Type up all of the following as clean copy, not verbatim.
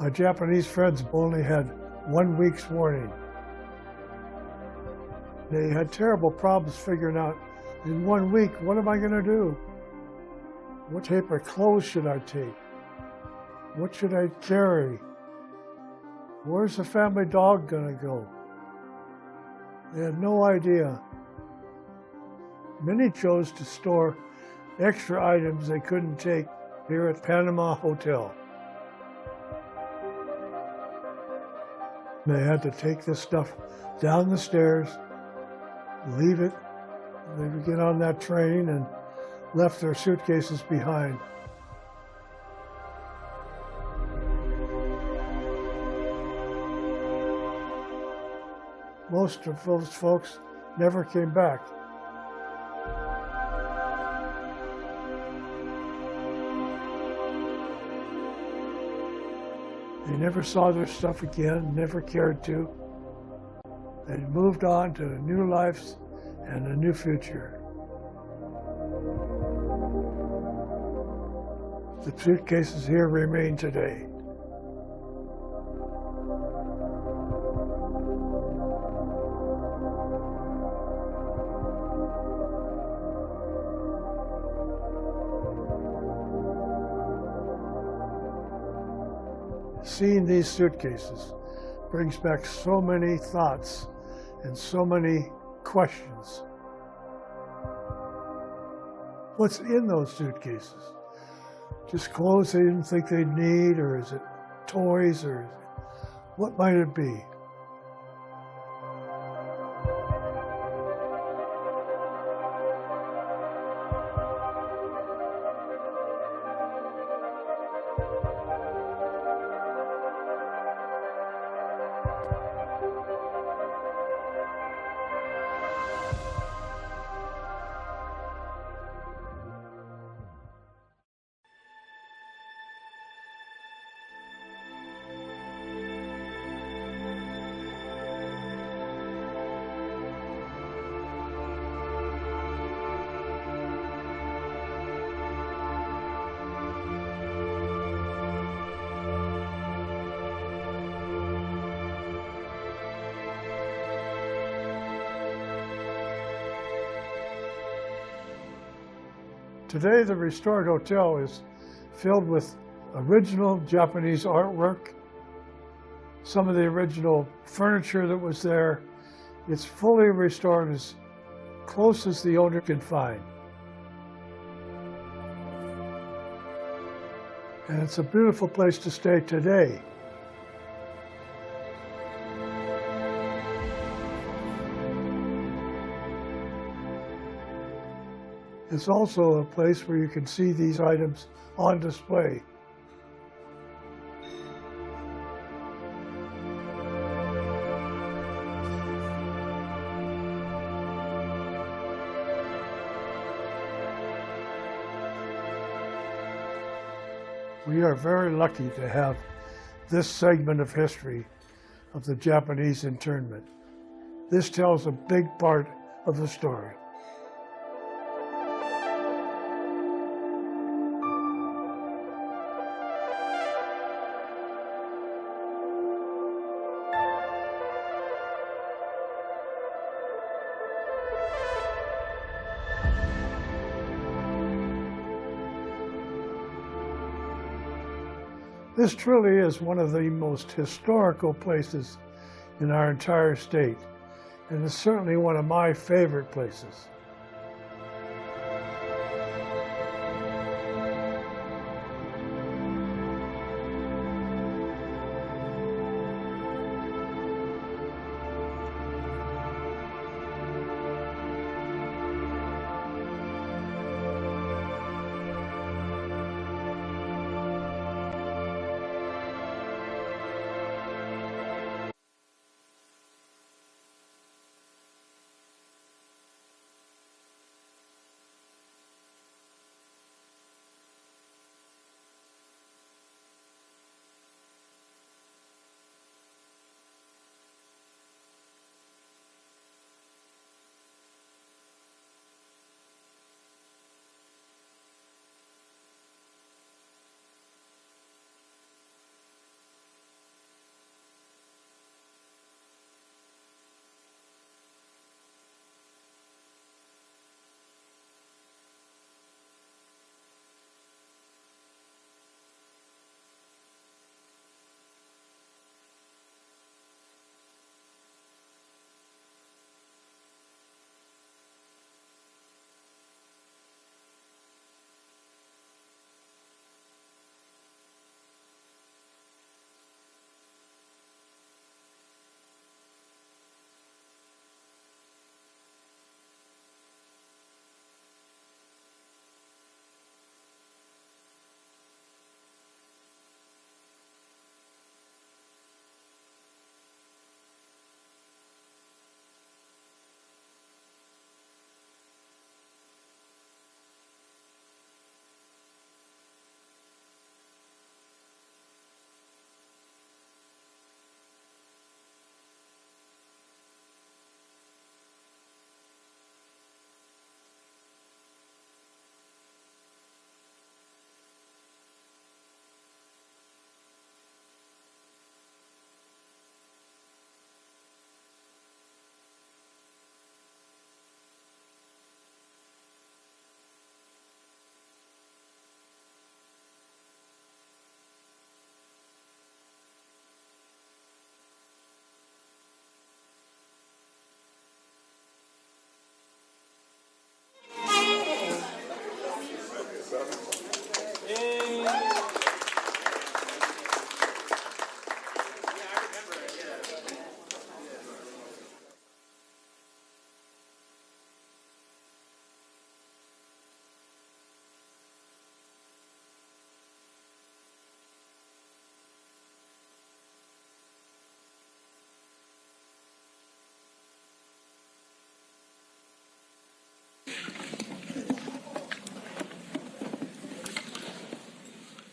My Japanese friends only had 1 week's warning. They had terrible problems figuring out, in 1 week, what am I going to do? What type of clothes should I take? What should I carry? Where's the family dog going to go? They had no idea. Many chose to store extra items they couldn't take here at Panama Hotel. They had to take this stuff down the stairs, leave it. They would get on that train and left their suitcases behind. Most of those folks never came back. They never saw their stuff again, never cared to. They moved on to new lives and a new future. The suitcases here remain today. Seeing these suitcases brings back so many thoughts and so many questions. What's in those suitcases? Just clothes they didn't think they'd need, or is it toys, or what might it be? Today, the restored hotel is filled with original Japanese artwork, some of the original furniture that was there. It's fully restored as close as the owner can find. And it's a beautiful place to stay today. It's also a place where you can see these items on display. We are very lucky to have this segment of history of the Japanese internment. This tells a big part of the story. This truly is one of the most historical places in our entire state, and it's certainly one of my favorite places.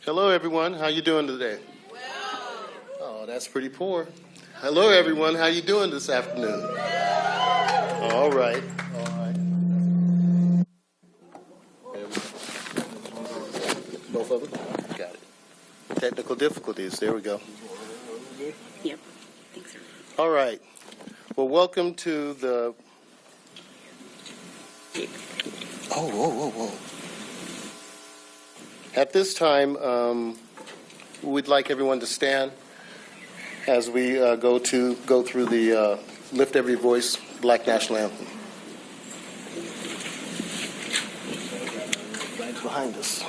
Hello, everyone. How you doing today? Oh, that's pretty poor. Hello, everyone. How you doing this afternoon? All right. All right. Both of them? Got it. Technical difficulties. There we go. Yep. Thanks, sir. All right. Well, welcome to the... Oh, whoa, whoa, whoa. At this time, we'd like everyone to stand as we go through the Lift Every Voice Black National Anthem. Right behind us.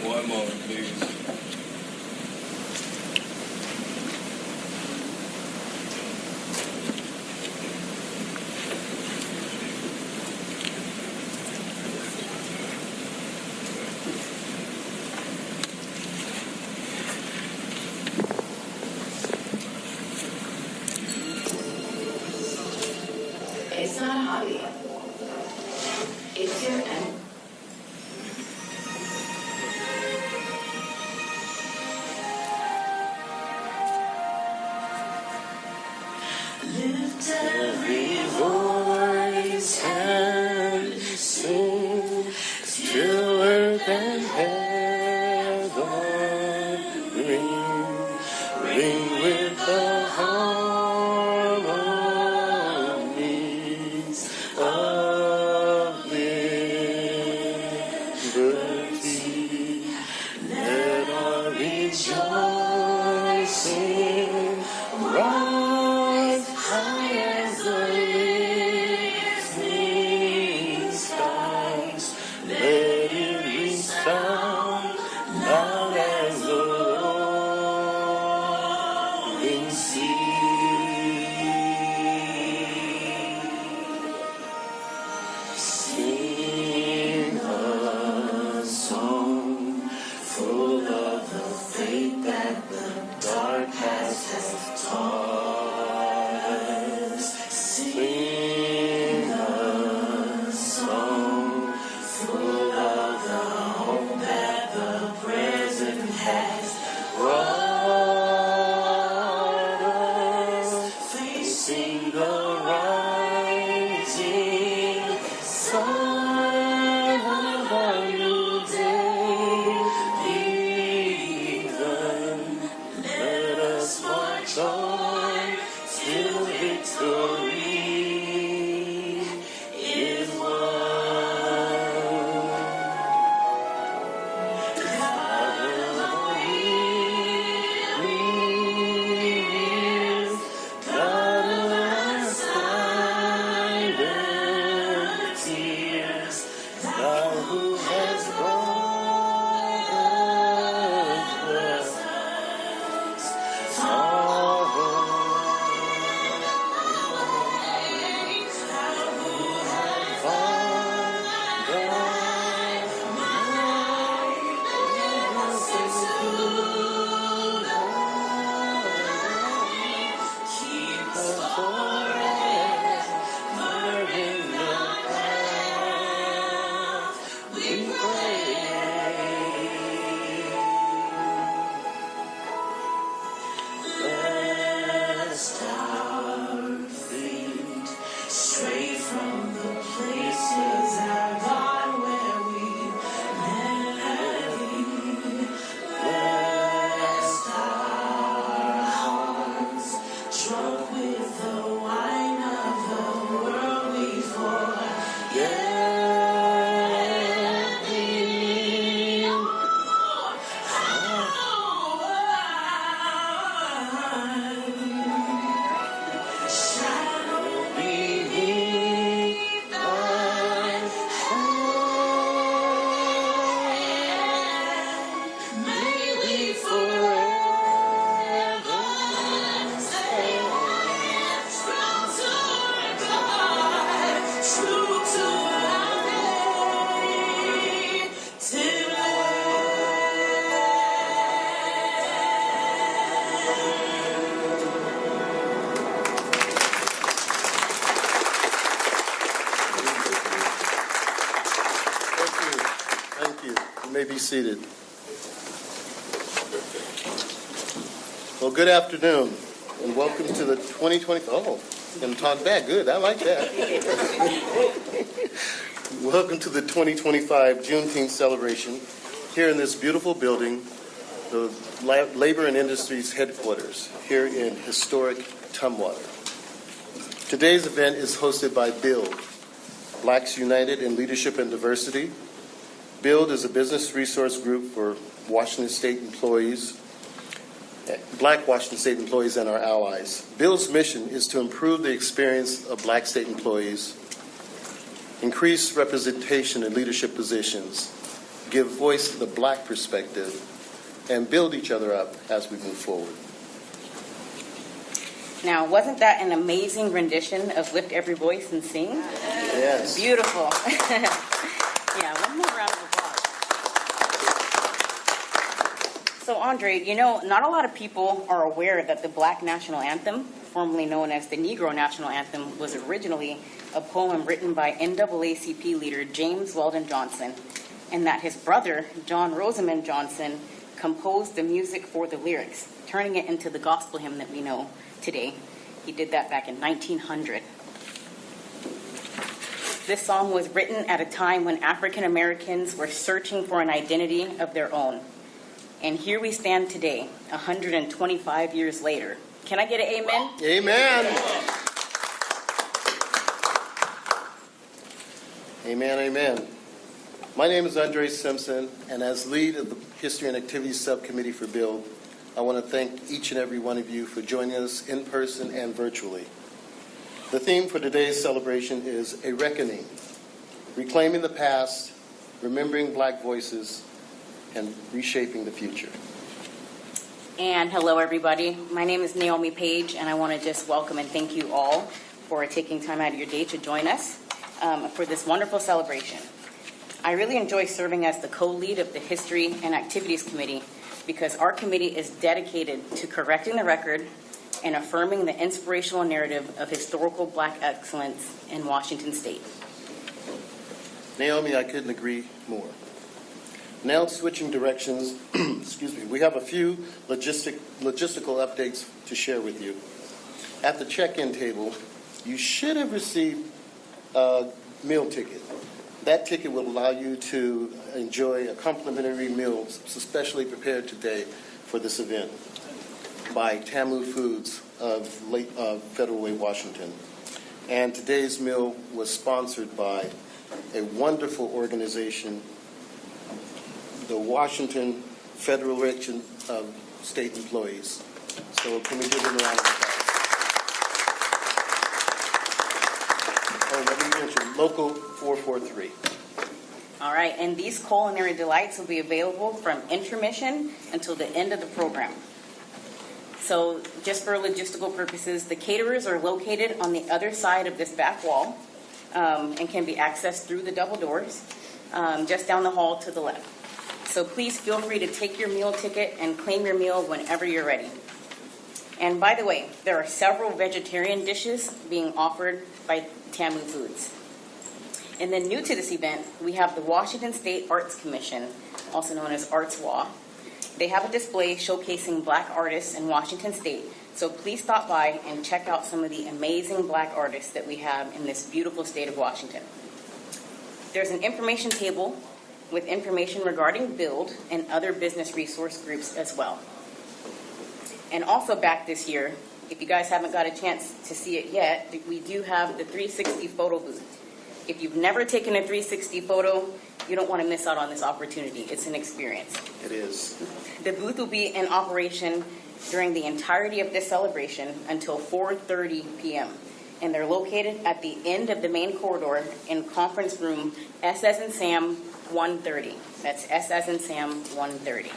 One moment, please. may be seated. Well, good afternoon, and welcome to the 2020. Oh, I'm going to talk back. Good, I like that. Welcome to the 2025 Juneteenth celebration here in this beautiful building, the Labor and Industries headquarters here in historic Tumwater. Today's event is hosted by BUILD, Blacks United in Leadership and Diversity. BUILD is a business resource group for Washington State employees, Black Washington State employees and our allies. BUILD's mission is to improve the experience of Black state employees, increase representation in leadership positions, give voice to the Black perspective, and build each other up as we move forward. Now, wasn't that an amazing rendition of Lift Every Voice and Sing? Yes. Beautiful. Yeah, one more round of applause. So, Andre, you know, not a lot of people are aware that the Black National Anthem, formerly known as the Negro National Anthem, was originally a poem written by NAACP leader James Weldon Johnson, and that his brother, John Rosamond Johnson, composed the music for the lyrics, turning it into the gospel hymn that we know today. He did that back in 1900. This song was written at a time when African Americans were searching for an identity of their own. And here we stand today, 125 years later. Can I get an amen? Amen. Amen, amen. My name is Andre Simpson, and as lead of the History and Activities Subcommittee for BUILD, I want to thank each and every one of you for joining us in person and virtually. The theme for today's celebration is A Reckoning, reclaiming the past, remembering Black voices, and reshaping the future. And hello, everybody. My name is Naomi Page, and I want to just welcome and thank you all for taking time out of your day to join us for this wonderful celebration. I really enjoy serving as the co-lead of the History and Activities Committee because our committee is dedicated to correcting the record and affirming the inspirational narrative of historical Black excellence in Washington State. Naomi, I couldn't agree more. Now switching directions, excuse me, we have a few logistical updates to share with you. At the check-in table, you should have received a meal ticket. That ticket will allow you to enjoy a complimentary meal specially prepared today for this event by Tamu Foods of Federal Way, Washington. And today's meal was sponsored by a wonderful organization, the Washington Federation of State Employees. So can we give them a round of applause? Oh, let me mention Local 443. All right, and these culinary delights will be available from intermission until the end of the program. So just for logistical purposes, the caterers are located on the other side of this back wall and can be accessed through the double doors just down the hall to the left. So please feel free to take your meal ticket and claim your meal whenever you're ready. And by the way, there are several vegetarian dishes being offered by Tamu Foods. And then new to this event, we have the Washington State Arts Commission, also known as ArtsWA. They have a display showcasing Black artists in Washington State. So please stop by and check out some of the amazing Black artists that we have in this beautiful state of Washington. There's an information table with information regarding BUILD and other business resource groups as well. And also back this year, if you guys haven't got a chance to see it yet, we do have the 360 photo booth. If you've never taken a 360 photo, you don't want to miss out on this opportunity. It's an experience. It is. The booth will be in operation during the entirety of this celebration until 4:30 p.m. And they're located at the end of the main corridor in conference room S as in Sam 130. That's S as in Sam 130.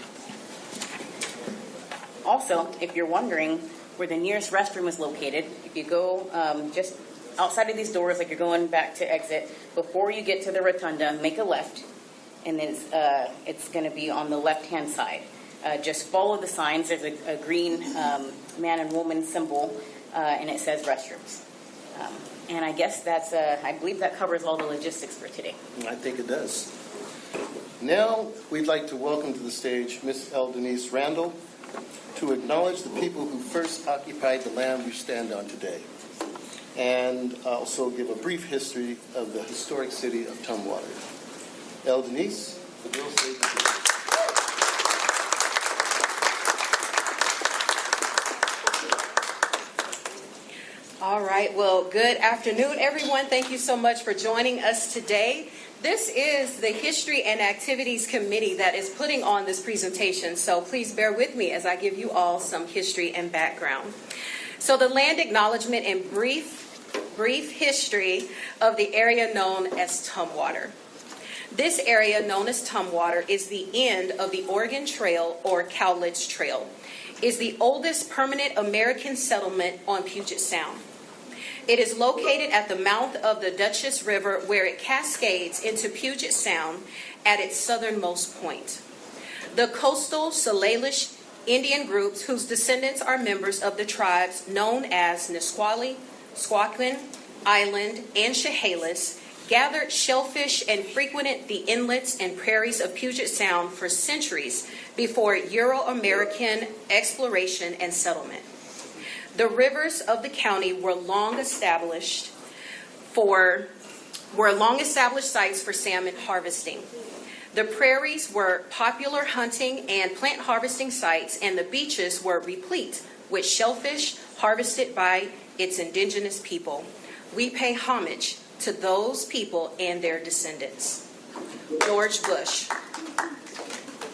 Also, if you're wondering where the nearest restroom is located, if you go just outside of these doors, like you're going back to exit, before you get to the rotunda, make a left, and then it's going to be on the left-hand side. Just follow the signs. There's a green man and woman symbol, and it says restrooms. And I guess I believe that covers all the logistics for today. I think it does. Now, we'd like to welcome to the stage Ms. Denise Randall to acknowledge the people who first occupied the land we stand on today, and also give a brief history of the historic city of Tumwater. Denise, the real estate. All right, well, good afternoon, everyone. Thank you so much for joining us today. This is the History and Activities Committee that is putting on this presentation, so please bear with me as I give you all some history and background. So the land acknowledgement and brief history of the area known as Tumwater. This area known as Tumwater is the end of the Oregon Trail, or Cowlitz Trail. Is the oldest permanent American settlement on Puget Sound. It is located at the mouth of the Dutchess River, where it cascades into Puget Sound at its southernmost point. The coastal Salish Indian groups, whose descendants are members of the tribes known as Nisqually, Squaquin, Island, and Chehalis, gathered shellfish and frequented the inlets and prairies of Puget Sound for centuries before Euro-American exploration and settlement. The rivers of the county were long established sites for salmon harvesting. The prairies were popular hunting and plant harvesting sites, and the beaches were replete with shellfish harvested by its indigenous people. We pay homage to those people and their descendants. George Bush.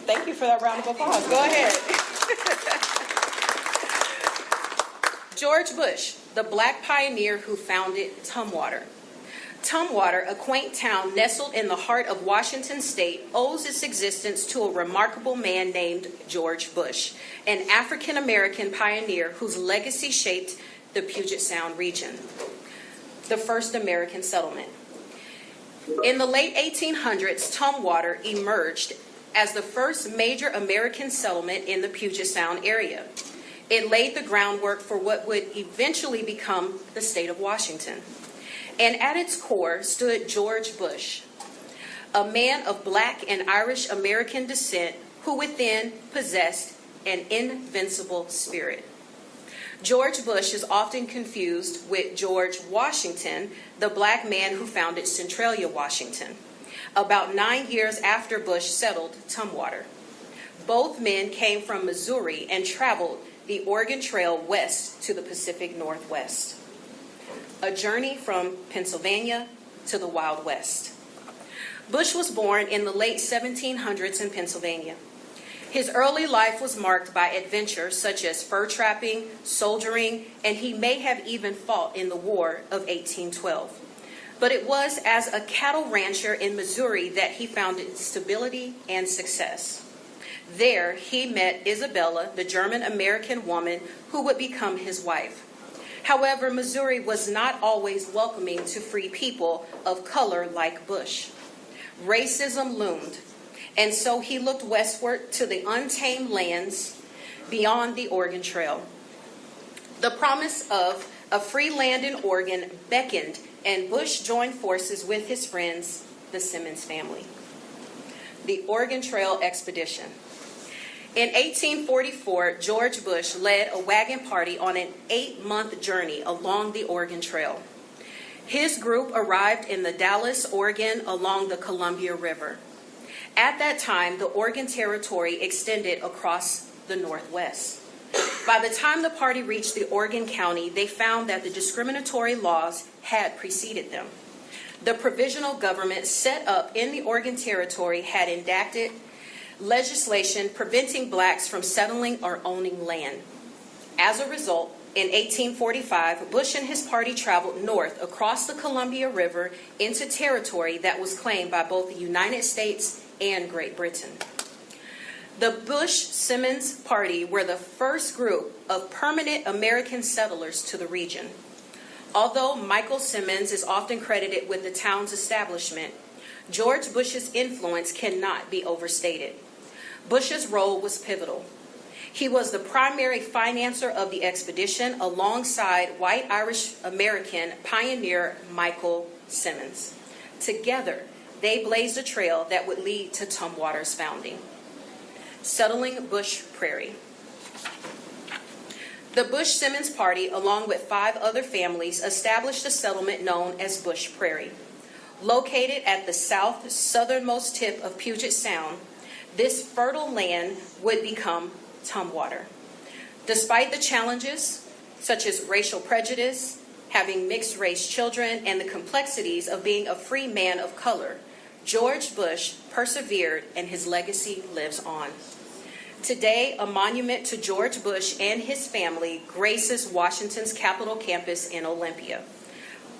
Thank you for that round of applause. Go ahead. George Bush, the black pioneer who founded Tumwater. Tumwater, a quaint town nestled in the heart of Washington State, owes its existence to a remarkable man named George Bush, an African-American pioneer whose legacy shaped the Puget Sound region. The first American settlement. In the late 1800s, Tumwater emerged as the first major American settlement in the Puget Sound area. It laid the groundwork for what would eventually become the state of Washington. And at its core stood George Bush, a man of black and Irish American descent who within possessed an invincible spirit. George Bush is often confused with George Washington, the black man who founded Centralia, Washington, about 9 years after Bush settled Tumwater. Both men came from Missouri and traveled the Oregon Trail west to the Pacific Northwest. A journey from Pennsylvania to the Wild West. Bush was born in the late 1700s in Pennsylvania. His early life was marked by adventures such as fur trapping, soldiering, and he may have even fought in the War of 1812. But it was as a cattle rancher in Missouri that he found stability and success. There, he met Isabella, the German-American woman who would become his wife. However, Missouri was not always welcoming to free people of color like Bush. Racism loomed, and so he looked westward to the untamed lands beyond the Oregon Trail. The promise of a free land in Oregon beckoned, and Bush joined forces with his friends, the Simmons family. The Oregon Trail Expedition. In 1844, George Bush led a wagon party on an 8-month journey along the Oregon Trail. His group arrived in the Dalles, Oregon, along the Columbia River. At that time, the Oregon Territory extended across the Northwest. By the time the party reached the Oregon County, they found that the discriminatory laws had preceded them. The provisional government set up in the Oregon Territory had enacted legislation preventing blacks from settling or owning land. As a result, in 1845, Bush and his party traveled north across the Columbia River into territory that was claimed by both the United States and Great Britain. The Bush-Simmons party were the first group of permanent American settlers to the region. Although Michael Simmons is often credited with the town's establishment, George Bush's influence cannot be overstated. Bush's role was pivotal. He was the primary financer of the expedition alongside white Irish American pioneer Michael Simmons. Together, they blazed a trail that would lead to Tumwater's founding. Settling Bush Prairie. The Bush-Simmons Party, along with 5 other families, established a settlement known as Bush Prairie. Located at the southernmost tip of Puget Sound, this fertile land would become Tumwater. Despite the challenges, such as racial prejudice, having mixed-race children, and the complexities of being a free man of color, George Bush persevered, and his legacy lives on. Today, a monument to George Bush and his family graces Washington's Capitol campus in Olympia.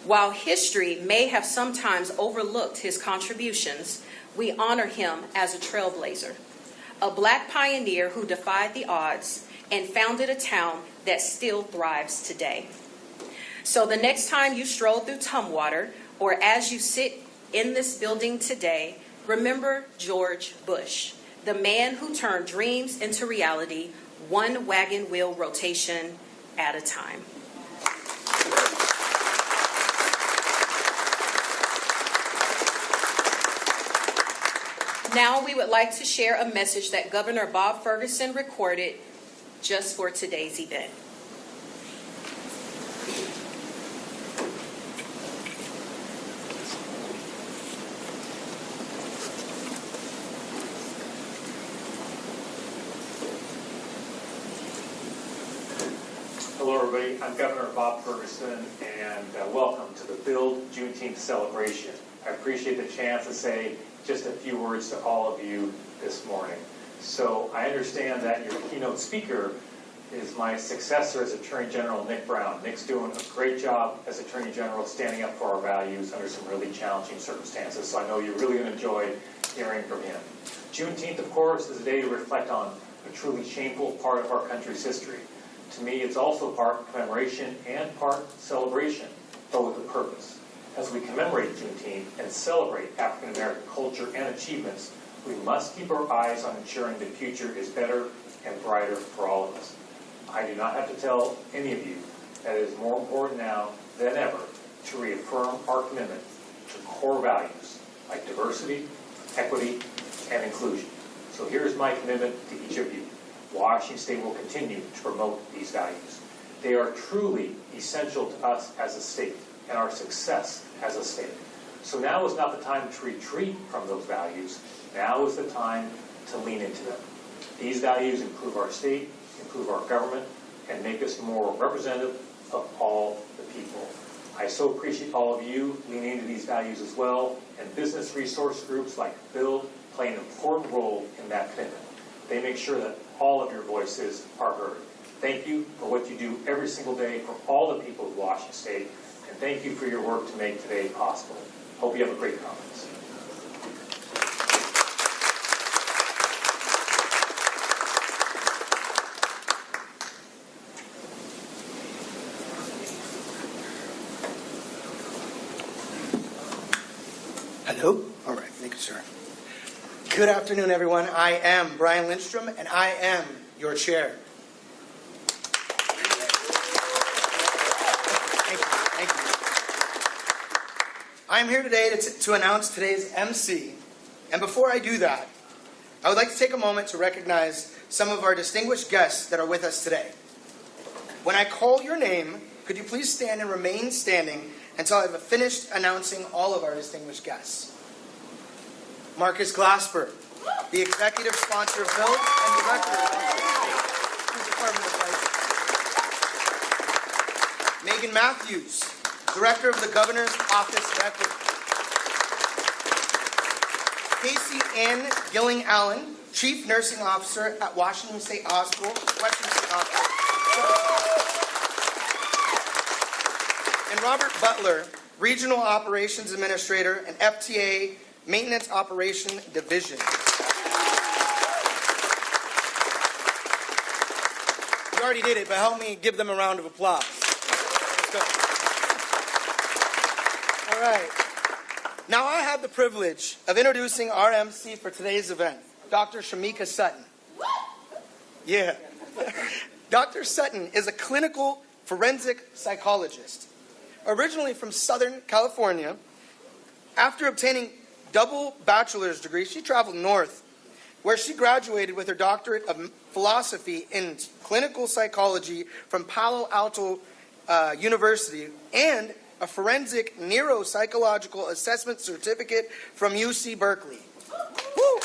While history may have sometimes overlooked his contributions, we honor him as a trailblazer, a Black pioneer who defied the odds and founded a town that still thrives today. So the next time you stroll through Tumwater, or as you sit in this building today, remember George Bush, the man who turned dreams into reality, one wagon wheel rotation at a time. Now we would like to share a message that Governor Bob Ferguson recorded just for today's event. Hello, everybody. I'm Governor Bob Ferguson, and welcome to the Build Juneteenth Celebration. I appreciate the chance to say just a few words to all of you this morning. So I understand that your keynote speaker is my successor as Attorney General, Nick Brown. Nick's doing a great job as Attorney General, standing up for our values under some really challenging circumstances. So I know you're really going to enjoy hearing from him. Juneteenth, of course, is a day to reflect on a truly shameful part of our country's history. To me, it's also part commemoration and part celebration, but with a purpose. As we commemorate Juneteenth and celebrate African American culture and achievements, we must keep our eyes on ensuring the future is better and brighter for all of us. I do not have to tell any of you that it is more important now than ever to reaffirm our commitment to core values like diversity, equity, and inclusion. So here's my commitment to each of you. Washington State will continue to promote these values. They are truly essential to us as a state and our success as a state. So now is not the time to retreat from those values. Now is the time to lean into them. These values improve our state, improve our government, and make us more representative of all the people. I so appreciate all of you leaning into these values as well, and business resource groups like Build play an important role in that commitment. They make sure that all of your voices are heard. Thank you for what you do every single day for all the people of Washington State, and thank you for your work to make today possible. Hope you have a great conference. Hello? All right, thank you, sir. Good afternoon, everyone. I am Brian Lindstrom, and I am your chair. Thank you. I am here today to announce today's MC. And before I do that, I would like to take a moment to recognize some of our distinguished guests that are with us today. When I call your name, could you please stand and remain standing until I've finished announcing all of our distinguished guests. Marcus Glasper, the executive sponsor of Build and director of the Department of Life. Megan Matthews, director of the Governor's Office of Equity. Casey Ann Gilling-Allen, chief nursing officer at Washington State Hospital, Western State Hospital. And Robert Butler, regional operations administrator and FTA Maintenance Operation Division. You already did it, but help me give them a round of applause. Let's go. All right. Now I have the privilege of introducing our MC for today's event, Dr. Shamika Sutton. Yeah. Dr. Sutton is a clinical forensic psychologist. Originally from Southern California, after obtaining double bachelor's degree, she traveled north, where she graduated with her doctorate of philosophy in clinical psychology from Palo Alto University and a forensic neuropsychological assessment certificate from UC Berkeley. Woo!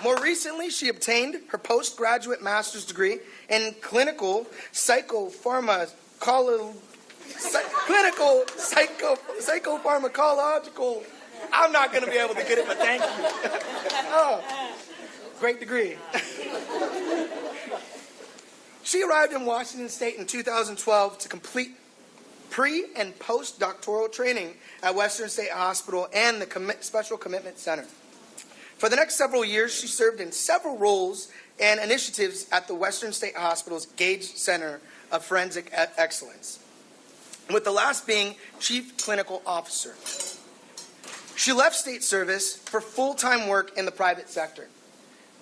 More recently, she obtained her postgraduate master's degree in clinical psychopharmacological. I'm not going to be able to get it, but thank you. Oh, great degree. She arrived in Washington State in 2012 to complete pre- and post-doctoral training at Western State Hospital and the Special Commitment Center. For the next several years, she served in several roles and initiatives at the Western State Hospital's Gage Center of Forensic Excellence, with the last being Chief Clinical Officer. She left state service for full-time work in the private sector.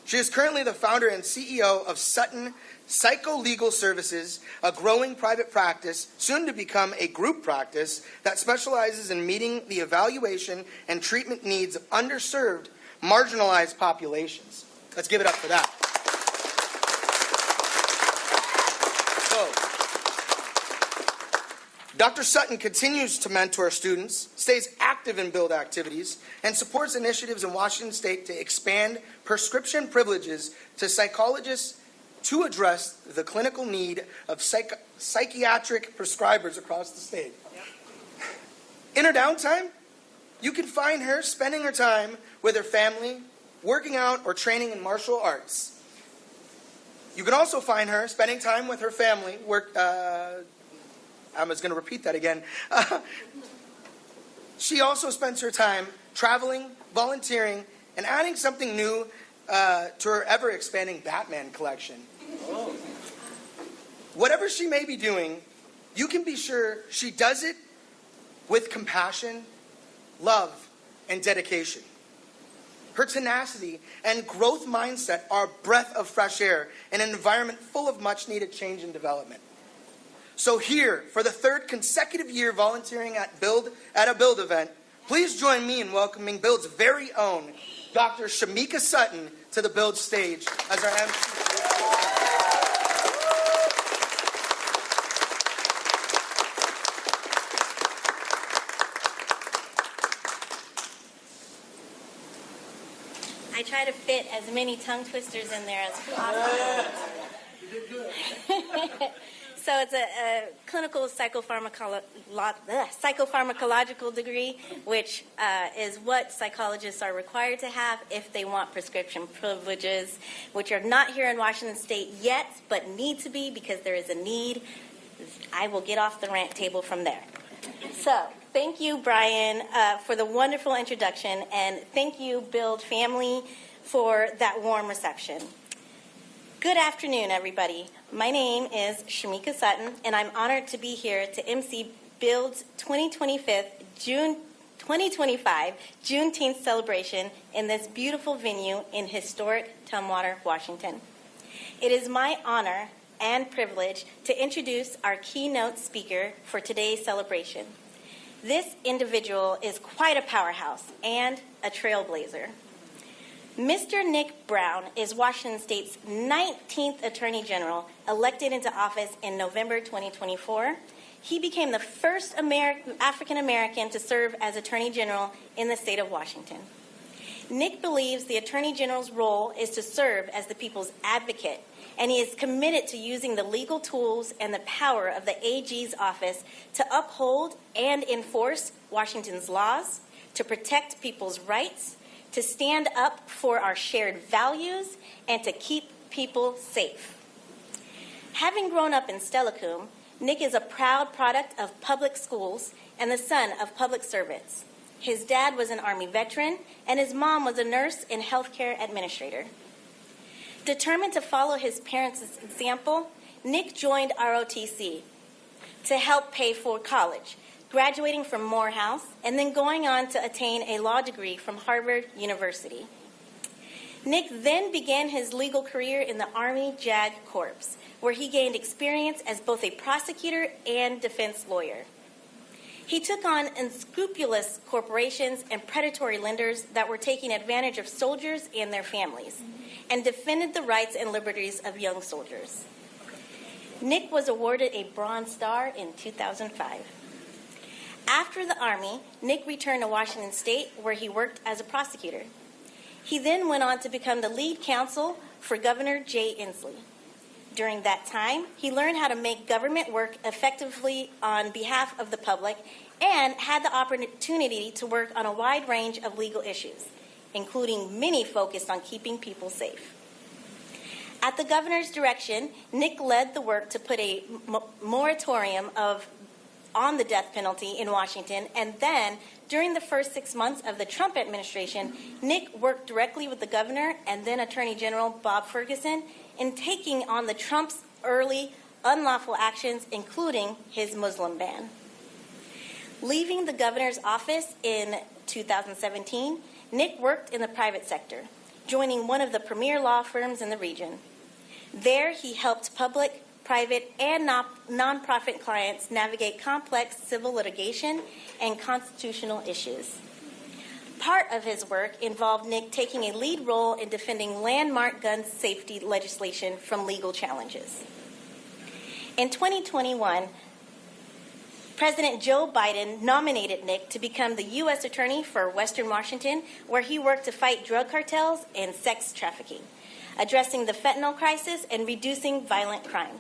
She is currently the founder and CEO of Sutton Psycho-Legal Services, a growing private practice, soon to become a group practice, that specializes in meeting the evaluation and treatment needs of underserved, marginalized populations. Let's give it up for that. So, Dr. Sutton continues to mentor students, stays active in BUILD activities, and supports initiatives in Washington State to expand prescription privileges to psychologists to address the clinical need of psychiatric prescribers across the state. In her downtime, you can find her spending her time with her family, working out, or training in martial arts. You can also find her spending time with her family. I'm just going to repeat that again. She also spends her time traveling, volunteering, and adding something new to her ever-expanding Batman collection. Whatever she may be doing, you can be sure she does it with compassion, love, and dedication. Her tenacity and growth mindset are a breath of fresh air in an environment full of much-needed change and development. So here, for the third consecutive year volunteering at a BUILD event, please join me in welcoming BUILD's very own Dr. Shamika Sutton to the BUILD stage as our MC. I try to fit as many tongue twisters in there as possible. So it's a clinical psychopharmacological degree, which is what psychologists are required to have if they want prescription privileges, which are not here in Washington State yet, but need to be because there is a need. I will get off the rant table from there. So thank you, Brian, for the wonderful introduction, and thank you, BUILD family, for that warm reception. Good afternoon, everybody. My name is Shamika Sutton, and I'm honored to be here to MC BUILD's 2025 Juneteenth celebration in this beautiful venue in historic Tumwater, Washington. It is my honor and privilege to introduce our keynote speaker for today's celebration. This individual is quite a powerhouse and a trailblazer. Mr. Nick Brown is Washington State's 19th Attorney General, elected into office in November 2024. He became the first African American to serve as Attorney General in the state of Washington. Nick believes the Attorney General's role is to serve as the people's advocate, and he is committed to using the legal tools and the power of the AG's office to uphold and enforce Washington's laws, to protect people's rights, to stand up for our shared values, and to keep people safe. Having grown up in Steilacoom, Nick is a proud product of public schools and the son of public servants. His dad was an Army veteran, and his mom was a nurse and healthcare administrator. Determined to follow his parents' example, Nick joined ROTC to help pay for college, graduating from Morehouse, and then going on to attain a law degree from Harvard University. Nick then began his legal career in the Army JAG Corps, where he gained experience as both a prosecutor and defense lawyer. He took on unscrupulous corporations and predatory lenders that were taking advantage of soldiers and their families, and defended the rights and liberties of young soldiers. Nick was awarded a Bronze Star in 2005. After the Army, Nick returned to Washington State, where he worked as a prosecutor. He then went on to become the lead counsel for Governor Jay Inslee. During that time, he learned how to make government work effectively on behalf of the public and had the opportunity to work on a wide range of legal issues, including many focused on keeping people safe. At the governor's direction, Nick led the work to put a moratorium on the death penalty in Washington, and then, during the first 6 months of the Trump administration, Nick worked directly with the governor and then Attorney General Bob Ferguson in taking on the Trump's early unlawful actions, including his Muslim ban. Leaving the governor's office in 2017, Nick worked in the private sector, joining one of the premier law firms in the region. There, he helped public, private, and nonprofit clients navigate complex civil litigation and constitutional issues. Part of his work involved Nick taking a lead role in defending landmark gun safety legislation from legal challenges. In 2021, President Joe Biden nominated Nick to become the U.S. Attorney for Western Washington, where he worked to fight drug cartels and sex trafficking, addressing the fentanyl crisis and reducing violent crime.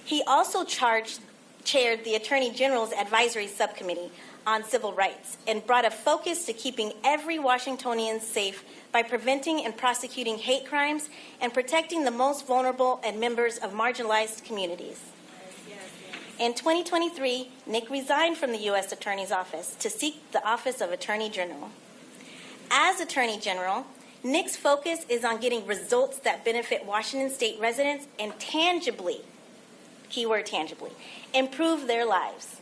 He also chaired the Attorney General's Advisory Subcommittee on Civil Rights and brought a focus to keeping every Washingtonian safe by preventing and prosecuting hate crimes and protecting the most vulnerable and members of marginalized communities. In 2023, Nick resigned from the U.S. Attorney's Office to seek the office of Attorney General. As Attorney General, Nick's focus is on getting results that benefit Washington State residents and tangibly, keyword tangibly, improve their lives.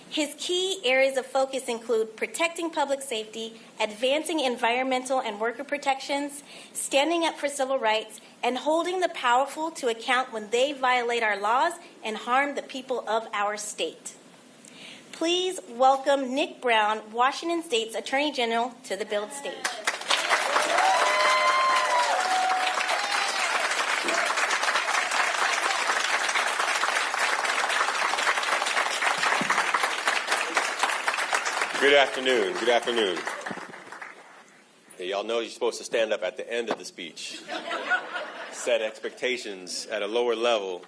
His key areas of focus include protecting public safety, advancing environmental and worker protections, standing up for civil rights, and holding the powerful to account when they violate our laws and harm the people of our state. Please welcome Nick Brown, Washington State's Attorney General, to the Build stage. Good afternoon. Good afternoon. Hey, y'all know you're supposed to stand up at the end of the speech. Set expectations at a lower level.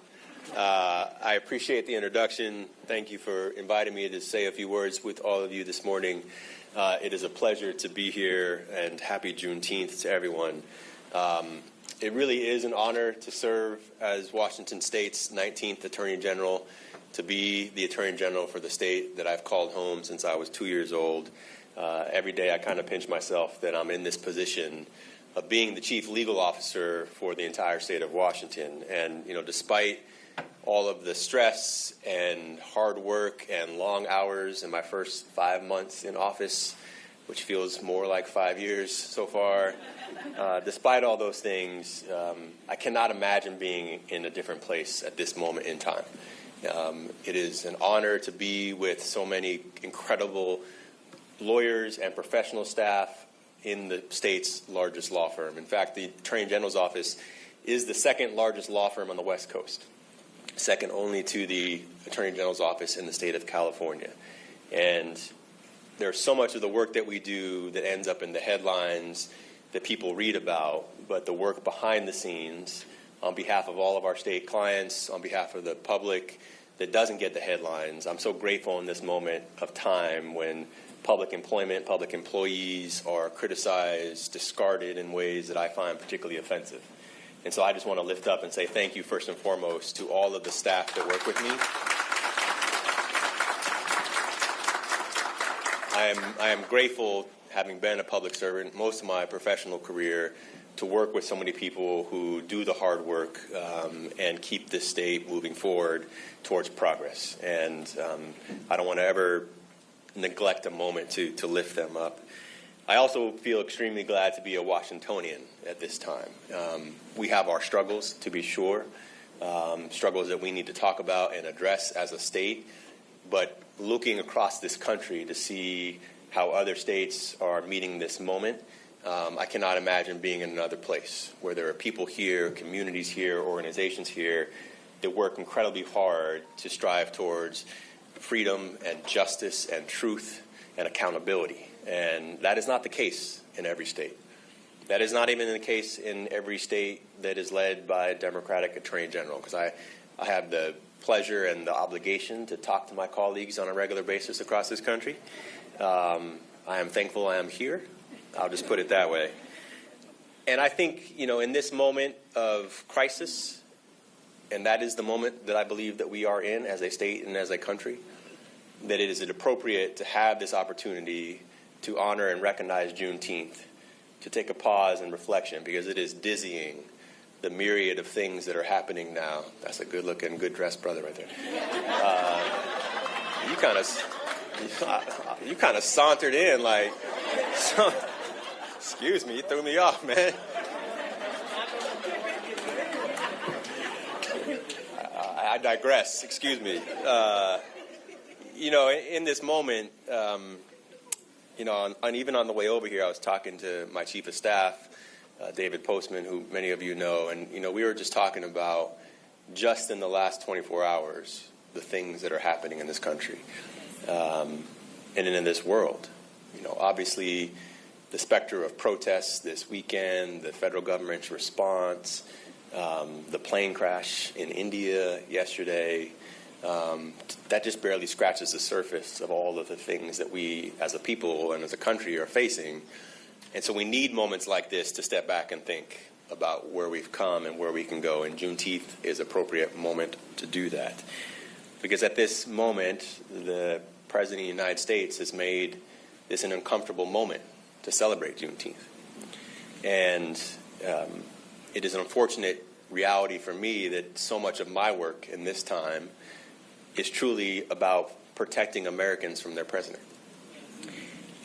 I appreciate the introduction. Thank you for inviting me to say a few words with all of you this morning. It is a pleasure to be here, and happy Juneteenth to everyone. It really is an honor to serve as Washington State's 19th Attorney General, to be the Attorney General for the state that I've called home since I was 2 years old. Every day I kind of pinch myself that I'm in this position of being the chief legal officer for the entire state of Washington. And, you know, despite all of the stress and hard work and long hours in my first 5 months in office, which feels more like 5 years so far, despite all those things, I cannot imagine being in a different place at this moment in time. It is an honor to be with so many incredible lawyers and professional staff in the state's largest law firm. In fact, the Attorney General's office is the second largest law firm on the West Coast, second only to the Attorney General's office in the state of California. And there's so much of the work that we do that ends up in the headlines that people read about, but the work behind the scenes on behalf of all of our state clients, on behalf of the public that doesn't get the headlines. I'm so grateful in this moment of time when public employment, public employees are criticized, discarded in ways that I find particularly offensive. And so I just want to lift up and say thank you first and foremost to all of the staff that work with me. I am grateful, having been a public servant most of my professional career, to work with so many people who do the hard work and keep this state moving forward towards progress. And I don't want to ever neglect a moment to lift them up. I also feel extremely glad to be a Washingtonian at this time. We have our struggles, to be sure, struggles that we need to talk about and address as a state. But looking across this country to see how other states are meeting this moment, I cannot imagine being in another place where there are people here, communities here, organizations here that work incredibly hard to strive towards freedom and justice and truth and accountability. And that is not the case in every state. That is not even the case in every state that is led by a Democratic Attorney General, because I have the pleasure and the obligation to talk to my colleagues on a regular basis across this country. I am thankful I am here. I'll just put it that way. And I think, in this moment of crisis, and that is the moment that I believe that we are in as a state and as a country, that it is appropriate to have this opportunity to honor and recognize Juneteenth, to take a pause and reflection, because it is dizzying, the myriad of things that are happening now. That's a good-looking, good-dressed brother right there. You kind of sauntered in like, excuse me, you threw me off, man. I digress. Excuse me. In this moment, even on the way over here, I was talking to my chief of staff, David Postman, who many of you know, and we were just talking about just in the last 24 hours the things that are happening in this country and in this world. Obviously, the specter of protests this weekend, the federal government's response, the plane crash in India yesterday, that just barely scratches the surface of all of the things that we as a people and as a country are facing. And so we need moments like this to step back and think about where we've come and where we can go. And Juneteenth is an appropriate moment to do that. Because at this moment, the President of the United States has made this an uncomfortable moment to celebrate Juneteenth. And it is an unfortunate reality for me that so much of my work in this time is truly about protecting Americans from their president.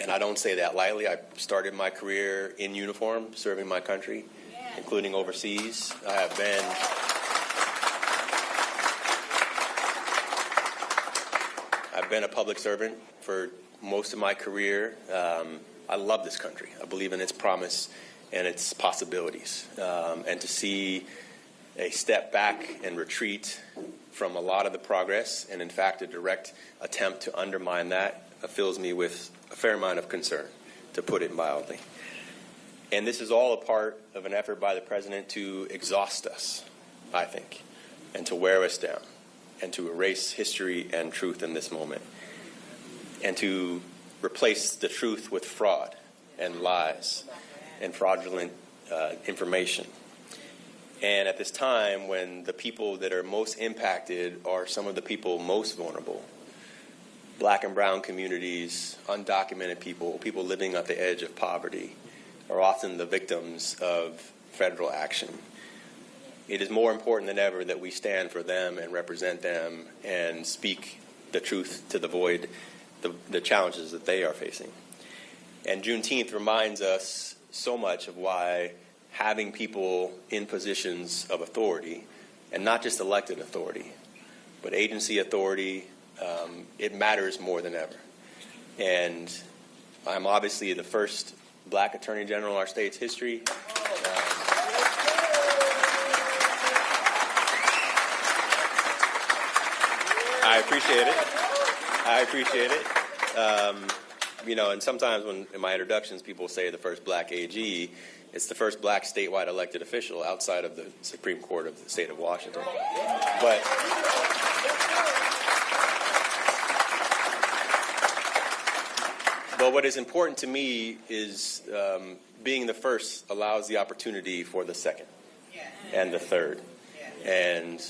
And I don't say that lightly. I started my career in uniform, serving my country, including overseas. I've been a public servant for most of my career. I love this country. I believe in its promise and its possibilities. And to see a step back and retreat from a lot of the progress, and in fact a direct attempt to undermine that, fills me with a fair amount of concern, to put it mildly. And this is all a part of an effort by the president to exhaust us, I think, and to wear us down, and to erase history and truth in this moment, and to replace the truth with fraud and lies and fraudulent information. And at this time, when the people that are most impacted are some of the people most vulnerable, Black and brown communities, undocumented people, people living at the edge of poverty, are often the victims of federal action. It is more important than ever that we stand for them and represent them and speak the truth to the void, the challenges that they are facing. And Juneteenth reminds us so much of why having people in positions of authority, and not just elected authority, but agency authority, it matters more than ever. And I'm obviously the first Black Attorney General in our state's history. I appreciate it. And sometimes when in my introductions people say the first Black AG, it's the first Black statewide elected official outside of the Supreme Court of the state of Washington. But what is important to me is being the first allows the opportunity for the second and the third. And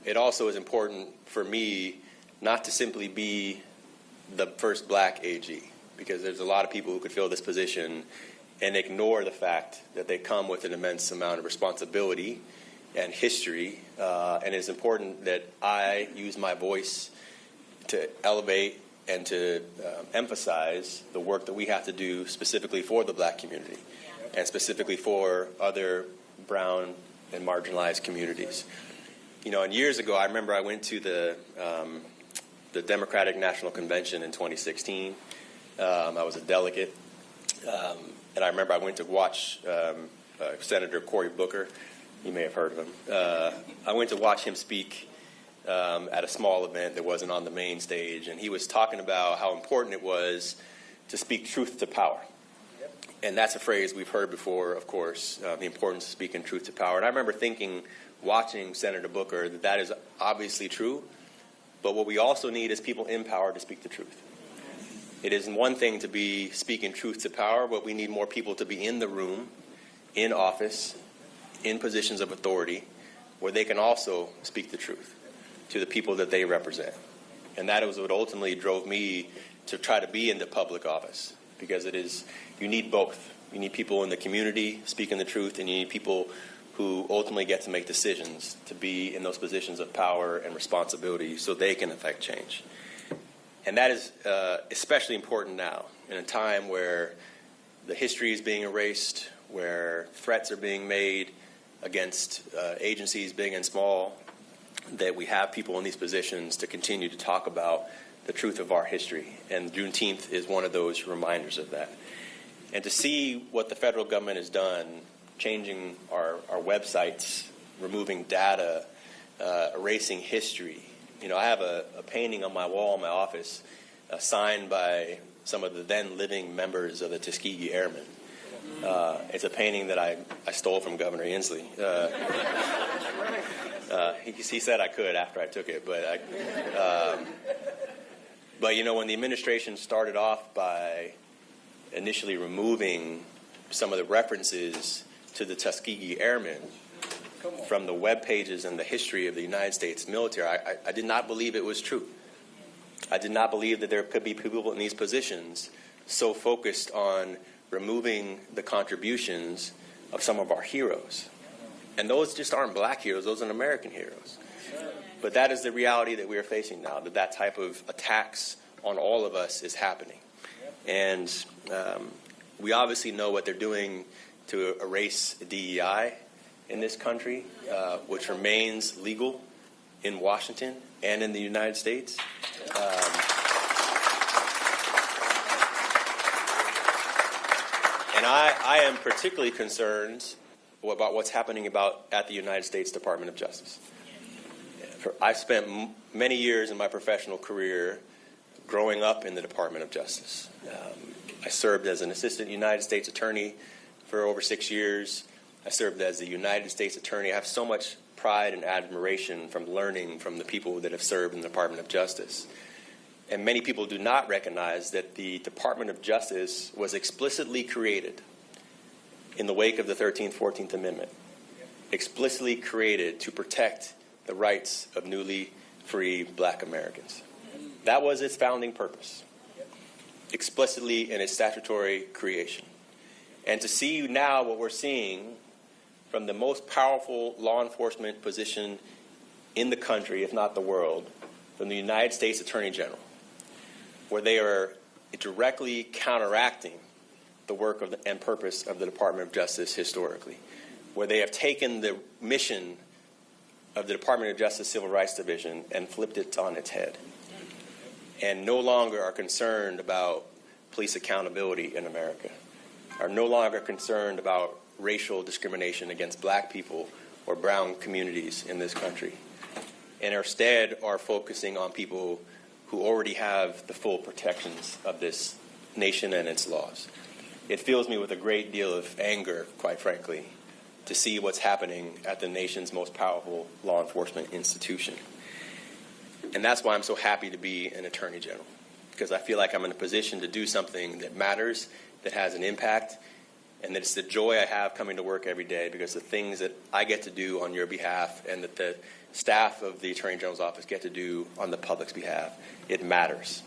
it also is important for me not to simply be the first Black AG, because there's a lot of people who could fill this position and ignore the fact that they come with an immense amount of responsibility and history. And it's important that I use my voice to elevate and to emphasize the work that we have to do specifically for the Black community and specifically for other brown and marginalized communities. And years ago, I remember I went to the the Democratic National Convention in 2016. I was a delegate, and I remember I went to watch Senator Cory Booker. You may have heard of him. I went to watch him speak at a small event that wasn't on the main stage, and he was talking about how important it was to speak truth to power. And that's a phrase we've heard before, of course, the importance of speaking truth to power. And I remember thinking, watching Senator Booker, that that is obviously true, but what we also need is people in power to speak the truth. It isn't one thing to be speaking truth to power, but we need more people to be in the room, in office, in positions of authority, where they can also speak the truth to the people that they represent. And that was what ultimately drove me to try to be in the public office, because it is, you need both. You need people in the community speaking the truth, and you need people who ultimately get to make decisions to be in those positions of power and responsibility so they can affect change. And that is especially important now, in a time where the history is being erased, where threats are being made against agencies big and small, that we have people in these positions to continue to talk about the truth of our history. And Juneteenth is one of those reminders of that. And to see what the federal government has done, changing our websites, removing data, erasing history. You know, I have a painting on my wall in my office signed by some of the then living members of the Tuskegee Airmen. It's a painting that I stole from Governor Inslee. He said I could after I took it, but you know, when the administration started off by initially removing some of the references to the Tuskegee Airmen from the web pages and the history of the United States military, I did not believe it was true. I did not believe that there could be people in these positions so focused on removing the contributions of some of our heroes. And those just aren't black heroes, those are American heroes. But that is the reality that we are facing now, that type of attacks on all of us is happening. And we obviously know what they're doing to erase DEI in this country, which remains legal in Washington and in the United States. And I am particularly concerned about what's happening at the United States Department of Justice. I've spent many years in my professional career growing up in the Department of Justice. I served as an assistant United States attorney for over 6 years. I served as the United States attorney. I have so much pride and admiration from learning from the people that have served in the Department of Justice. And many people do not recognize that the Department of Justice was explicitly created in the wake of the 13th, 14th Amendment, explicitly created to protect the rights of newly free black Americans. That was its founding purpose, explicitly in its statutory creation. And to see now what we're seeing from the most powerful law enforcement position in the country, if not the world, from the United States Attorney General, where they are directly counteracting the work and purpose of the Department of Justice historically, where they have taken the mission of the Department of Justice Civil Rights Division and flipped it on its head, and no longer are concerned about police accountability in America, are no longer concerned about racial discrimination against black people or brown communities in this country, and instead are focusing on people who already have the full protections of this nation and its laws. It fills me with a great deal of anger, quite frankly, to see what's happening at the nation's most powerful law enforcement institution. And that's why I'm so happy to be an attorney general, because I feel like I'm in a position to do something that matters, that has an impact, and that it's the joy I have coming to work every day, because the things that I get to do on your behalf and that the staff of the Attorney General's office get to do on the public's behalf, it matters.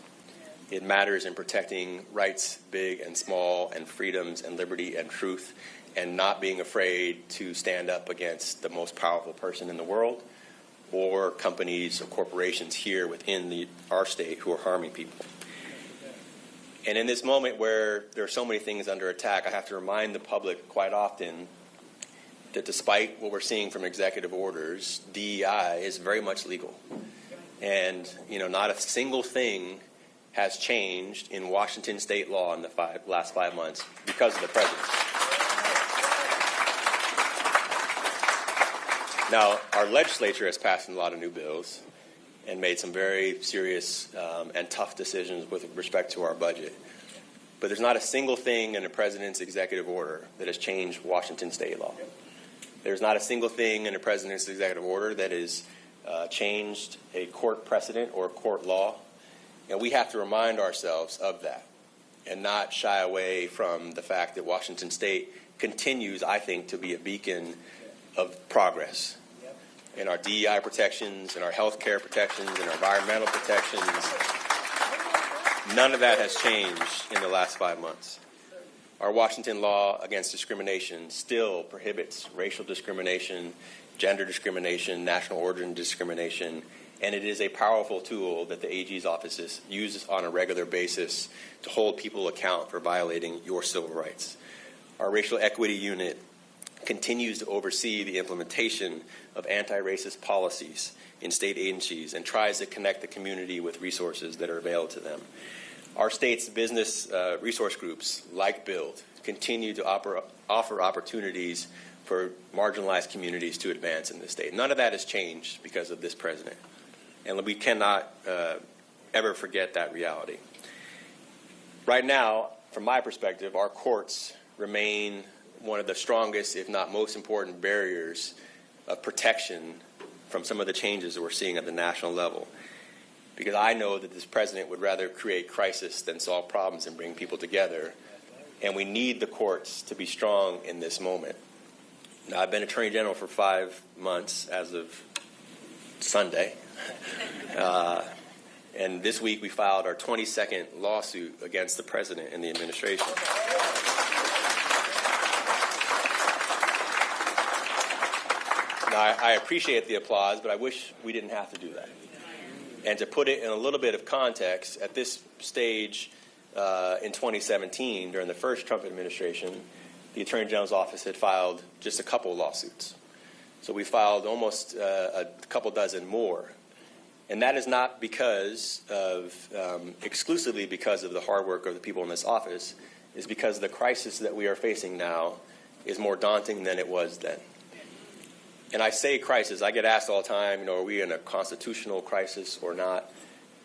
It matters in protecting rights, big and small, and freedoms and liberty and truth, and not being afraid to stand up against the most powerful person in the world or companies or corporations here within our state who are harming people. And in this moment where there are so many things under attack, I have to remind the public quite often that despite what we're seeing from executive orders, DEI is very much legal. And, not a single thing has changed in Washington state law in the last 5 months because of the president. Now, our legislature has passed a lot of new bills and made some very serious and tough decisions with respect to our budget. But there's not a single thing in the president's executive order that has changed Washington state law. There's not a single thing in the president's executive order that has changed a court precedent or court law. And we have to remind ourselves of that and not shy away from the fact that Washington state continues, I think, to be a beacon of progress in our DEI protections, in our health care protections, in our environmental protections. None of that has changed in the last 5 months. Our Washington law against discrimination still prohibits racial discrimination, gender discrimination, national origin discrimination, and it is a powerful tool that the AG's office uses on a regular basis to hold people account for violating your civil rights. Our racial equity unit continues to oversee the implementation of anti-racist policies in state agencies and tries to connect the community with resources that are available to them. Our state's business resource groups, like BUILD, continue to offer opportunities for marginalized communities to advance in the state. None of that has changed because of this president. And we cannot ever forget that reality. Right now, from my perspective, our courts remain one of the strongest, if not most important, barriers of protection from some of the changes that we're seeing at the national level. Because I know that this president would rather create crisis than solve problems and bring people together. And we need the courts to be strong in this moment. Now, I've been Attorney General for 5 months as of Sunday. And this week we filed our 22nd lawsuit against the president and the administration. Now, I appreciate the applause, but I wish we didn't have to do that. And to put it in a little bit of context, at this stage in 2017, during the first Trump administration, the Attorney General's office had filed just a couple lawsuits. So we filed almost a couple dozen more. And that is not because of, exclusively because of the hard work of the people in this office. It's because the crisis that we are facing now is more daunting than it was then. And I say crisis, I get asked all the time, are we in a constitutional crisis or not?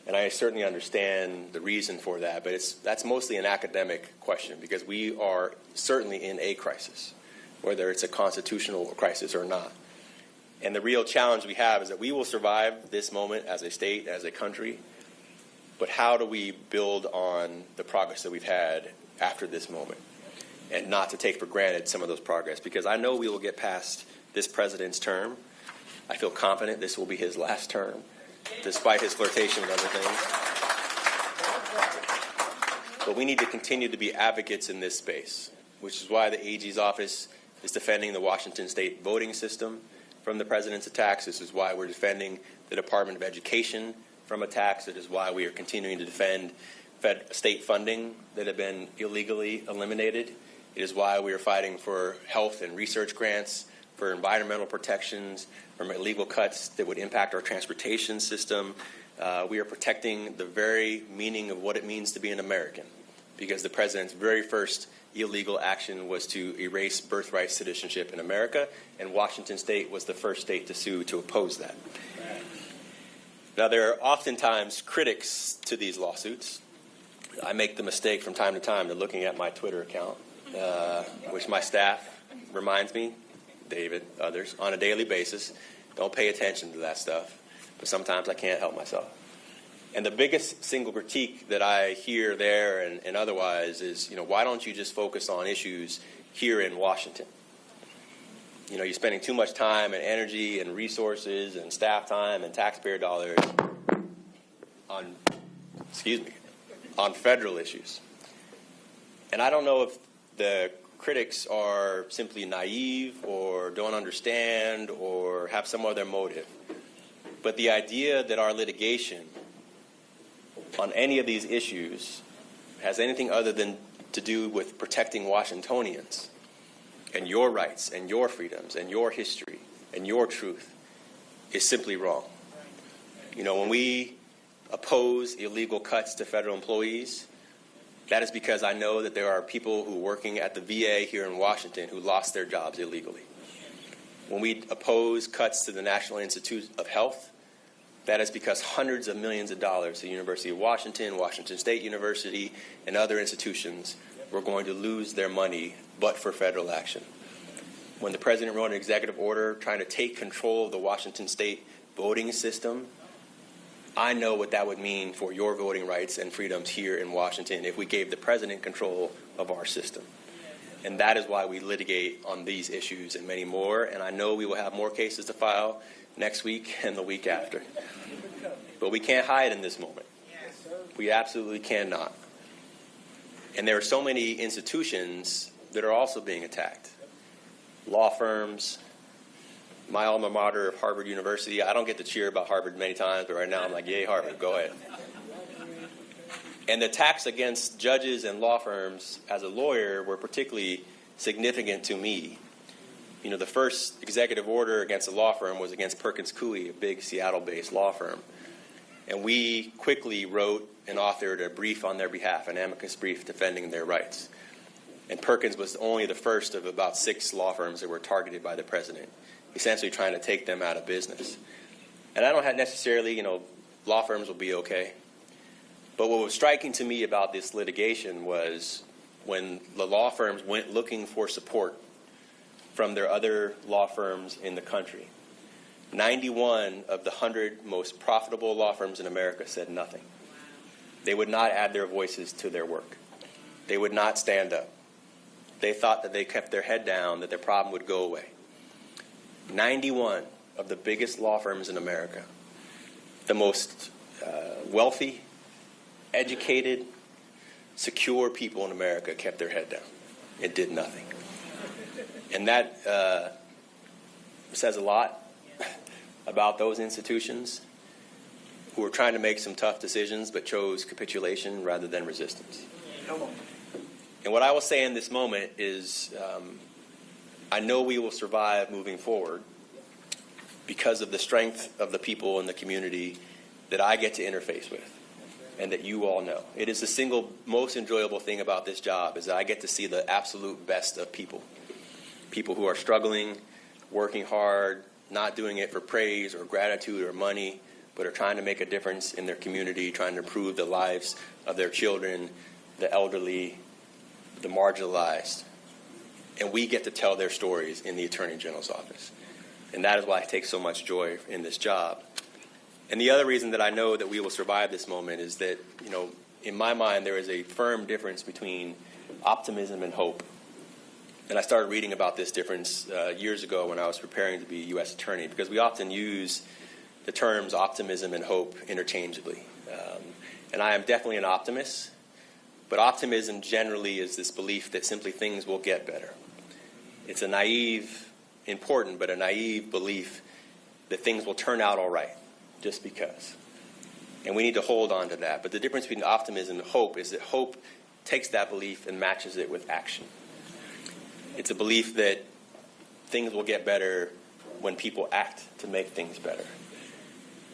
And I certainly understand the reason for that, but that's mostly an academic question because we are certainly in a crisis, whether it's a constitutional crisis or not. And the real challenge we have is that we will survive this moment as a state, as a country, but how do we build on the progress that we've had after this moment and not to take for granted some of those progress? Because I know we will get past this president's term. I feel confident this will be his last term, despite his flirtation with other things. But we need to continue to be advocates in this space, which is why the AG's office is defending the Washington state voting system from the president's attacks. This is why we're defending the Department of Education from attacks. It is why we are continuing to defend state funding that have been illegally eliminated. It is why we are fighting for health and research grants, for environmental protections, from illegal cuts that would impact our transportation system. We are protecting the very meaning of what it means to be an American, because the president's very first illegal action was to erase birthright citizenship in America, and Washington state was the first state to sue to oppose that. Now, there are oftentimes critics to these lawsuits. I make the mistake from time to time of looking at my Twitter account, which my staff reminds me, David, others, on a daily basis. Don't pay attention to that stuff, but sometimes I can't help myself. And the biggest single critique that I hear there and otherwise is, why don't you just focus on issues here in Washington? You're spending too much time and energy and resources and staff time and taxpayer dollars on federal issues. And I don't know if the critics are simply naive or don't understand or have some other motive. But the idea that our litigation on any of these issues has anything other than to do with protecting Washingtonians and your rights and your freedoms and your history and your truth is simply wrong. When we oppose illegal cuts to federal employees, that is because I know that there are people who are working at the VA here in Washington who lost their jobs illegally. When we oppose cuts to the National Institute of Health, that is because hundreds of millions of dollars to the University of Washington, Washington State University, and other institutions were going to lose their money but for federal action. When the president wrote an executive order trying to take control of the Washington State voting system, I know what that would mean for your voting rights and freedoms here in Washington if we gave the president control of our system. And that is why we litigate on these issues and many more. And I know we will have more cases to file next week and the week after. But we can't hide in this moment. We absolutely cannot. And there are so many institutions that are also being attacked. Law firms, my alma mater of Harvard University. I don't get to cheer about Harvard many times, but right now I'm like, yay, Harvard, go ahead. And the attacks against judges and law firms as a lawyer were particularly significant to me. The first executive order against a law firm was against Perkins Coie, a big Seattle-based law firm. And we quickly wrote and authored a brief on their behalf, an amicus brief defending their rights. And Perkins was only the first of about 6 law firms that were targeted by the president, essentially trying to take them out of business. And I don't have necessarily, law firms will be okay. But what was striking to me about this litigation was when the law firms went looking for support from their other law firms in the country, 91 of the 100 most profitable law firms in America said nothing. They would not add their voices to their work. They would not stand up. They thought that they kept their head down, that their problem would go away. 91 of the biggest law firms in America, the most wealthy, educated, secure people in America kept their head down. It did nothing. And that says a lot about those institutions who were trying to make some tough decisions but chose capitulation rather than resistance. And what I will say in this moment is I know we will survive moving forward because of the strength of the people in the community that I get to interface with and that you all know. It is the single most enjoyable thing about this job is that I get to see the absolute best of people. People who are struggling, working hard, not doing it for praise or gratitude or money, but are trying to make a difference in their community, trying to improve the lives of their children, the elderly, the marginalized. And we get to tell their stories in the Attorney General's office. And that is why I take so much joy in this job. And the other reason that I know that we will survive this moment is that, in my mind, there is a firm difference between optimism and hope. And I started reading about this difference years ago when I was preparing to be a U.S. attorney, because we often use the terms optimism and hope interchangeably. And I am definitely an optimist, but optimism generally is this belief that simply things will get better. It's a naive, important, but a naive belief that things will turn out all right, just because. And we need to hold on to that. But the difference between optimism and hope is that hope takes that belief and matches it with action. It's a belief that things will get better when people act to make things better.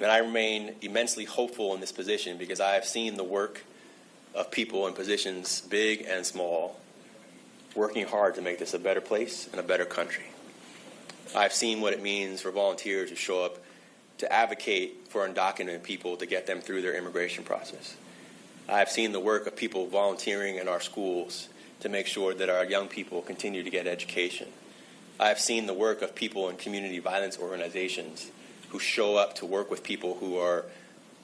And I remain immensely hopeful in this position because I have seen the work of people in positions big and small working hard to make this a better place and a better country. I've seen what it means for volunteers to show up to advocate for undocumented people to get them through their immigration process. I've seen the work of people volunteering in our schools to make sure that our young people continue to get education. I've seen the work of people in community violence organizations who show up to work with people who are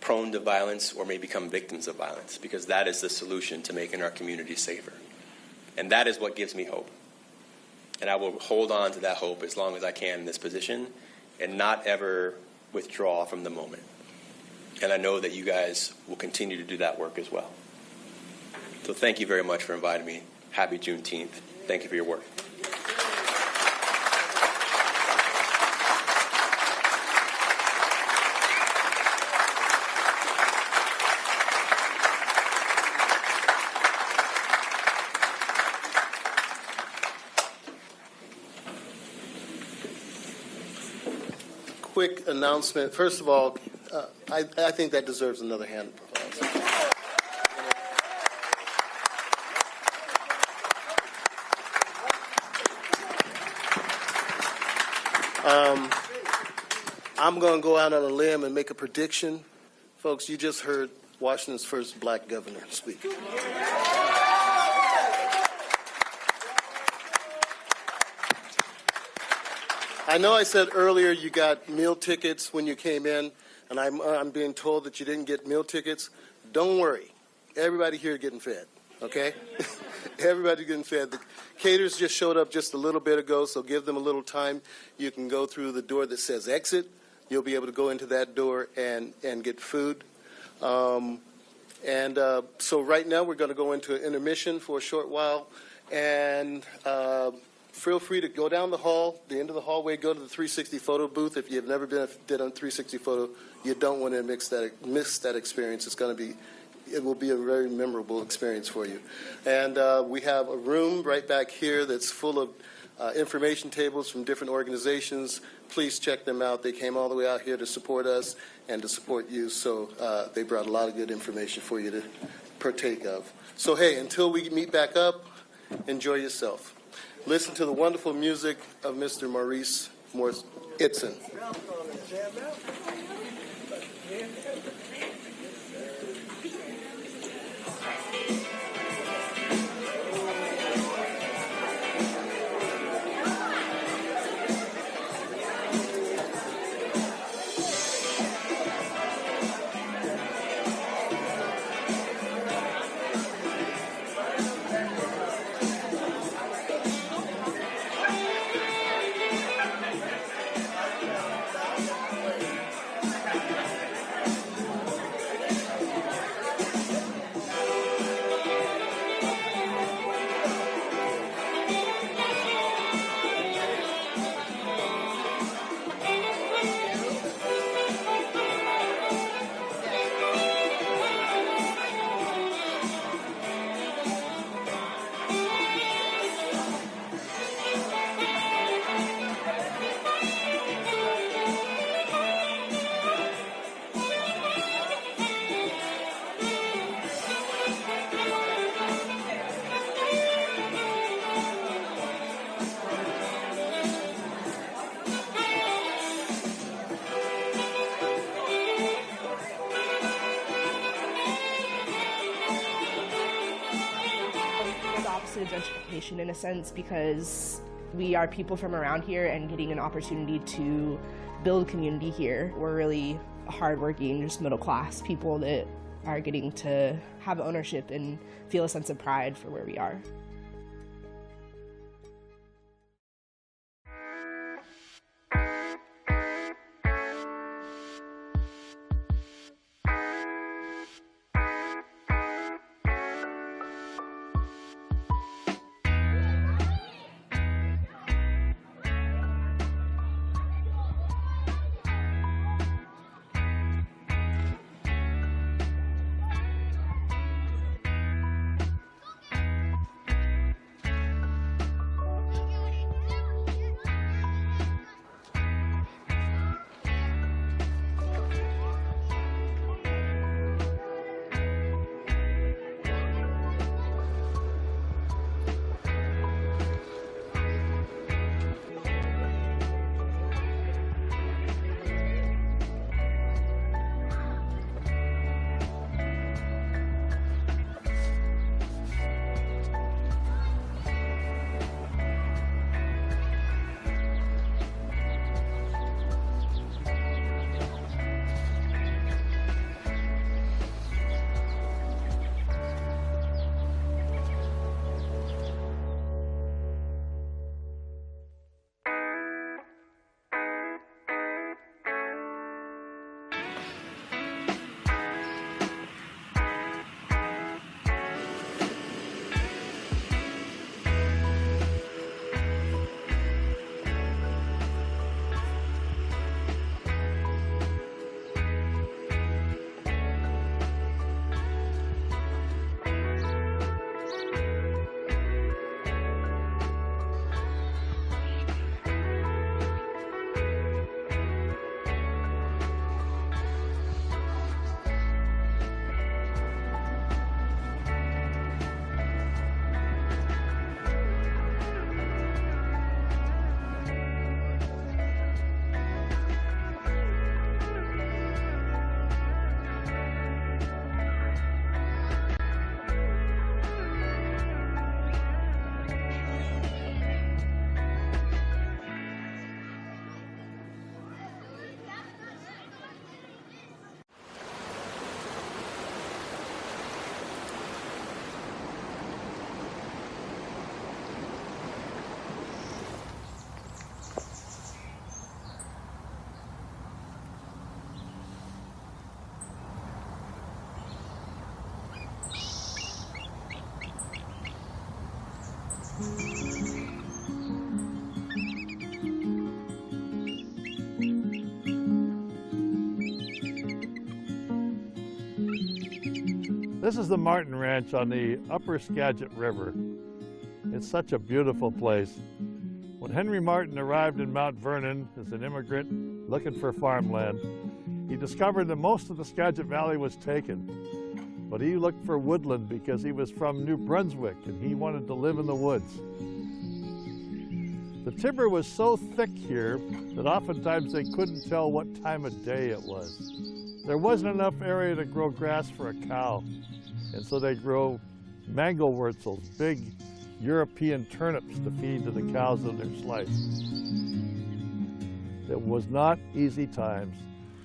prone to violence or may become victims of violence, because that is the solution to making our communities safer. And that is what gives me hope. And I will hold on to that hope as long as I can in this position and not ever withdraw from the moment. And I know that you guys will continue to do that work as well. So thank you very much for inviting me. Happy Juneteenth. Thank you for your work. Quick announcement. First of all, I think that deserves another hand of applause. I'm going to go out on a limb and make a prediction. Folks, you just heard Washington's first black governor speak. I know I said earlier you got meal tickets when you came in, and I'm being told that you didn't get meal tickets. Don't worry. Everybody here is getting fed, okay? Everybody's getting fed. The caterers just showed up just a little bit ago, so give them a little time. You can go through the door that says exit. You'll be able to go into that door and get food. So right now we're going to go into an intermission for a short while. And feel free to go down the hall, the end of the hallway, go to the 360 photo booth. If you've never did a 360 photo, you don't want to miss that experience. It will be a very memorable experience for you. And we have a room right back here that's full of information tables from different organizations. Please check them out. They came all the way out here to support us and to support you, so they brought a lot of good information for you to partake of. So, hey, until we meet back up, enjoy yourself. Listen to the wonderful music of Mr. Maurice Itzen. Of gentrification in a sense, because we are people from around here and getting an opportunity to build community here. We're really hardworking, just middle class people that are getting to have ownership and feel a sense of pride for where we are. This is the Martin Ranch on the Upper Skagit River. It's such a beautiful place. When Henry Martin arrived in Mount Vernon as an immigrant looking for farmland, he discovered that most of the Skagit Valley was taken. But he looked for woodland because he was from New Brunswick and he wanted to live in the woods. The timber was so thick here that oftentimes they couldn't tell what time of day it was. There wasn't enough area to grow grass for a cow, and so they grow mangowurzels, big European turnips to feed to the cows in their slice. It was not easy times.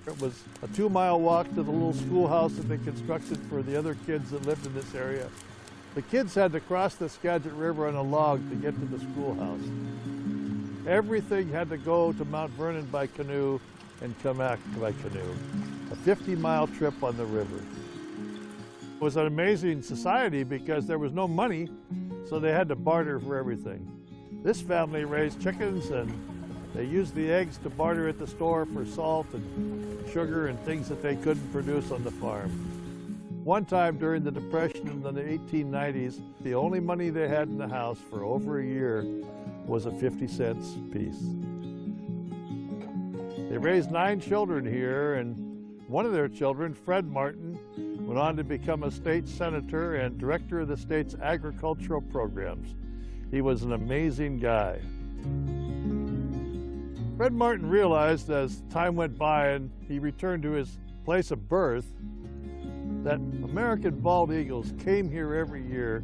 It was a 2-mile walk to the little schoolhouse that they constructed for the other kids that lived in this area. The kids had to cross the Skagit River on a log to get to the schoolhouse. Everything had to go to Mount Vernon by canoe and come back by canoe. A 50-mile trip on the river. It was an amazing society because there was no money, so they had to barter for everything. This family raised chickens and they used the eggs to barter at the store for salt and sugar and things that they couldn't produce on the farm. One time during the Depression in the 1890s, the only money they had in the house for over a year was a 50-cent piece. They raised 9 children here, and one of their children, Fred Martin, went on to become a state senator and director of the state's agricultural programs. He was an amazing guy. Fred Martin realized as time went by and he returned to his place of birth that American bald eagles came here every year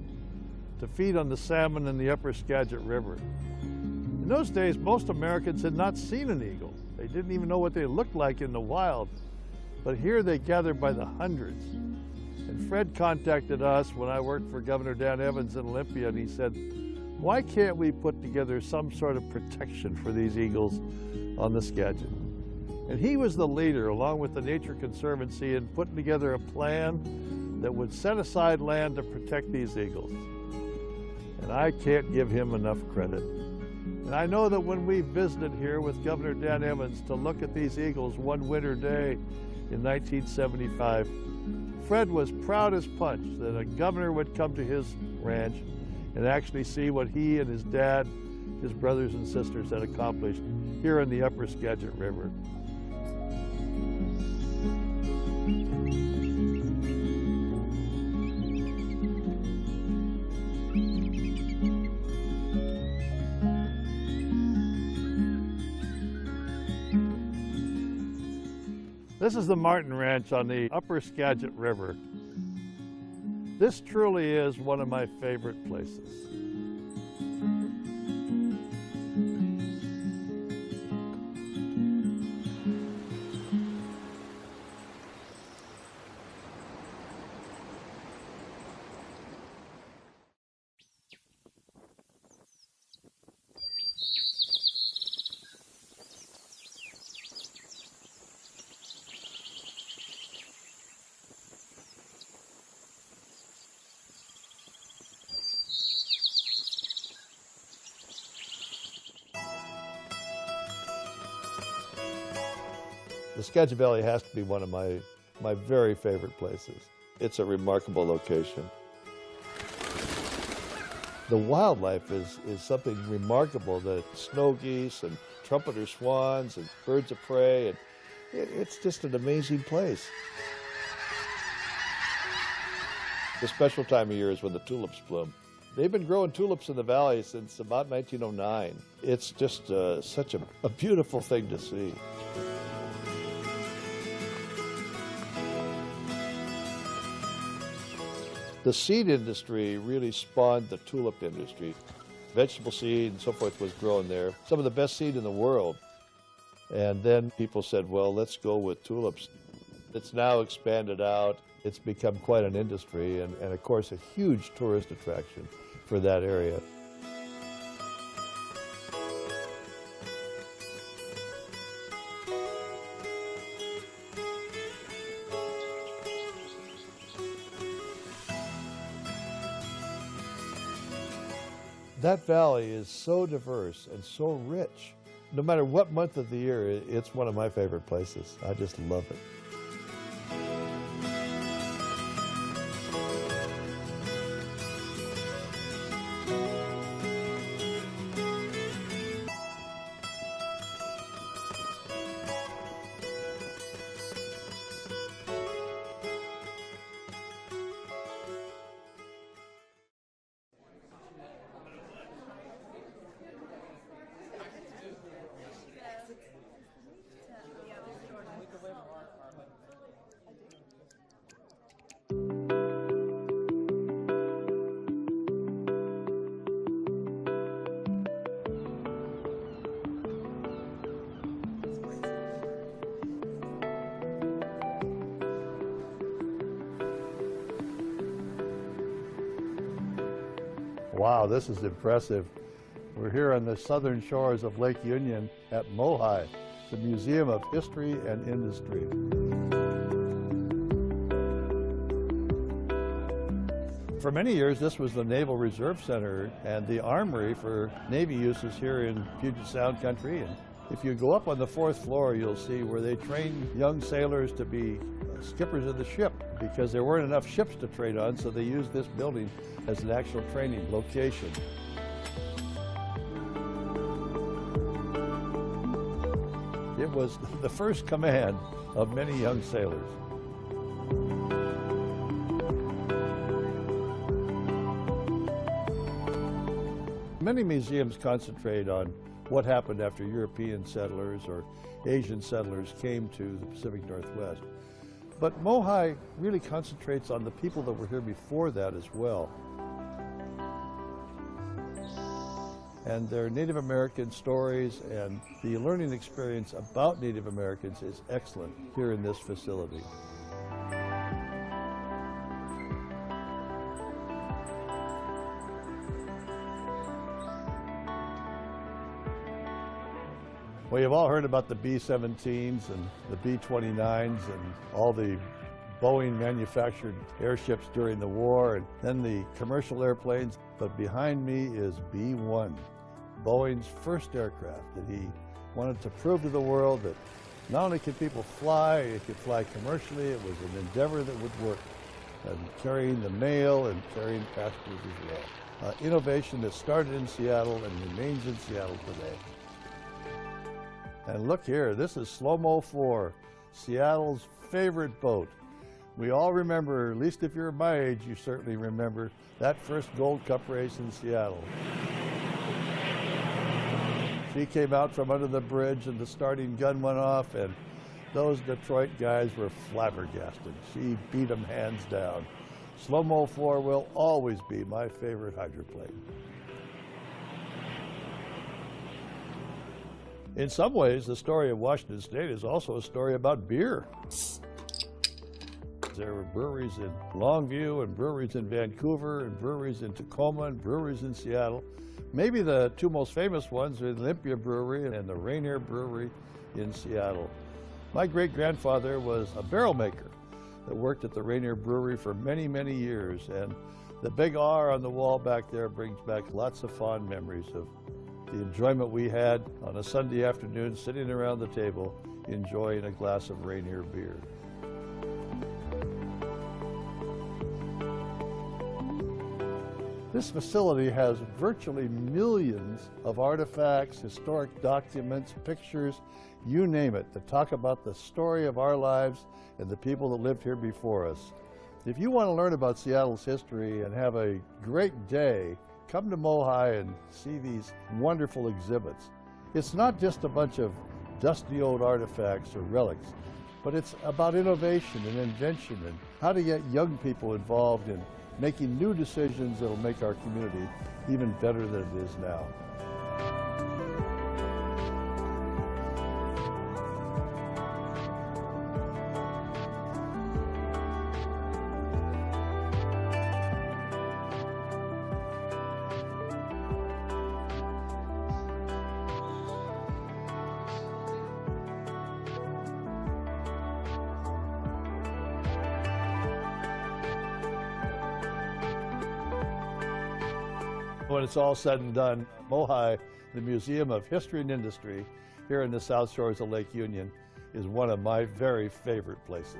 to feed on the salmon in the Upper Skagit River. In those days, most Americans had not seen an eagle. They didn't even know what they looked like in the wild. But here they gathered by the hundreds. And Fred contacted us when I worked for Governor Dan Evans in Olympia, and he said, why can't we put together some sort of protection for these eagles on the Skagit? And he was the leader, along with the Nature Conservancy, in putting together a plan that would set aside land to protect these eagles. And I can't give him enough credit. And I know that when we visited here with Governor Dan Evans to look at these eagles one winter day in 1975, Fred was proud as punch that a governor would come to his ranch and actually see what he and his dad, his brothers and sisters had accomplished here in the Upper Skagit River. This is the Martin Ranch on the Upper Skagit River. This truly is one of my favorite places. The Skagit Valley has to be one of my very favorite places. It's a remarkable location. The wildlife is something remarkable, the snow geese and trumpeter swans and birds of prey, and it's just an amazing place. The special time of year is when the tulips bloom. They've been growing tulips in the valley since about 1909. It's just such a beautiful thing to see. The seed industry really spawned the tulip industry. Vegetable seed and so forth was grown there. Some of the best seed in the world. And then people said, well, let's go with tulips. It's now expanded out. It's become quite an industry and of course, a huge tourist attraction for that area. That valley is so diverse and so rich. No matter what month of the year, it's one of my favorite places. I just love it. Wow, this is impressive. We're here on the southern shores of Lake Union at MOHI, the Museum of History and Industry. For many years, this was the Naval Reserve Center and the armory for Navy uses here in Puget Sound country. And if you go up on the 4th floor, you'll see where they train young sailors to be skippers of the ship, because there weren't enough ships to trade on, so they used this building as an actual training location. It was the first command of many young sailors. Many museums concentrate on what happened after European settlers or Asian settlers came to the Pacific Northwest. But MOHI really concentrates on the people that were here before that as well. And their Native American stories and the learning experience about Native Americans is excellent here in this facility. Well, you've all heard about the B-17s and the B-29s and all the Boeing manufactured airships during the war, and then the commercial airplanes. But behind me is B-1, Boeing's first aircraft that he wanted to prove to the world that not only could people fly, it could fly commercially. It was an endeavor that would work, and carrying the mail and carrying passengers as well. Innovation that started in Seattle and remains in Seattle today. And look here, this is Slow-Mo 4, Seattle's favorite boat. We all remember, at least if you're my age, you certainly remember that first Gold Cup race in Seattle. She came out from under the bridge and the starting gun went off, and those Detroit guys were flabbergasted. She beat them hands down. Slow-Mo 4 will always be my favorite hydroplane. In some ways, the story of Washington State is also a story about beer. There were breweries in Longview and breweries in Vancouver and breweries in Tacoma and breweries in Seattle. Maybe the two most famous ones are the Olympia Brewery and the Rainier Brewery in Seattle. My great-grandfather was a barrel maker that worked at the Rainier Brewery for many, many years, and the big R on the wall back there brings back lots of fond memories of the enjoyment we had on a Sunday afternoon sitting around the table enjoying a glass of Rainier beer. This facility has virtually millions of artifacts, historic documents, pictures, you name it, that talk about the story of our lives and the people that lived here before us. If you want to learn about Seattle's history and have a great day, come to MOHI and see these wonderful exhibits. It's not just a bunch of dusty old artifacts or relics, but it's about innovation and invention and how to get young people involved in making new decisions that will make our community even better than it is now. When it's all said and done, MOHI, the Museum of History and Industry, here in the South Shores of Lake Union, is one of my very favorite places.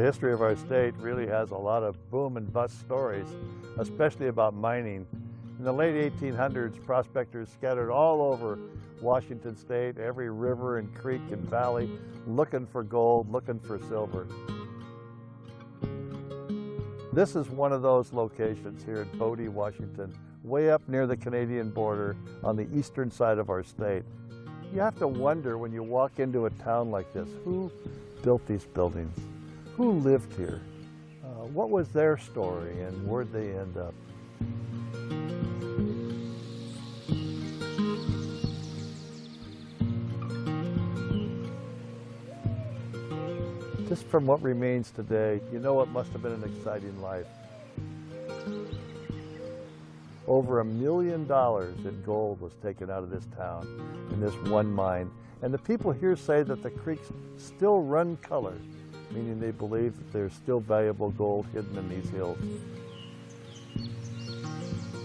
The history of our state really has a lot of boom and bust stories, especially about mining. In the late 1800s, prospectors scattered all over Washington State, every river and creek and valley, looking for gold, looking for silver. This is one of those locations here at Bodie, Washington, way up near the Canadian border on the eastern side of our state. You have to wonder when you walk into a town like this, who built these buildings? Who lived here? What was their story and where'd they end up? Just from what remains today, you know it must have been an exciting life. Over $1 million in gold was taken out of this town in this one mine. And the people here say that the creeks still run color, meaning they believe that there's still valuable gold hidden in these hills.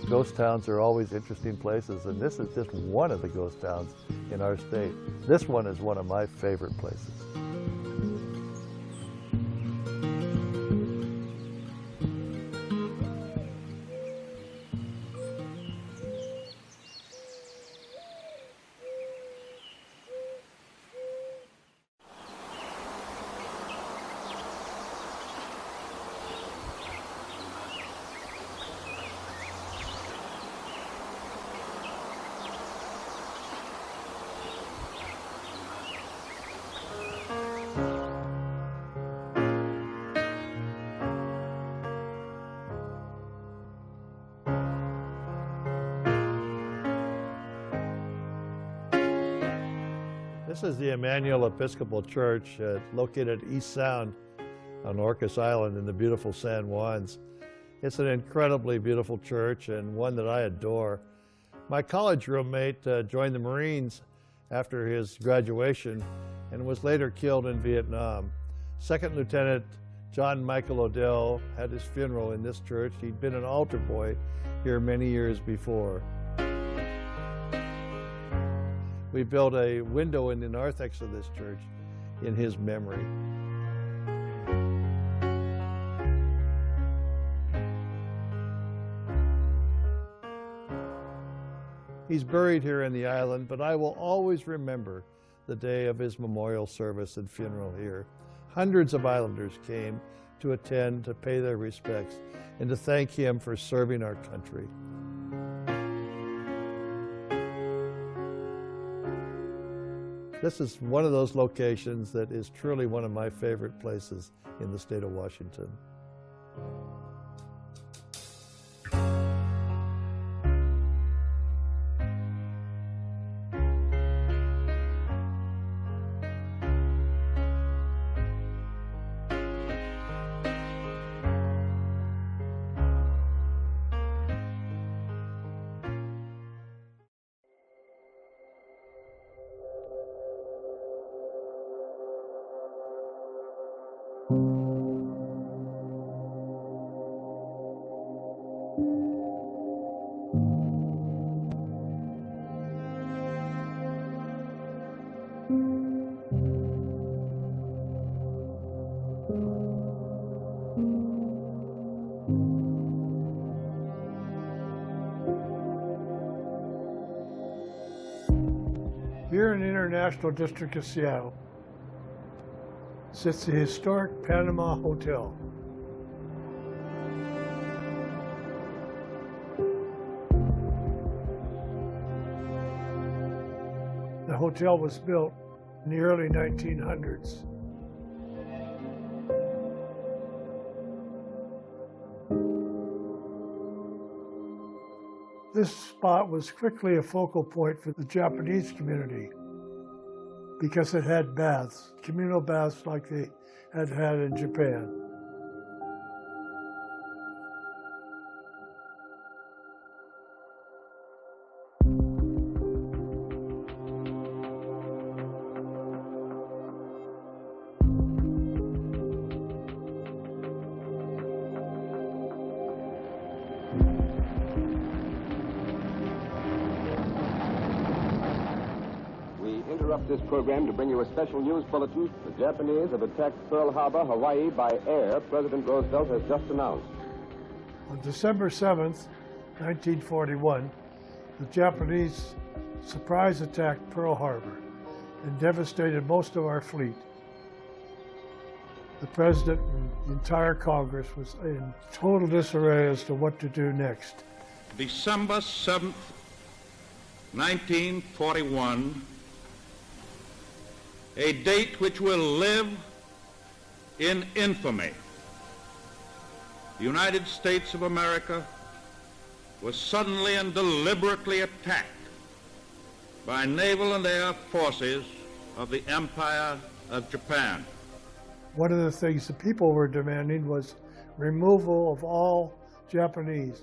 Ghost towns are always interesting places, and this is just one of the ghost towns in our state. This one is one of my favorite places. This is the Emmanuel Episcopal Church located at East Sound on Orcas Island in the beautiful San Juans. It's an incredibly beautiful church and one that I adore. My college roommate joined the Marines after his graduation and was later killed in Vietnam. Second Lieutenant John Michael Odell had his funeral in this church. He'd been an altar boy here many years before. We built a window in the narthex of this church in his memory. He's buried here in the island, but I will always remember the day of his memorial service and funeral here. Hundreds of islanders came to attend, to pay their respects, and to thank him for serving our country. This is one of those locations that is truly one of my favorite places in the state of Washington. Here in the International District of Seattle sits the historic Panama Hotel. The hotel was built in the early 1900s. This spot was quickly a focal point for the Japanese community because it had baths, communal baths like they had had in Japan. interrupt this program to bring you a special news bulletin. The Japanese have attacked Pearl Harbor, Hawaii, by air, President Roosevelt has just announced. On December 7th, 1941, the Japanese surprise attacked Pearl Harbor and devastated most of our fleet. The President and the entire Congress was in total disarray as to what to do next. December 7th, 1941, a date which will live in infamy. The United States of America was suddenly and deliberately attacked by naval and air forces of the Empire of Japan. One of the things the people were demanding was removal of all Japanese.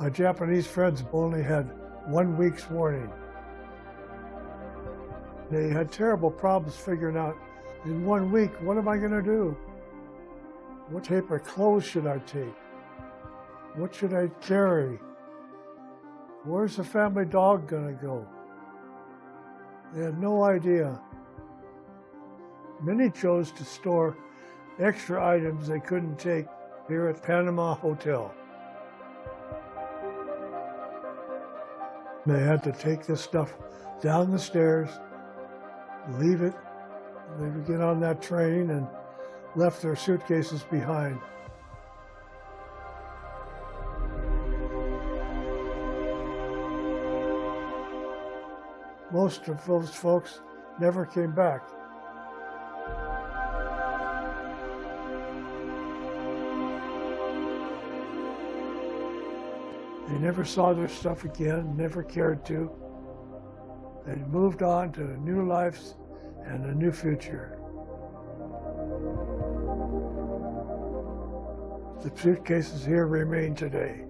Our Japanese friends only had 1 week's warning. They had terrible problems figuring out, in 1 week, what am I going to do? What type of clothes should I take? What should I carry? Where's the family dog going to go? They had no idea. Many chose to store extra items they couldn't take here at Panama Hotel. They had to take this stuff down the stairs, leave it. They would get on that train and left their suitcases behind. Most of those folks never came back. They never saw their stuff again, never cared to. They moved on to new lives and a new future. The suitcases here remain today.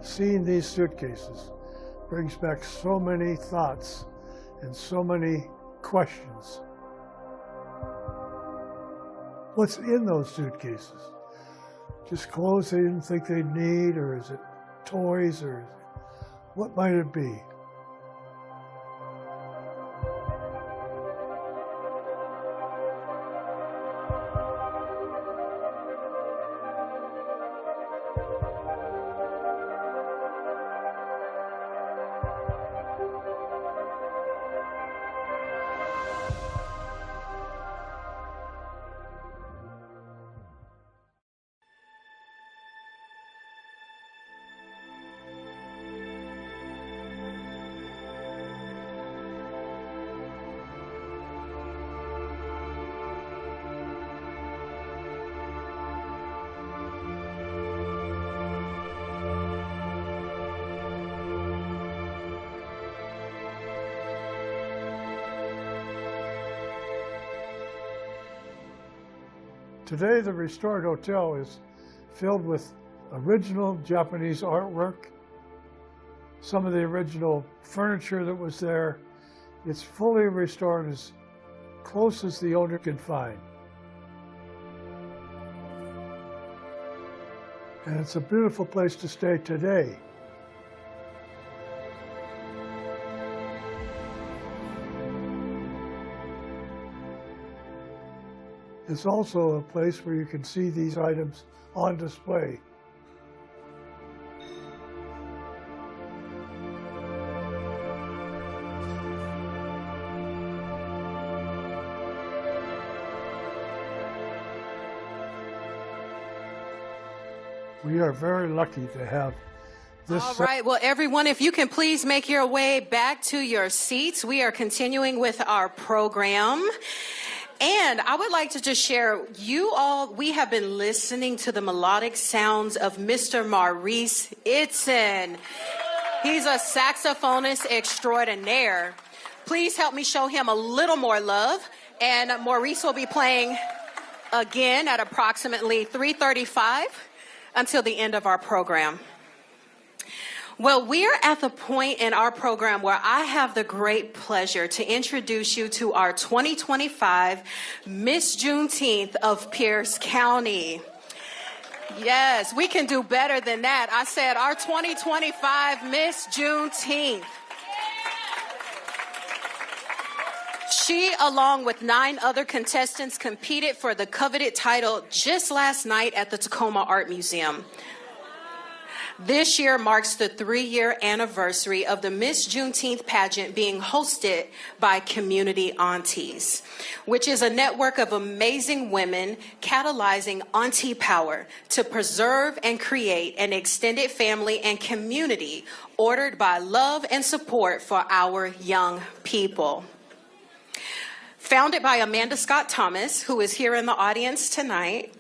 Seeing these suitcases brings back so many thoughts and so many questions. What's in those suitcases? Just clothes they didn't think they'd need, or is it toys, or what might it be? Today, the restored hotel is filled with original Japanese artwork, some of the original furniture that was there. It's fully restored as close as the owner could find. And it's a beautiful place to stay today. It's also a place where you can see these items on display. We are very lucky to have this. All right. Well, everyone, if you can please make your way back to your seats. We are continuing with our program. And I would like to just share, we have been listening to the melodic sounds of Mr. Maurice Itzen. He's a saxophonist extraordinaire Please help me show him a little more love. And Maurice will be playing again at approximately 3:35 until the end of our program. Well, we're at the point in our program where I have the great pleasure to introduce you to our 2025 Miss Juneteenth of Pierce County. Yes, we can do better than that. I said our 2025 Miss Juneteenth. She, along with 9 other contestants, competed for the coveted title just last night at the Tacoma Art Museum. This year marks the 3-year anniversary of the Miss Juneteenth pageant being hosted by Community Aunties, which is a network of amazing women catalyzing auntie power to preserve and create an extended family and community ordered by love and support for our young people. Founded by Amanda Scott Thomas, who is here in the audience tonight,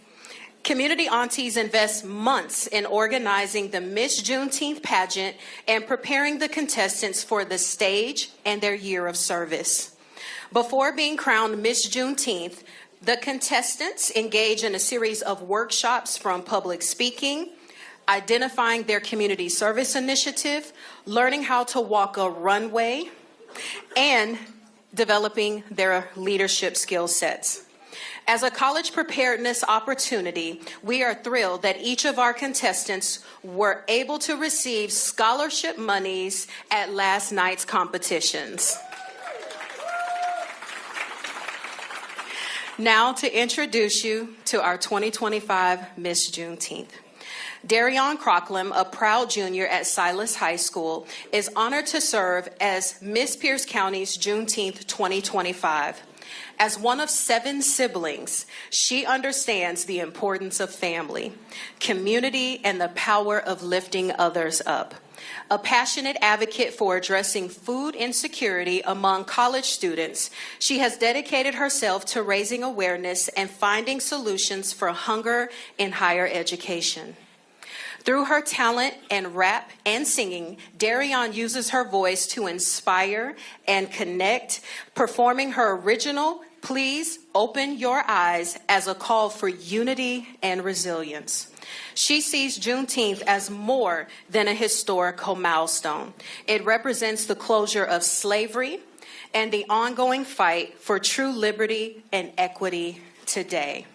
Community Aunties invest months in organizing the Miss Juneteenth pageant and preparing the contestants for the stage and their year of service. Before being crowned Miss Juneteenth, the contestants engage in a series of workshops from public speaking, identifying their community service initiative, learning how to walk a runway, and developing their leadership skill sets. As a college preparedness opportunity, we are thrilled that each of our contestants were able to receive scholarship monies at last night's competitions. Now to introduce you to our 2025 Miss Juneteenth. Darion Crocklem, a proud junior at Silas High School, is honored to serve as Miss Pierce County's Juneteenth 2025. As one of 7 siblings, she understands the importance of family, community, and the power of lifting others up. A passionate advocate for addressing food insecurity among college students, she has dedicated herself to raising awareness and finding solutions for hunger in higher education. Through her talent in rap and singing, Darion uses her voice to inspire and connect, performing her original Please Open Your Eyes as a call for unity and resilience. She sees Juneteenth as more than a historical milestone. It represents the closure of slavery and the ongoing fight for true liberty and equity today.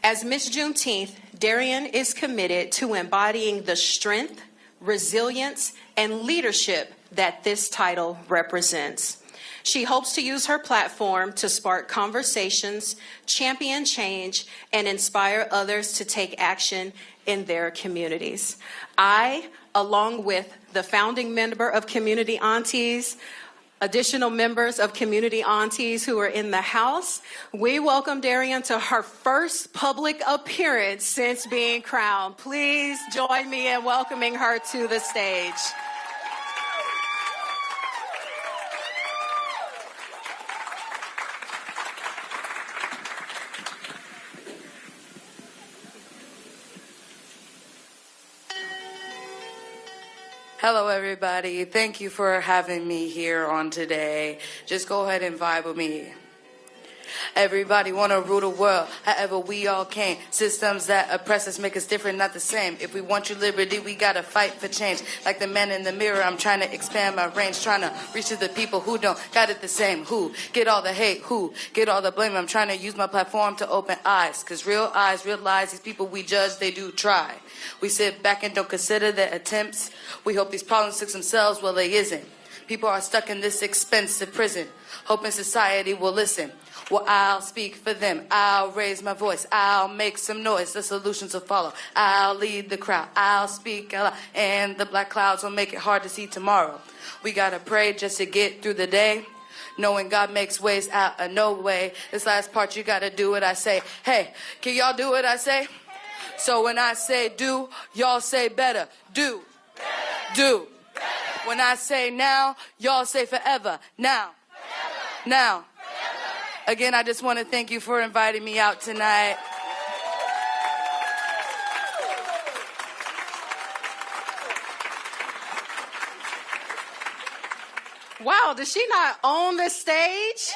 As Miss Juneteenth, Darion is committed to embodying the strength, resilience, and leadership that this title represents. She hopes to use her platform to spark conversations, champion change, and inspire others to take action in their communities. I, along with the founding member of Community Aunties, additional members of Community Aunties who are in the house, we welcome Darion to her first public appearance since being crowned. Please join me in welcoming her to the stage. Hello, everybody. Thank you for having me here on today. Just go ahead and vibe with me. Everybody want to rule the world, however we all can. Systems that oppress us make us different, not the same. If we want your liberty, we got to fight for change. Like the man in the mirror, I'm trying to expand my range, trying to reach to the people who don't got it the same. Who get all the hate, who get all the blame. I'm trying to use my platform to open eyes, because real eyes realize these people we judge, they do try. We sit back and don't consider their attempts. We hope these problems fix themselves, well, they isn't. People are stuck in this expensive prison, hoping society will listen. Well, I'll speak for them. I'll raise my voice. I'll make some noise. The solutions will follow. I'll lead the crowd. I'll speak aloud. And the black clouds will make it hard to see tomorrow. We gotta pray just to get through the day, knowing God makes ways out of no way. This last part, you gotta do what I say. Hey, can y'all do what I say? So when I say do, y'all say better. Do. Do. When I say now, y'all say forever. Now. Now. Again, I just want to thank you for inviting me out tonight. Wow, does she not own the stage?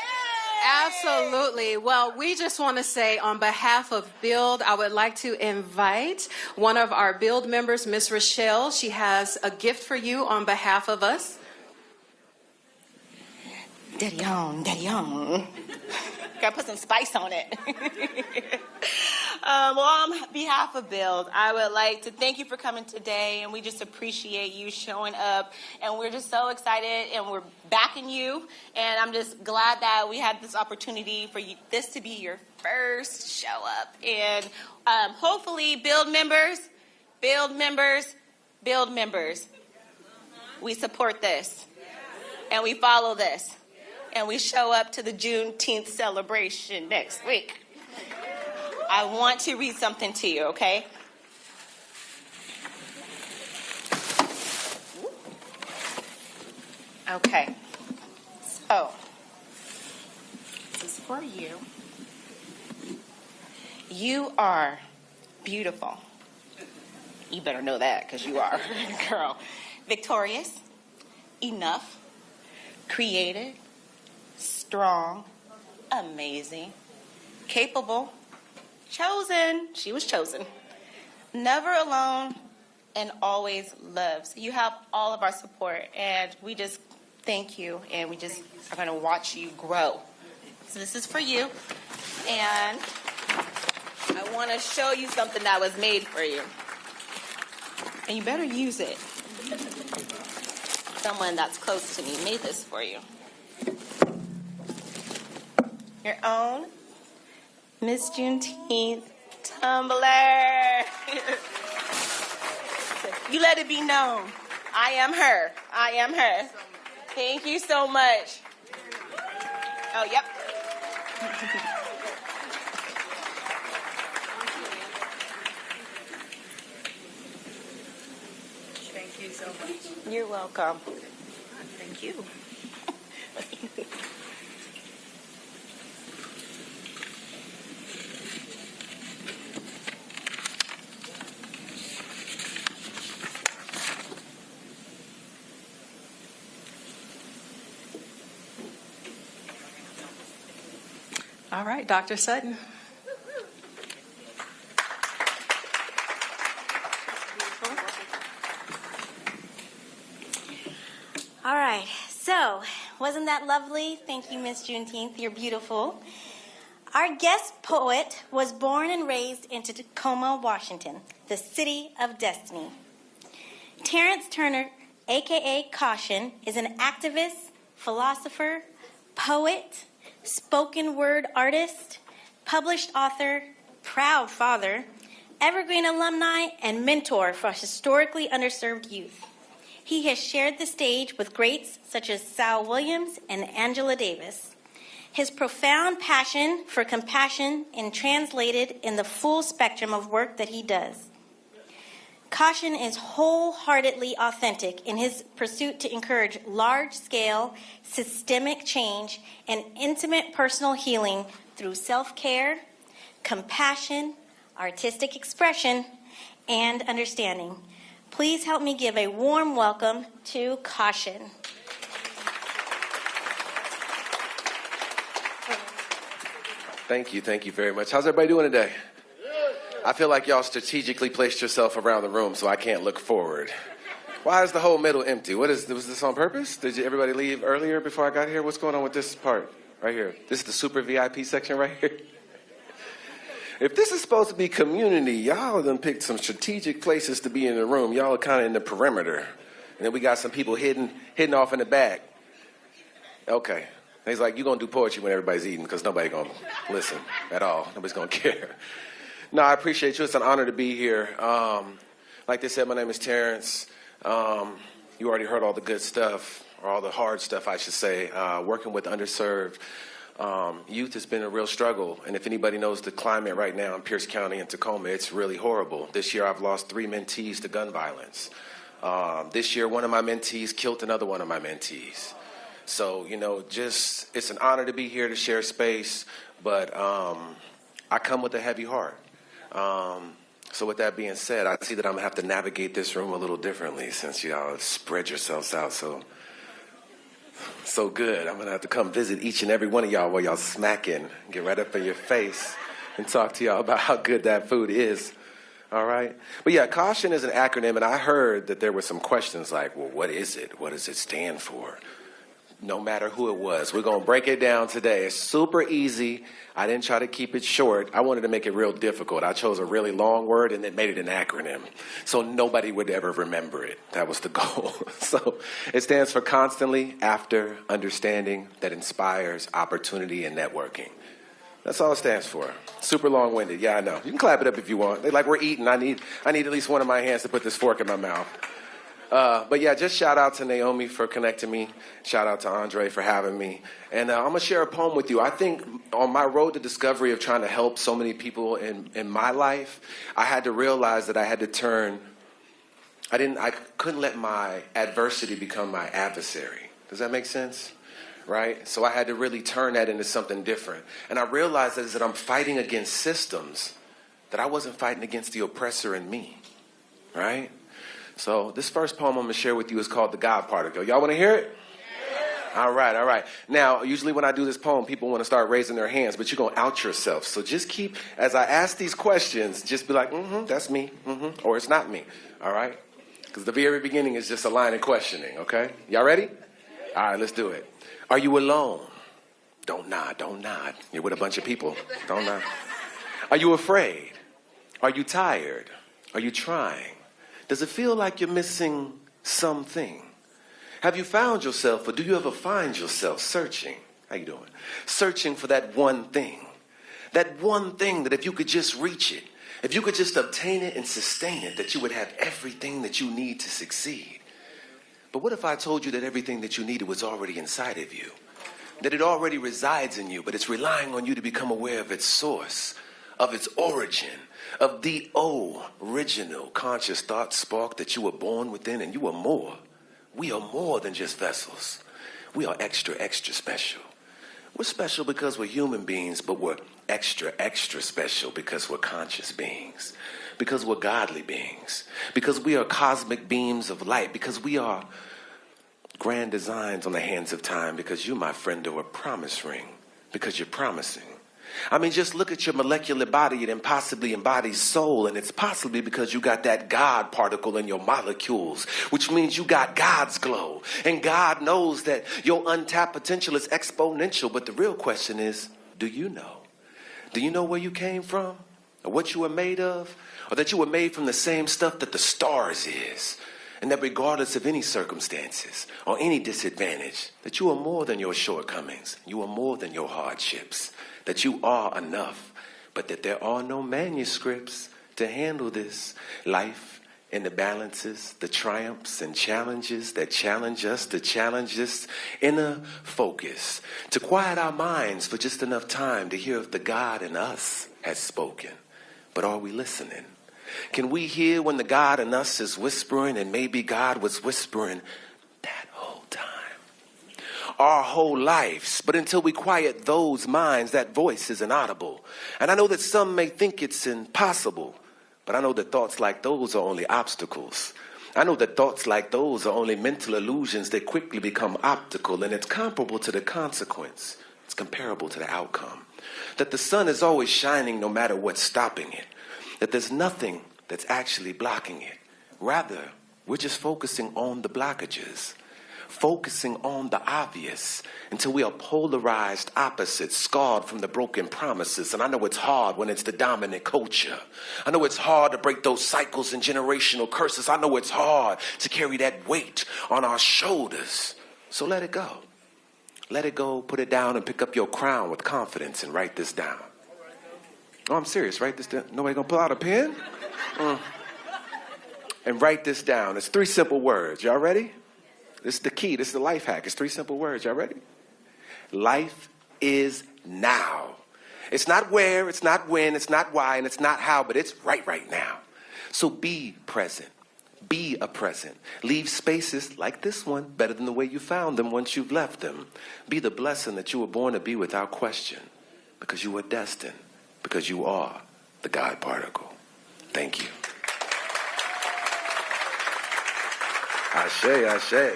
Absolutely. Well, we just want to say on behalf of Build, I would like to invite one of our Build members, Miss Rochelle. She has a gift for you on behalf of us. Daddy on, daddy on. Gotta put some spice on it. Well, on behalf of Build, I would like to thank you for coming today, and we just appreciate you showing up, and we're just so excited, and we're backing you, and I'm just glad that we had this opportunity for you, this to be your first show up, and hopefully Build members, we support this, and we follow this, and we show up to the Juneteenth celebration next week. I want to read something to you, okay? Okay. So, this is for you. You are beautiful. You better know that, because you are, girl. Victorious, enough, creative, strong, amazing, capable, chosen. She was chosen. Never alone, and always loved. You have all of our support, and we just thank you, and we just are going to watch you grow. So this is for you, and I want to show you something that was made for you, and you better use it. Someone that's close to me made this for you. Your own Miss Juneteenth tumbler. You let it be known. I am her. I am her. Thank you so much. Oh, yep. Thank you so much. You're welcome. Thank you. All right, Dr. Sutton. All right, so wasn't that lovely? Thank you, Miss Juneteenth. You're beautiful. Our guest poet was born and raised in Tacoma, Washington, the city of destiny. Terrence Turner, a.k.a. Caution, is an activist, philosopher, poet, spoken word artist, published author, proud father, evergreen alumni, and mentor for historically underserved youth. He has shared the stage with greats such as Sal Williams and Angela Davis. His profound passion for compassion is translated in the full spectrum of work that he does. Caution is wholeheartedly authentic in his pursuit to encourage large-scale, systemic change and intimate personal healing through self-care, compassion, artistic expression, and understanding. Please help me give a warm welcome to Caution. Thank you very much. How's everybody doing today? I feel like y'all strategically placed yourself around the room so I can't look forward. Why is the whole middle empty? Was this on purpose? Did everybody leave earlier before I got here? What's going on with this part right here? This is the super VIP section right here. If this is supposed to be community, y'all done picked some strategic places to be in the room. Y'all are kind of in the perimeter. And then we got some people hidden off in the back. Okay. And he's like, you're going to do poetry when everybody's eating because nobody's going to listen at all. Nobody's going to care. No, I appreciate you. It's an honor to be here. Like they said, my name is Terrence. You already heard all the good stuff, or all the hard stuff, I should say. Working with underserved youth has been a real struggle. And if anybody knows the climate right now in Pierce County and Tacoma, it's really horrible. This year I've lost 3 mentees to gun violence. This year one of my mentees killed another one of my mentees. So, it's an honor to be here to share space, but I come with a heavy heart. So with that being said, I see that I'm going to have to navigate this room a little differently since y'all spread yourselves out so So good. I'm going to have to come visit each and every one of y'all while y'all smacking, get right up in your face and talk to y'all about how good that food is. All right? But yeah, caution is an acronym, and I heard that there were some questions like, well, what is it? What does it stand for? No matter who it was, we're going to break it down today. It's super easy. I didn't try to keep it short. I wanted to make it real difficult. I chose a really long word and then made it an acronym so nobody would ever remember it. That was the goal. So it stands for constantly after understanding that inspires opportunity and networking. That's all it stands for. Super long-winded. Yeah, I know. You can clap it up if you want. They like, we're eating. I need at least one of my hands to put this fork in my mouth. But yeah, just shout out to Naomi for connecting me. Shout out to Andre for having me. And I'm going to share a poem with you. I think on my road to discovery of trying to help so many people in my life, I had to realize that I had to turn, I couldn't let my adversity become my adversary. Does that make sense? Right? So I had to really turn that into something different. And I realized that I'm fighting against systems, that I wasn't fighting against the oppressor in me. Right? So this first poem I'm going to share with you is called The God Particle. Y'all want to hear it? Yeah. All right, all right. Now, usually when I do this poem, people want to start raising their hands, but you're going to out yourself. So just keep, as I ask these questions, just be like, that's me, or it's not me, all right? Because the very beginning is just a line of questioning, okay? Y'all ready? All right, let's do it. Are you alone? Don't nod, don't nod. You're with a bunch of people. Don't nod. Are you afraid? Are you tired? Are you trying? Does it feel like you're missing something? Have you found yourself, or do you ever find yourself searching? How you doing? Searching for that one thing. That one thing that if you could just reach it, if you could just obtain it and sustain it, that you would have everything that you need to succeed. But what if I told you that everything that you needed was already inside of you? That it already resides in you, but it's relying on you to become aware of its source, of its origin, of the original conscious thought spark that you were born within, and you are more. We are more than just vessels. We are extra, extra special. We're special because we're human beings, but we're extra, extra special because we're conscious beings, because we're godly beings, because we are cosmic beams of light, because we are grand designs on the hands of time, because you, my friend, are a promise ring, because you're promising. I mean, just look at your molecular body. It impossibly embodies soul, and it's possibly because you got that God particle in your molecules, which means you got God's glow. And God knows that your untapped potential is exponential. But the real question is, do you know? Do you know where you came from, or what you were made of, or that you were made from the same stuff that the stars is? And that regardless of any circumstances or any disadvantage, that you are more than your shortcomings. You are more than your hardships. That you are enough, but that there are no manuscripts to handle this life and the balances, the triumphs and challenges that challenge us, to challenge this inner focus, to quiet our minds for just enough time to hear if the God in us has spoken. But are we listening? Can we hear when the God in us is whispering, and maybe God was whispering that whole time? Our whole lives, but until we quiet those minds, that voice is inaudible. And I know that some may think it's impossible, but I know that thoughts like those are only obstacles. I know that thoughts like those are only mental illusions that quickly become optical, and it's comparable to the consequence. It's comparable to the outcome. That the sun is always shining no matter what's stopping it. That there's nothing that's actually blocking it. Rather, we're just focusing on the blockages. Focusing on the obvious until we are polarized opposites, scarred from the broken promises. And I know it's hard when it's the dominant culture. I know it's hard to break those cycles and generational curses. I know it's hard to carry that weight on our shoulders. So let it go. Let it go, put it down, and pick up your crown with confidence and write this down. Oh, I'm serious. Write this down. Nobody gonna pull out a pen? And write this down. It's 3 simple words. Y'all ready? This is the key. This is the life hack. It's 3 simple words. Y'all ready? Life is now. It's not where, it's not when, it's not why, and it's not how, but it's right now. So be present. Be a present. Leave spaces like this one better than the way you found them once you've left them. Be the blessing that you were born to be without question, because you were destined, because you are the God particle. Thank you. Ashe, ashe.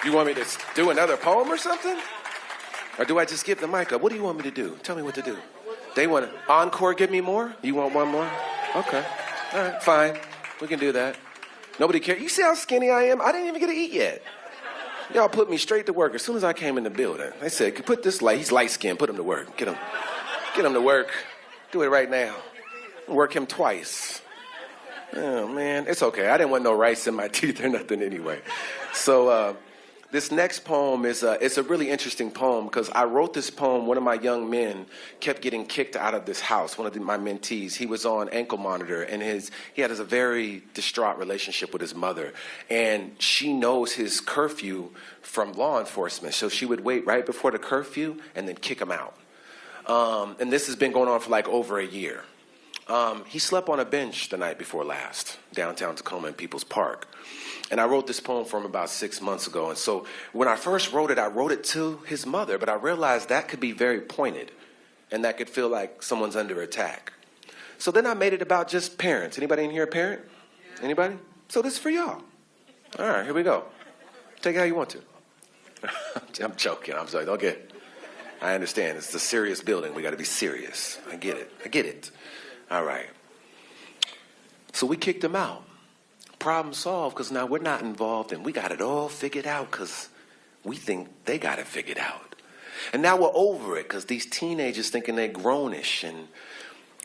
You want me to do another poem or something? Or do I just give the mic up? What do you want me to do? Tell me what to do. They want to encore, give me more? You want one more? Okay. All right, fine. We can do that. Nobody cares. You see how skinny I am? I didn't even get to eat yet. Y'all put me straight to work as soon as I came in the building. They said, put this light, he's light-skinned, put him to work. Get him to work. Do it right now. Work him twice. Oh, man, it's okay. I didn't want no rice in my teeth or nothing anyway. So this next poem is it's a really interesting poem because I wrote this poem. One of my young men kept getting kicked out of this house, one of my mentees. He was on ankle monitor, and he had a very distraught relationship with his mother. And she knows his curfew from law enforcement, so she would wait right before the curfew and then kick him out. And this has been going on for like over a year. He slept on a bench the night before last, downtown Tacoma in People's Park. And I wrote this poem for him about 6 months ago. And so when I first wrote it, I wrote it to his mother, but I realized that could be very pointed and that could feel like someone's under attack. So then I made it about just parents. Anybody in here a parent? Anybody? So this is for y'all. All right, here we go. Take it how you want to. I'm joking. I'm sorry. Don't get. I understand. It's a serious building. We got to be serious. I get it. All right. So we kicked him out. Problem solved because now we're not involved and we got it all figured out because we think they got it figured out. And now we're over it because these teenagers thinking they're grownish and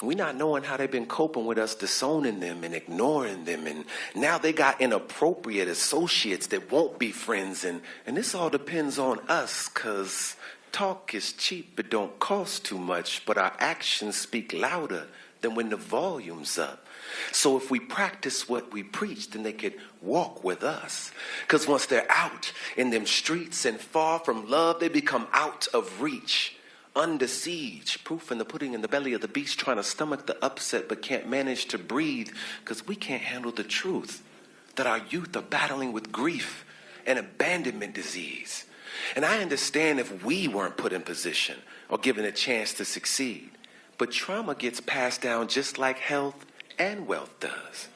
we not knowing how they've been coping with us disowning them and ignoring them. And now they got inappropriate associates that won't be friends. And this all depends on us because talk is cheap, it don't cost too much, but our actions speak louder than when the volume's up. So if we practice what we preach, then they could walk with us. Because once they're out in them streets and far from love, they become out of reach, under siege, proof in the pudding in the belly of the beast, trying to stomach the upset but can't manage to breathe because we can't handle the truth that our youth are battling with grief and abandonment disease. And I understand if we weren't put in position or given a chance to succeed. But trauma gets passed down just like health and wealth does.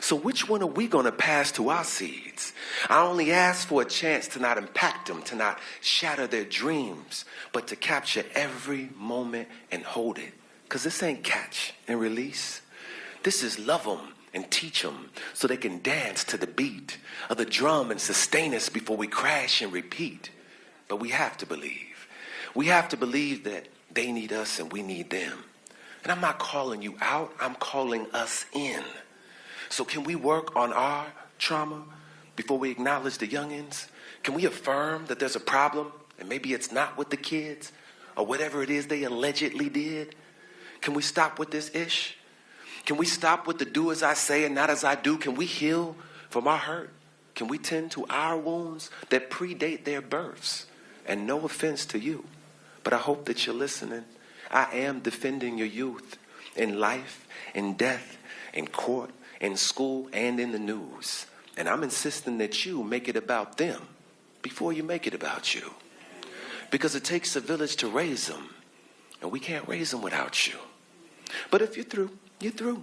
So which one are we going to pass to our seeds? I only ask for a chance to not impact them, to not shatter their dreams, but to capture every moment and hold it. Because this ain't catch and release. This is love them and teach them so they can dance to the beat of the drum and sustain us before we crash and repeat. But we have to believe. We have to believe that they need us and we need them. And I'm not calling you out, I'm calling us in. So can we work on our trauma before we acknowledge the youngins? Can we affirm that there's a problem and maybe it's not with the kids or whatever it is they allegedly did? Can we stop with this ish? Can we stop with the do as I say and not as I do? Can we heal from our hurt? Can we tend to our wounds that predate their births? And no offense to you, but I hope that you're listening. I am defending your youth in life, in death, in court, in school, and in the news. And I'm insisting that you make it about them before you make it about you. Because it takes a village to raise them, and we can't raise them without you. But if you're through, you're through.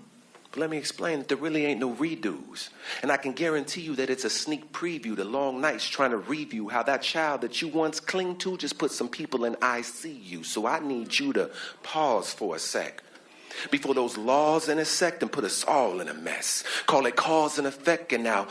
But let me explain that there really ain't no redos. And I can guarantee you that it's a sneak preview to long nights trying to review how that child that you once clinged to just put some people in ICU. So I need you to pause for a sec before those laws intersect and put us all in a mess. Call it cause and effect, and now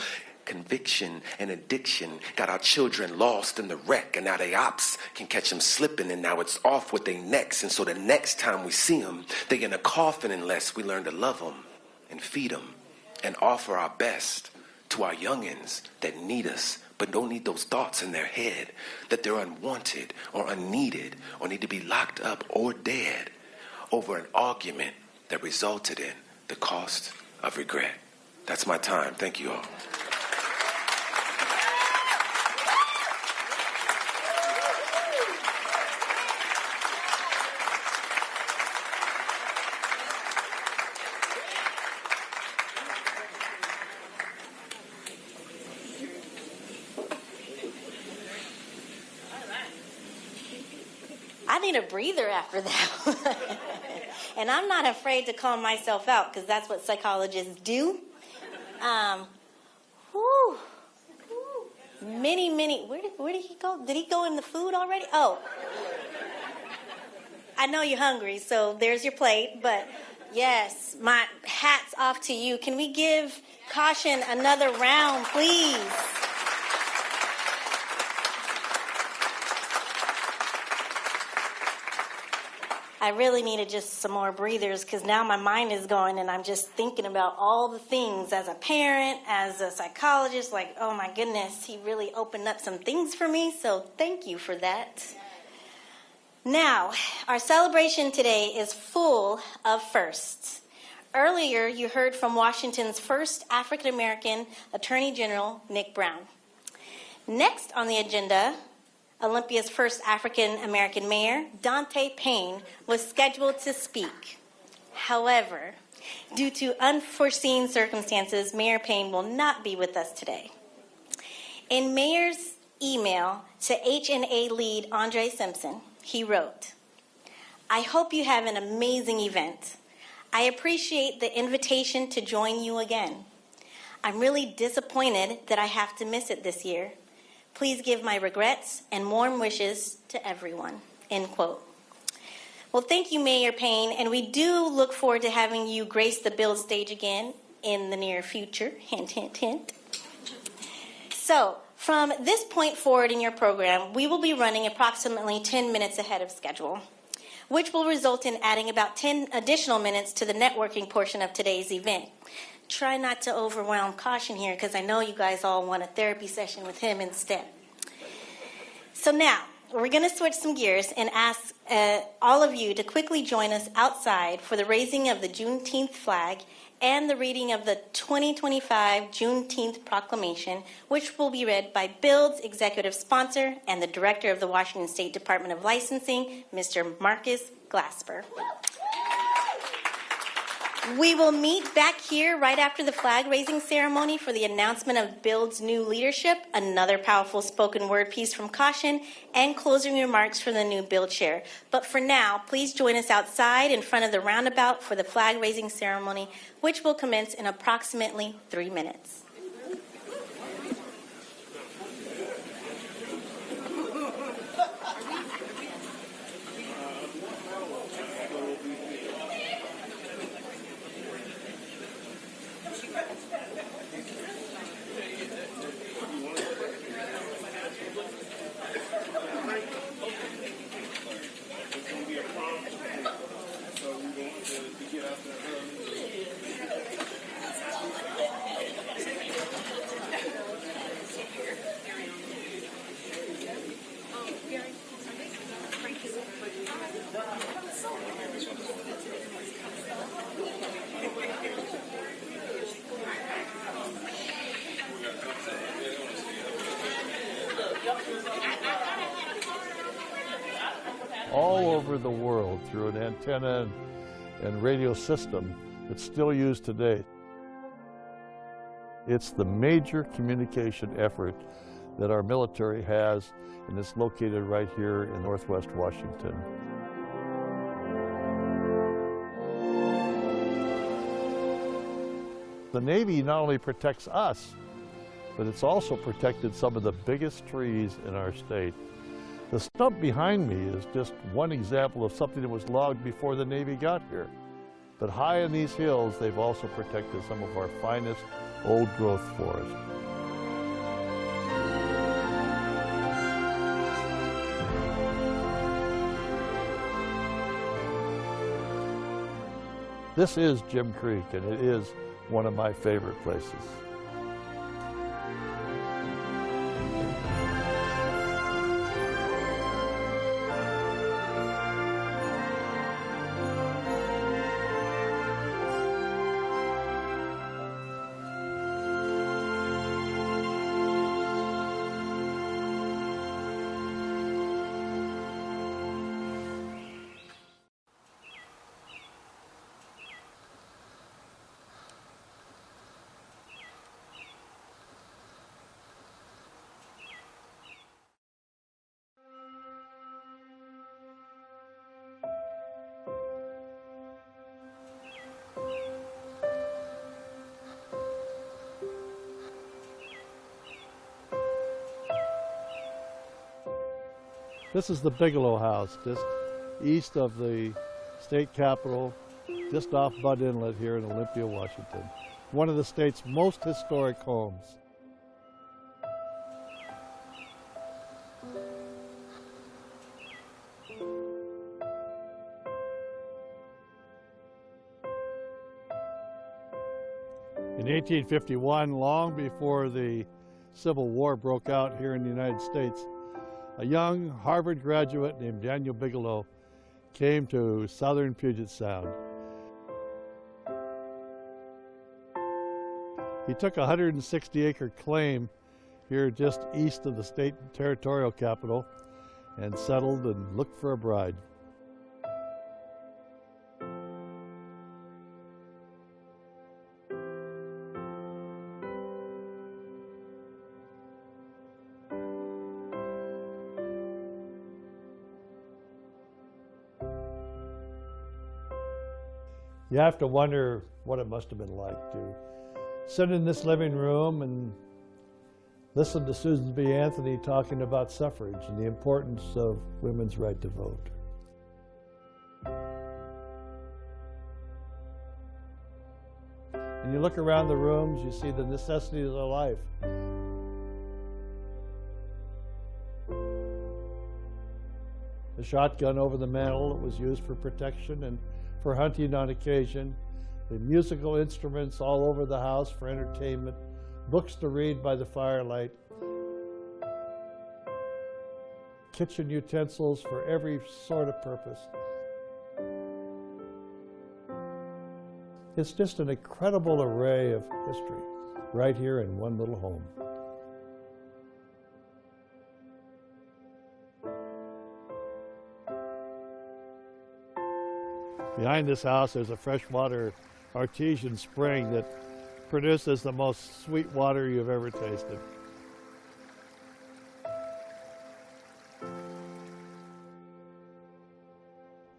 conviction and addiction got our children lost in the wreck, and now they ops can catch them slipping, and now it's off with their necks. And so the next time we see them, they in a coffin unless we learn to love them and feed them and offer our best to our youngins that need us but don't need those thoughts in their head that they're unwanted or unneeded or need to be locked up or dead over an argument that resulted in the cost of regret. That's my time. Thank you all. I need a breather after that. And I'm not afraid to call myself out because that's what psychologists do. where did he go? Did he go in the food already? Oh. I know you're hungry, so there's your plate. But yes, my hat's off to you. Can we give Caution another round, please? I really needed just some more breathers because now my mind is going and I'm just thinking about all the things as a parent, as a psychologist, like, oh my goodness, he really opened up some things for me, so thank you for that. Now, our celebration today is full of firsts. Earlier, you heard from Washington's first African-American Attorney General, Nick Brown. Next on the agenda, Olympia's first African-American mayor, Dante Payne, was scheduled to speak. However, due to unforeseen circumstances, Mayor Payne will not be with us today. In Mayor's email to HNA lead Andre Simpson, he wrote, "I hope you have an amazing event. I appreciate the invitation to join you again. I'm really disappointed that I have to miss it this year. Please give my regrets and warm wishes to everyone," end quote. Well, thank you, Mayor Payne, and we do look forward to having you grace the Build stage again in the near future. Hint, hint, hint. So, from this point forward in your program, we will be running approximately 10 minutes ahead of schedule, which will result in adding about 10 additional minutes to the networking portion of today's event. Try not to overwhelm Caution here because I know you guys all want a therapy session with him instead. So now, we're going to switch some gears and ask all of you to quickly join us outside for the raising of the Juneteenth flag and the reading of the 2025 Juneteenth Proclamation, which will be read by Build's executive sponsor and the director of the Washington State Department of Licensing, Mr. Marcus Glasper. We will meet back here right after the flag-raising ceremony for the announcement of Build's new leadership, another powerful spoken word piece from Caution, and closing remarks from the new Build chair. But for now, please join us outside in front of the roundabout for the flag-raising ceremony, which will commence in approximately 3 minutes. All over the world through an antenna and radio system that's still used today. It's the major communication effort that our military has, and it's located right here in Northwest Washington. The Navy not only protects us, but it's also protected some of the biggest trees in our state. The stump behind me is just one example of something that was logged before the Navy got here. But high in these hills, they've also protected some of our finest old-growth forests. This is Jim Creek, and it is one of my favorite places. This is the Bigelow House, just east of the state capitol, just off Budd Inlet here in Olympia, Washington. One of the state's most historic homes. In 1851, long before the Civil War broke out here in the United States, a young Harvard graduate named Daniel Bigelow came to southern Puget Sound. He took a 160-acre claim here just east of the state and territorial capital and settled and looked for a bride. You have to wonder what it must have been like to sit in this living room and listen to Susan B. Anthony talking about suffrage and the importance of women's right to vote. And you look around the rooms, you see the necessities of life. The shotgun over the mantel that was used for protection and for hunting on occasion, the musical instruments all over the house for entertainment, books to read by the firelight, kitchen utensils for every sort of purpose. It's just an incredible array of history right here in one little home. Behind this house, there's a freshwater artesian spring that produces the most sweet water you've ever tasted.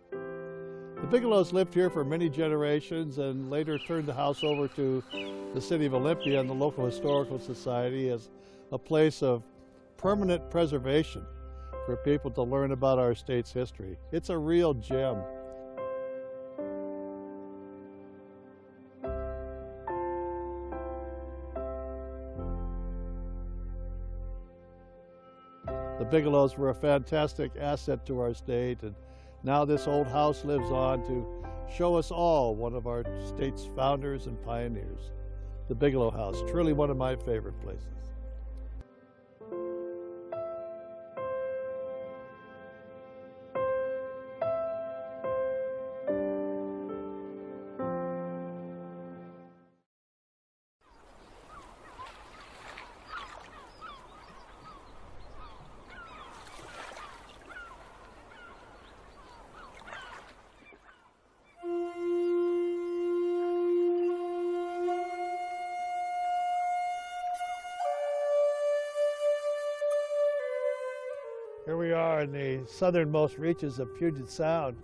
The Bigelows lived here for many generations and later turned the house over to the city of Olympia and the local historical society as a place of permanent preservation for people to learn about our state's history. It's a real gem. The Bigelows were a fantastic asset to our state, and now this old house lives on to show us all one of our state's founders and pioneers. The Bigelow House, truly one of my favorite places. Here we are in the southernmost reaches of Puget Sound.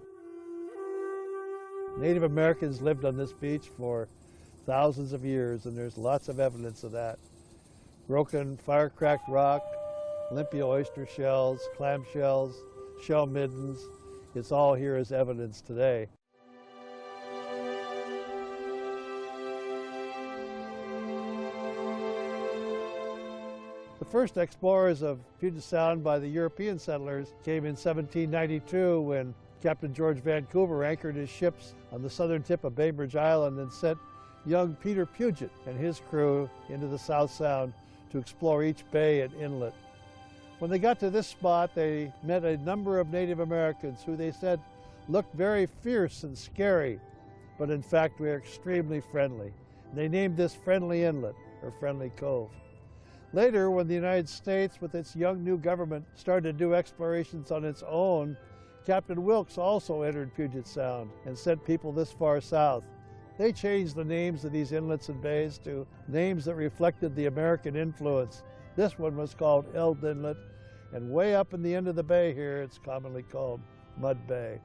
Native Americans lived on this beach for thousands of years, and there's lots of evidence of that. Broken fire-cracked rock, Olympia oyster shells, clam shells, shell middens. It's all here as evidence today. The first explorers of Puget Sound by the European settlers came in 1792 when Captain George Vancouver anchored his ships on the southern tip of Bainbridge Island and sent young Peter Puget and his crew into the South Sound to explore each bay and inlet. When they got to this spot, they met a number of Native Americans who they said looked very fierce and scary, but in fact were extremely friendly. They named this Friendly Inlet, or Friendly Cove. Later, when the United States, with its young new government, started to do explorations on its own, Captain Wilkes also entered Puget Sound and sent people this far south. They changed the names of these inlets and bays to names that reflected the American influence. This one was called Eld Inlet, and way up in the end of the bay here, it's commonly called Mud Bay.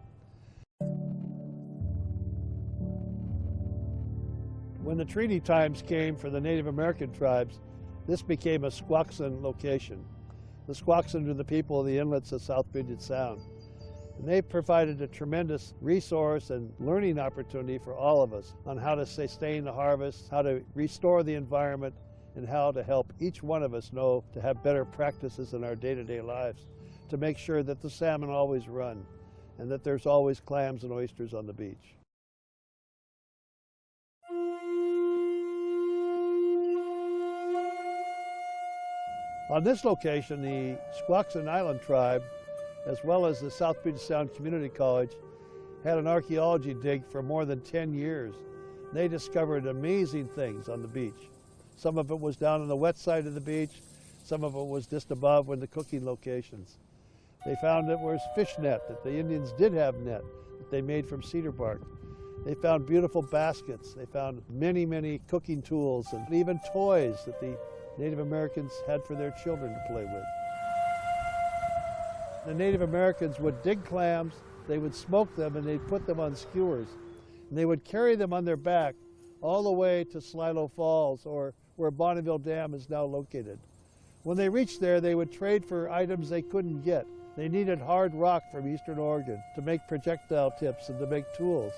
When the treaty times came for the Native American tribes, this became a Squaxin location. The Squaxin are the people of the inlets of South Puget Sound. And they provided a tremendous resource and learning opportunity for all of us on how to sustain the harvest, how to restore the environment, and how to help each one of us know to have better practices in our day-to-day lives to make sure that the salmon always run and that there's always clams and oysters on the beach. On this location, the Squaxin Island tribe, as well as the South Puget Sound Community College, had an archaeology dig for more than 10 years. They discovered amazing things on the beach. Some of it was down on the wet side of the beach, some of it was just above in the cooking locations. They found that there was fish net, that the Indians did have net, that they made from cedar bark. They found beautiful baskets. They found many, many cooking tools and even toys that the Native Americans had for their children to play with. The Native Americans would dig clams, they would smoke them, and they'd put them on skewers. And they would carry them on their back all the way to Slilo Falls, or where Bonneville Dam is now located. When they reached there, they would trade for items they couldn't get. They needed hard rock from Eastern Oregon to make projectile tips and to make tools.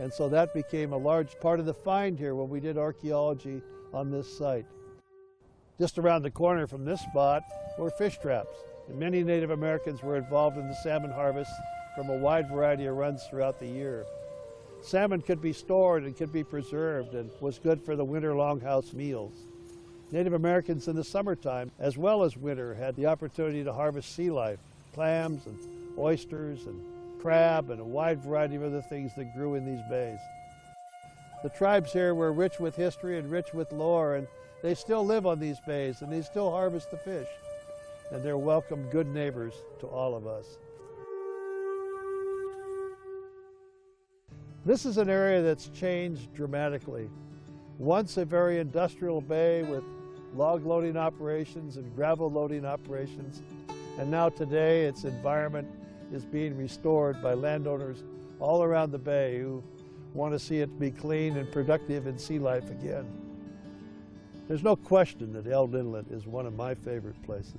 And so that became a large part of the find here when we did archaeology on this site. Just around the corner from this spot were fish traps. And many Native Americans were involved in the salmon harvest from a wide variety of runs throughout the year. Salmon could be stored and could be preserved and was good for the winter longhouse meals. Native Americans in the summertime, as well as winter, had the opportunity to harvest sea life, clams and oysters and crab and a wide variety of other things that grew in these bays. The tribes here were rich with history and rich with lore, and they still live on these bays and they still harvest the fish. And they're welcome good neighbors to all of us. This is an area that's changed dramatically. Once a very industrial bay with log loading operations and gravel loading operations, and now today its environment is being restored by landowners all around the bay who want to see it be clean and productive in sea life again. There's no question that Eld Inlet is one of my favorite places.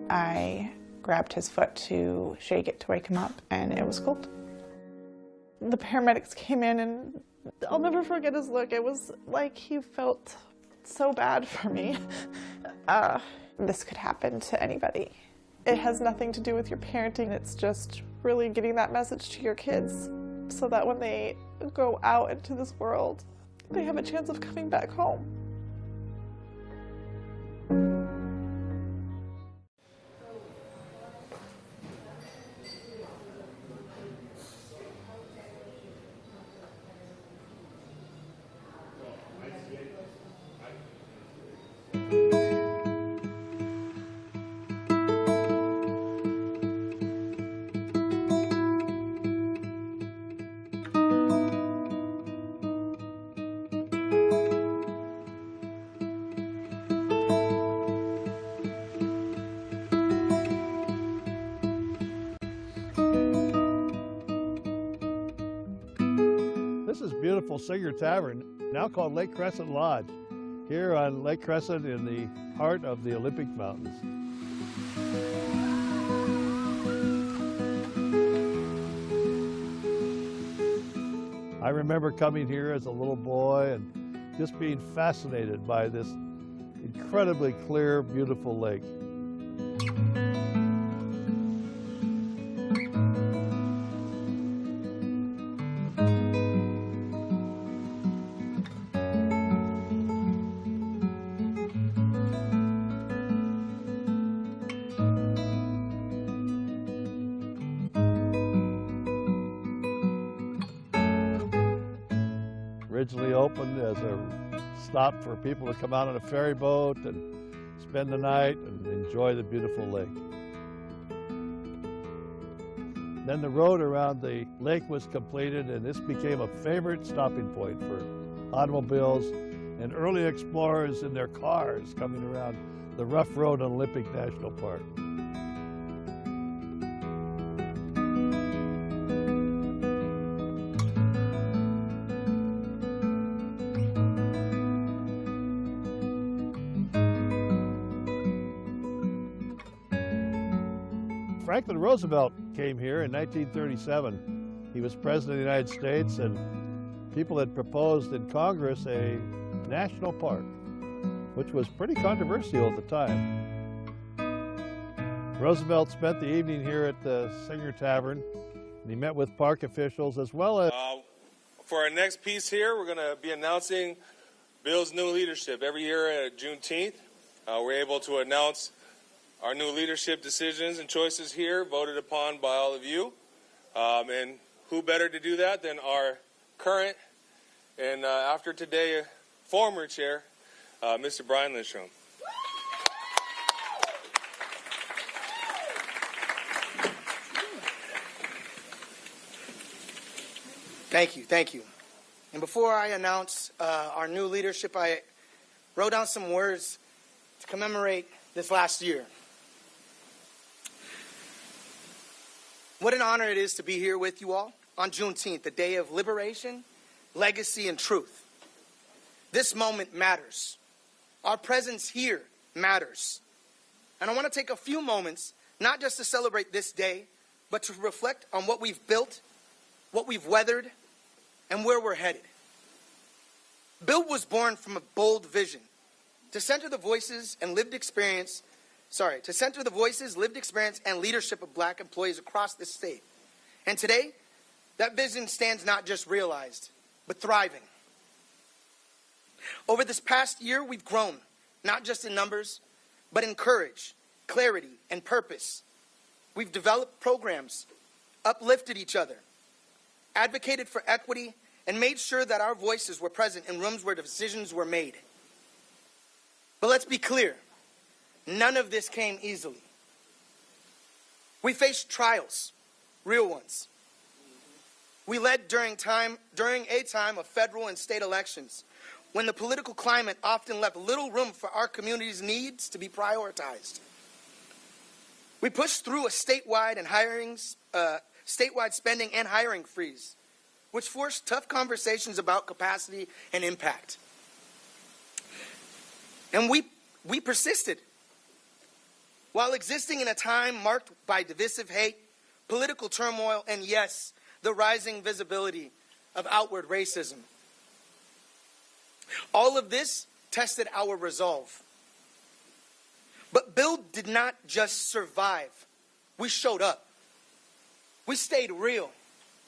I grabbed his foot to shake it to wake him up, and it was cold. The paramedics came in, and I'll never forget his look. It was like he felt so bad for me. This could happen to anybody. It has nothing to do with your parenting. It's just really getting that message to your kids so that when they go out into this world, they have a chance of coming back home. This is beautiful Singer Tavern, now called Lake Crescent Lodge, here on Lake Crescent in the heart of the Olympic Mountains. I remember coming here as a little boy and just being fascinated by this incredibly clear, beautiful lake. Originally opened as a stop for people to come out on a ferry boat and spend the night and enjoy the beautiful lake. Then the road around the lake was completed, and this became a favorite stopping point for automobiles and early explorers in their cars coming around the rough road on Olympic National Park. Franklin Roosevelt came here in 1937. He was President of the United States, and people had proposed in Congress a national park, which was pretty controversial at the time. Roosevelt spent the evening here at the Singer Tavern, and he met with park officials as well as... For our next piece here, we're going to be announcing Bill's new leadership. Every year at Juneteenth, we're able to announce our new leadership decisions and choices here, voted upon by all of you. And who better to do that than our current and after today, former chair, Mr. Brian Lindstrom. Thank you, thank you. And before I announce our new leadership, I wrote down some words to commemorate this last year. What an honor it is to be here with you all on Juneteenth, the day of liberation, legacy, and truth. This moment matters. Our presence here matters. And I want to take a few moments, not just to celebrate this day, but to reflect on what we've built, what we've weathered, and where we're headed. Bill was born from a bold vision to center the voices, lived experience, and leadership of black employees across this state. And today, that vision stands not just realized, but thriving. Over this past year, we've grown, not just in numbers, but in courage, clarity, and purpose. We've developed programs, uplifted each other, advocated for equity, and made sure that our voices were present in rooms where decisions were made. But let's be clear, none of this came easily. We faced trials, real ones. We led during a time of federal and state elections, when the political climate often left little room for our community's needs to be prioritized. We pushed through a statewide spending and hiring freeze, which forced tough conversations about capacity and impact. And we persisted. While existing in a time marked by divisive hate, political turmoil, and yes, the rising visibility of outward racism. All of this tested our resolve. But Bill did not just survive. We showed up. We stayed real,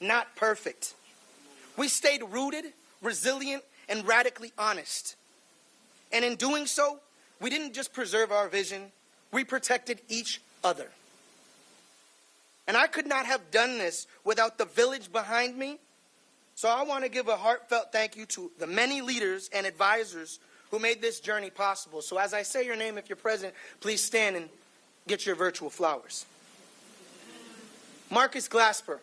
not perfect. We stayed rooted, resilient, and radically honest. And in doing so, we didn't just preserve our vision, we protected each other. And I could not have done this without the village behind me. So I want to give a heartfelt thank you to the many leaders and advisors who made this journey possible. So as I say your name, if you're present, please stand and get your virtual flowers. Marcus Glasper.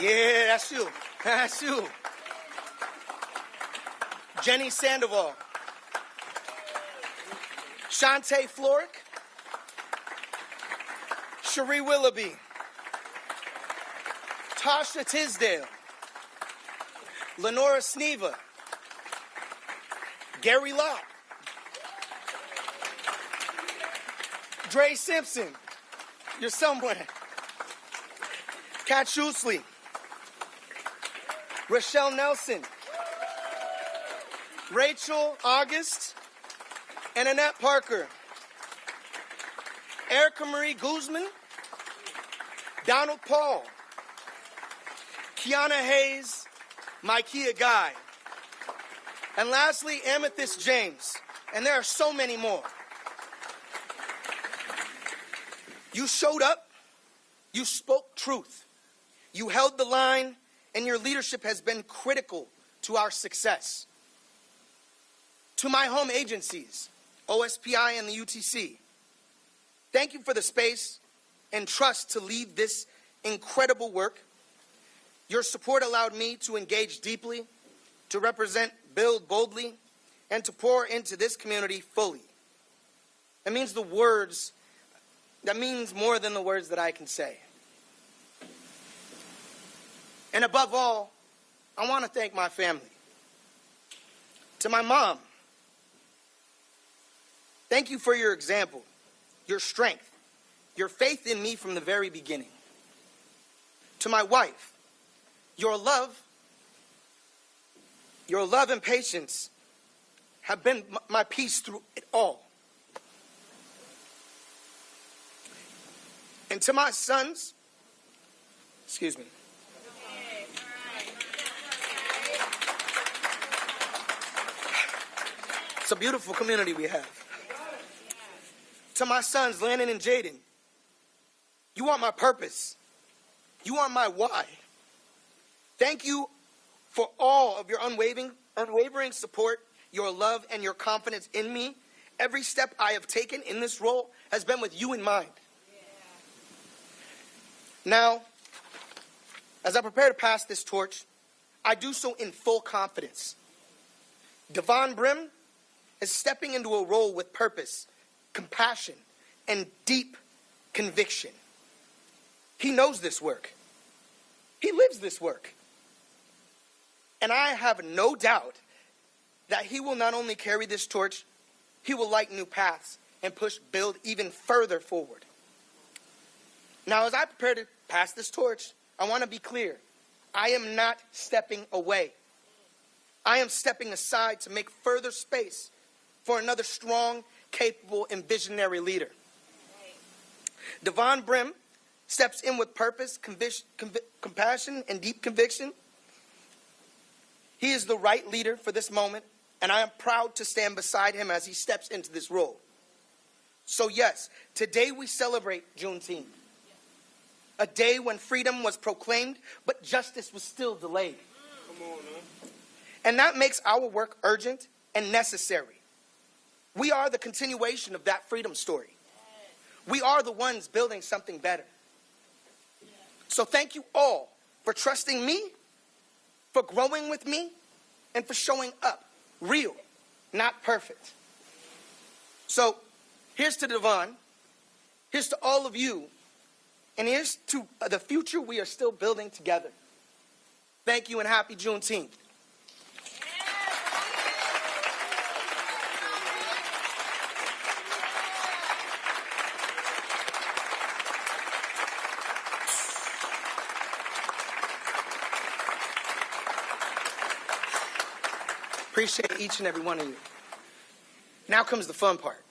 Yeah, that's you. That's you. Jenny Sandoval. Shantae Florick. Cherie Willoughby. Tasha Tisdale. Lenora Sneva. Gary Lott. Dre Simpson. You're somewhere. Kat Schusley. Rochelle Nelson. Rachel August. And Annette Parker. Erica Marie Guzman. Donald Paul. Kiana Hayes. Micaiah Guy. And lastly, Amethyst James. And there are so many more. You showed up. You spoke truth. You held the line, and your leadership has been critical to our success. To my home agencies, OSPI and the UTC, thank you for the space and trust to lead this incredible work. Your support allowed me to engage deeply, to represent, build boldly, and to pour into this community fully. That means more than the words that I can say. And above all, I want to thank my family. To my mom, thank you for your example, your strength, your faith in me from the very beginning. To my wife, your love and patience have been my peace through it all. And to my sons, excuse me. It's a beautiful community we have. To my sons, Landon and Jaden, you are my purpose. You are my why. Thank you for all of your unwavering support, your love, and your confidence in me. Every step I have taken in this role has been with you in mind. Now, as I prepare to pass this torch, I do so in full confidence. Devon Brim is stepping into a role with purpose, compassion, and deep conviction. He knows this work. He lives this work. And I have no doubt that he will not only carry this torch, he will light new paths and push Build even further forward. Now, as I prepare to pass this torch, I want to be clear. I am not stepping away. I am stepping aside to make further space for another strong, capable, and visionary leader. Devon Brim steps in with purpose, compassion, and deep conviction. He is the right leader for this moment, and I am proud to stand beside him as he steps into this role. So yes, today we celebrate Juneteenth, a day when freedom was proclaimed, but justice was still delayed. Come on, man. And that makes our work urgent and necessary. We are the continuation of that freedom story. We are the ones building something better. So thank you all for trusting me, for growing with me, and for showing up real, not perfect. So here's to Devon, here's to all of you, and here's to the future we are still building together. Thank you and happy Juneteenth. Appreciate each and every one of you. Now comes the fun part.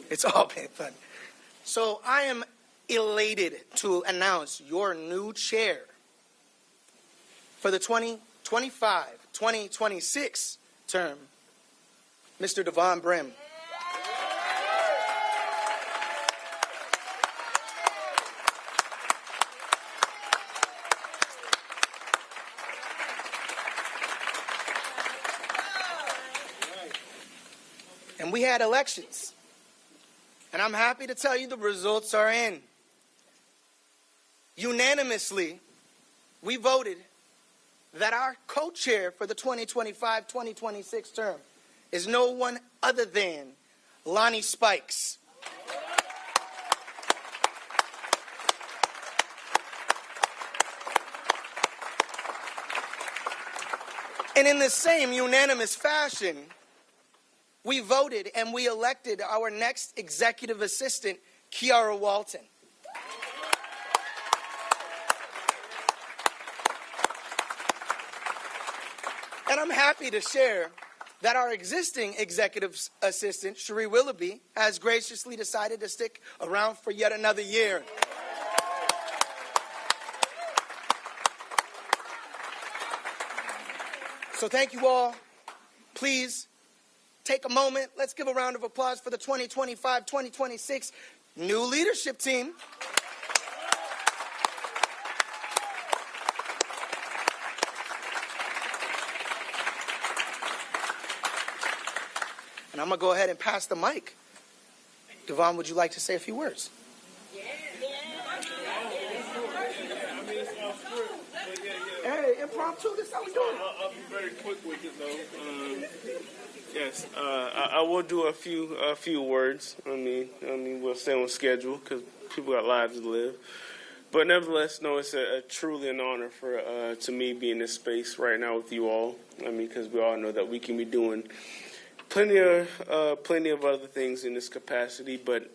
It's all been fun. So I am elated to announce your new chair for the 2025-2026 term, Mr. Devon Brim. And we had elections. And I'm happy to tell you the results are in. Unanimously, we voted that our co-chair for the 2025-2026 term is no one other than Lonnie Spikes. And in the same unanimous fashion, we voted and we elected our next executive assistant, Kiara Walton. And I'm happy to share that our existing executive assistant, Cherie Willoughby, has graciously decided to stick around for yet another year. So thank you all. Please take a moment. Let's give a round of applause for the 2025-2026 new leadership team. And I'm going to go ahead and pass the mic. Devon, would you like to say a few words? Hey, impromptu, this is how we do it. I'll be very quick with it, though. Yes, I will do a few words. I mean, we'll stay on schedule because people got lives to live. But nevertheless, no, it's truly an honor to me be in this space right now with you all. I mean, because we all know that we can be doing plenty of other things in this capacity. But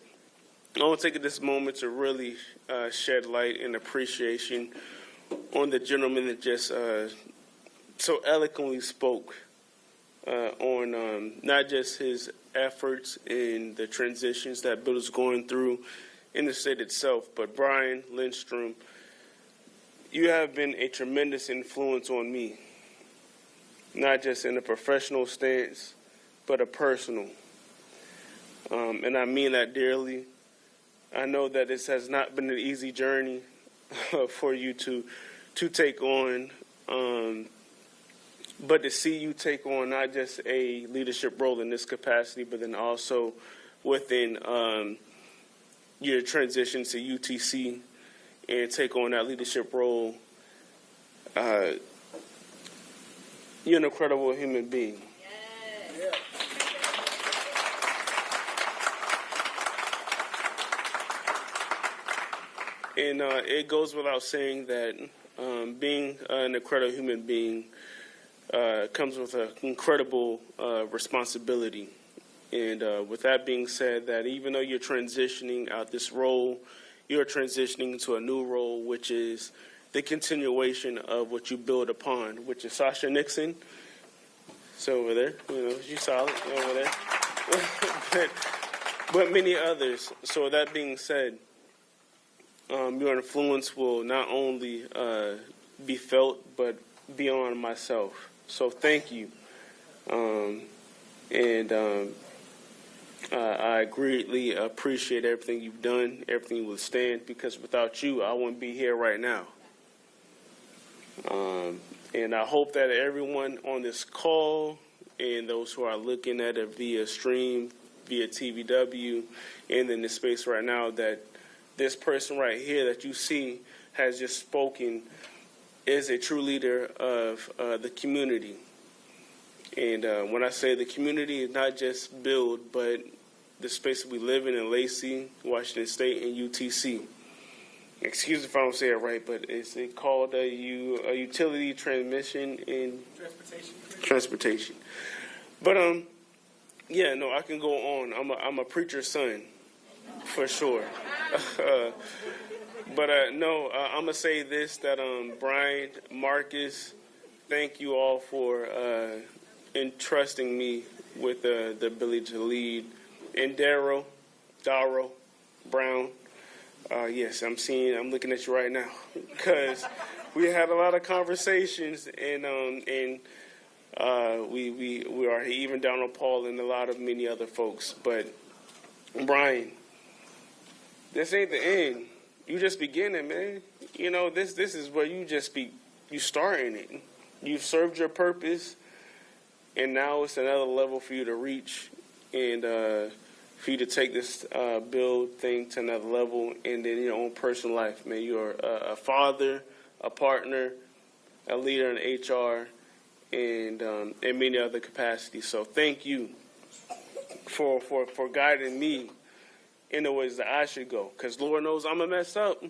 I want to take this moment to really shed light and appreciation on the gentleman that just so eloquently spoke on not just his efforts in the transitions that Bill is going through in the state itself, but Brian Lindstrom, you have been a tremendous influence on me, not just in a professional stance, but a personal. And I mean that dearly. I know that this has not been an easy journey for you to take on, but to see you take on not just a leadership role in this capacity, but then also within your transition to UTC and take on that leadership role, you're an incredible human being. Yeah. And it goes without saying that being an incredible human being comes with an incredible responsibility. And with that being said, that even though you're transitioning out this role, you're transitioning into a new role, which is the continuation of what you build upon, which is Sasha Nixon. So over there, she's solid over there. but many others. So that being said, your influence will not only be felt, but beyond myself. So thank you. I greatly appreciate everything you've done, everything you withstand, because without you, I wouldn't be here right now. And I hope that everyone on this call and those who are looking at it via stream, via TVW, and in this space right now, that this person right here that you see has just spoken is a true leader of the community. And when I say the community, it's not just Build, but the space that we live in Lacey, Washington State, and UTC. Excuse me if I don't say it right, but it's called a utility transmission and transportation. But yeah, no, I can go on. I'm a preacher's son, for sure. But no, I'm gonna say this: that Brian, Marcus, thank you all for entrusting me with the ability to lead. And Darrow, Brown, yes, I'm looking at you right now, because we had a lot of conversations, and we are even down on Paul and a lot of many other folks. But Brian, this ain't the end. You just beginning, man. This is where you starting it. You've served your purpose, and now it's another level for you to reach, and for you to take this Build thing to another level, and then in your own personal life, man. You're a father, a partner, a leader in HR, and in many other capacities. So thank you for guiding me in the ways that I should go, because Lord knows I'm a mess up.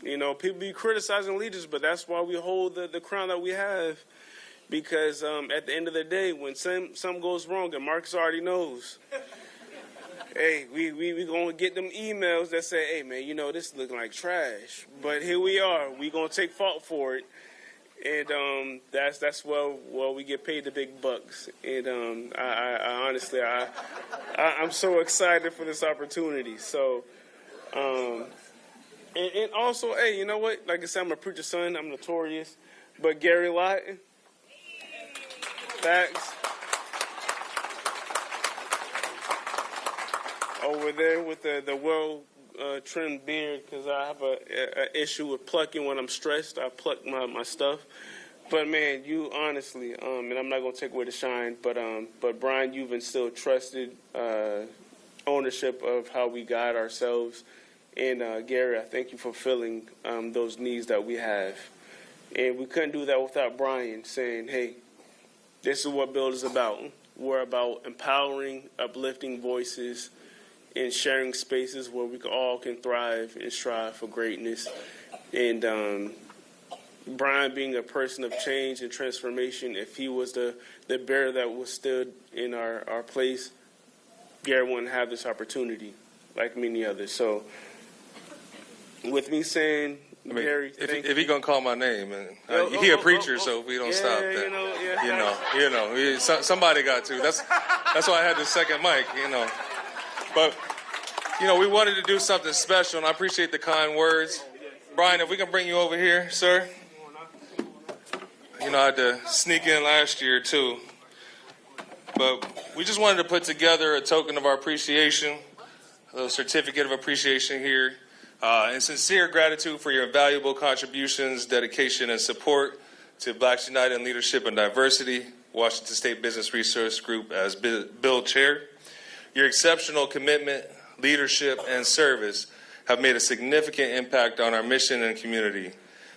People be criticizing leaders, but that's why we hold the crown that we have, because at the end of the day, when something goes wrong, and Marcus already knows, hey, we gonna get them emails that say, hey man, this is looking like trash, but here we are, we gonna take fault for it, and that's where we get paid the big bucks. And I honestly, I'm so excited for this opportunity. So, and also, hey, you know what? Like I said, I'm a preacher's son. I'm notorious, but Gary Lawton, facts. Over there with the well-trimmed beard, because I have a issue with plucking when I'm stressed. I pluck my stuff. But man, you honestly, and I'm not gonna take away the shine, but Brian, you've instilled trusted ownership of how we guide ourselves. And Gary, I thank you for filling those needs that we have. And we couldn't do that without Brian saying, hey, this is what Build is about. We're about empowering, uplifting voices, and sharing spaces where we all can thrive and strive for greatness. And Brian being a person of change and transformation, if he was the bearer that was stood in our place, Gary wouldn't have this opportunity like many others. So with me saying, Gary, if he gonna call my name, and he a preacher, so if we don't stop, then somebody got to. That's why I had the second mic, But we wanted to do something special, and I appreciate the kind words. Brian, if we can bring you over here, sir. I had to sneak in last year too, but we just wanted to put together a token of our appreciation, a little certificate of appreciation here. And sincere gratitude for your valuable contributions, dedication, and support to Blacks United in Leadership and Diversity, Washington State Business Resource Group as Bill Chair. Your exceptional commitment, leadership, and service have made a significant impact on our mission and community.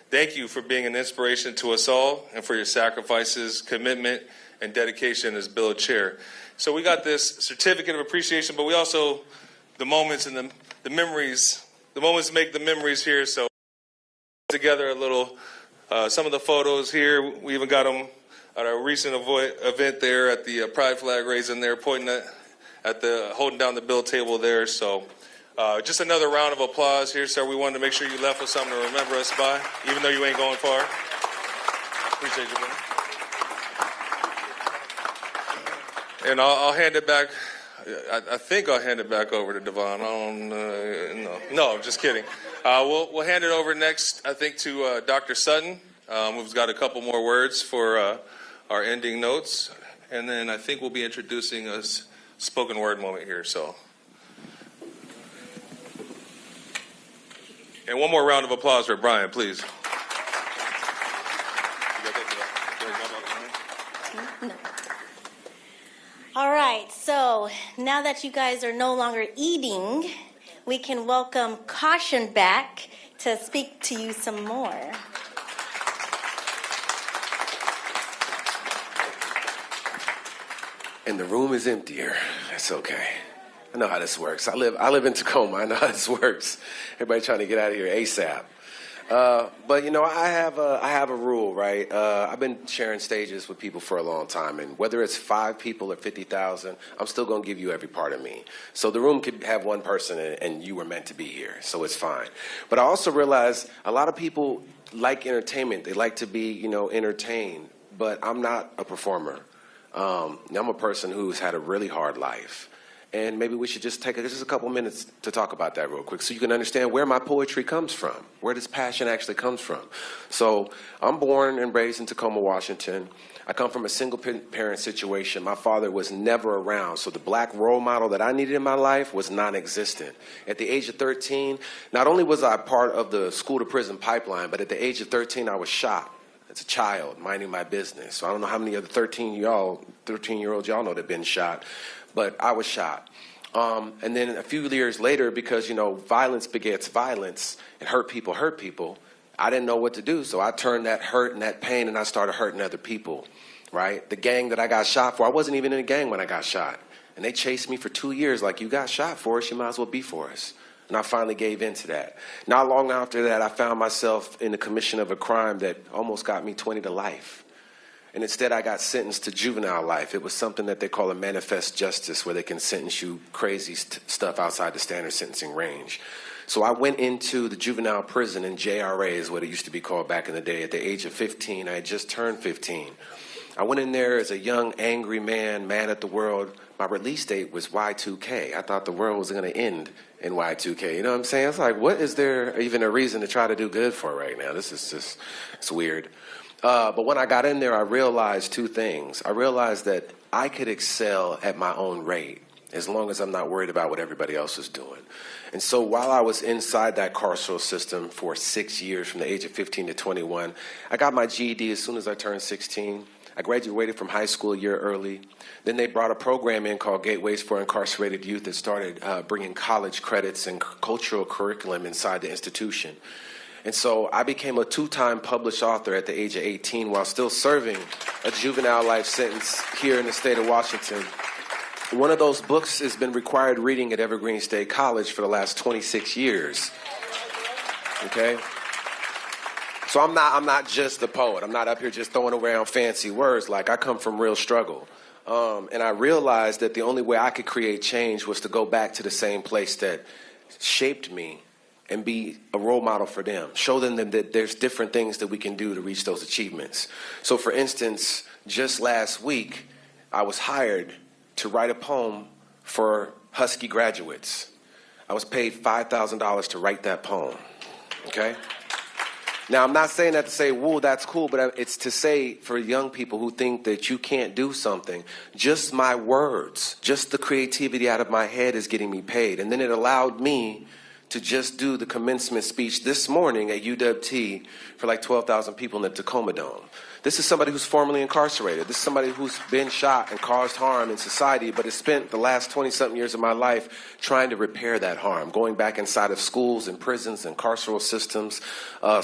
Thank you for being an inspiration to us all and for your sacrifices, commitment, and dedication as Bill Chair. So we got this certificate of appreciation, but we also, the moments and the memories. The moments make the memories here, so together a little, some of the photos here, we even got them at our recent event there at the pride flag raising there, pointing at the, holding down the bill table there. So just another round of applause here, sir. We wanted to make sure you left with something to remember us by, even though you ain't going far. Appreciate you, brother. And I'll hand it back. I think I'll hand it back over to Devon. No, just kidding. We'll hand it over next, I think, to Dr. Sutton, who's got a couple more words for our ending notes. And then I think we'll be introducing a spoken word moment here. So, and one more round of applause for Brian, please. All right, so now that you guys are no longer eating, we can welcome Caution back to speak to you some more. And the room is emptier. That's okay. I know how this works. I live in Tacoma. I know how this works. Everybody trying to get out of here ASAP. But I have a rule, right? I've been sharing stages with people for a long time, and whether it's 5 people or 50,000, I'm still going to give you every part of me. So the room could have one person, and you were meant to be here, so it's fine. But I also realize a lot of people like entertainment. They like to be, entertained. But I'm not a performer. I'm a person who's had a really hard life. And maybe we should just take just a couple minutes to talk about that real quick so you can understand where my poetry comes from, where this passion actually comes from. So I'm born and raised in Tacoma, Washington. I come from a single parent situation. My father was never around, so the black role model that I needed in my life was non-existent. At the age of 13, not only was I part of the school-to-prison pipeline, but at the age of 13, I was shot as a child, minding my business. So I don't know how many other 13-year-olds y'all know that have been shot. But I was shot. And then a few years later, because, violence begets violence and hurt people, I didn't know what to do. So I turned that hurt and that pain and I started hurting other people, right? The gang that I got shot for, I wasn't even in a gang when I got shot. And they chased me for 2 years like, you got shot for us, you might as well be for us. And I finally gave in to that. Not long after that, I found myself in the commission of a crime that almost got me 20 to life. And instead, I got sentenced to juvenile life. It was something that they call a manifest justice, where they can sentence you crazy stuff outside the standard sentencing range. So I went into the juvenile prison in JRA, is what it used to be called back in the day. At the age of 15, I had just turned 15. I went in there as a young, angry man, mad at the world. My release date was Y2K. I thought the world was going to end in Y2K. You know what I'm saying? It's like, what is there even a reason to try to do good for right now? This is just, it's weird. But when I got in there, I realized 2 things. I realized that I could excel at my own rate as long as I'm not worried about what everybody else is doing. And so while I was inside that carceral system for 6 years, from the age of 15 to 21, I got my GED as soon as I turned 16. I graduated from high school a year early. Then they brought a program in called Gateways for Incarcerated Youth that started bringing college credits and cultural curriculum inside the institution. And so I became a 2-time published author at the age of 18 while still serving a juvenile life sentence here in the state of Washington. One of those books has been required reading at Evergreen State College for the last 26 years. Okay? So I'm not just a poet. I'm not up here just throwing around fancy words. Like, I come from real struggle. And I realized that the only way I could create change was to go back to the same place that shaped me and be a role model for them. Show them that there's different things that we can do to reach those achievements. So, for instance, just last week, I was hired to write a poem for Husky graduates. I was paid $5,000 to write that poem, okay? Now, I'm not saying that to say, whoa, that's cool, but it's to say for young people who think that you can't do something, just my words, just the creativity out of my head is getting me paid. And then it allowed me to just do the commencement speech this morning at UW-T for like 12,000 people in the Tacoma Dome. This is somebody who's formerly incarcerated. This is somebody who's been shot and caused harm in society, but has spent the last 20-something years of my life trying to repair that harm, going back inside of schools and prisons and carceral systems.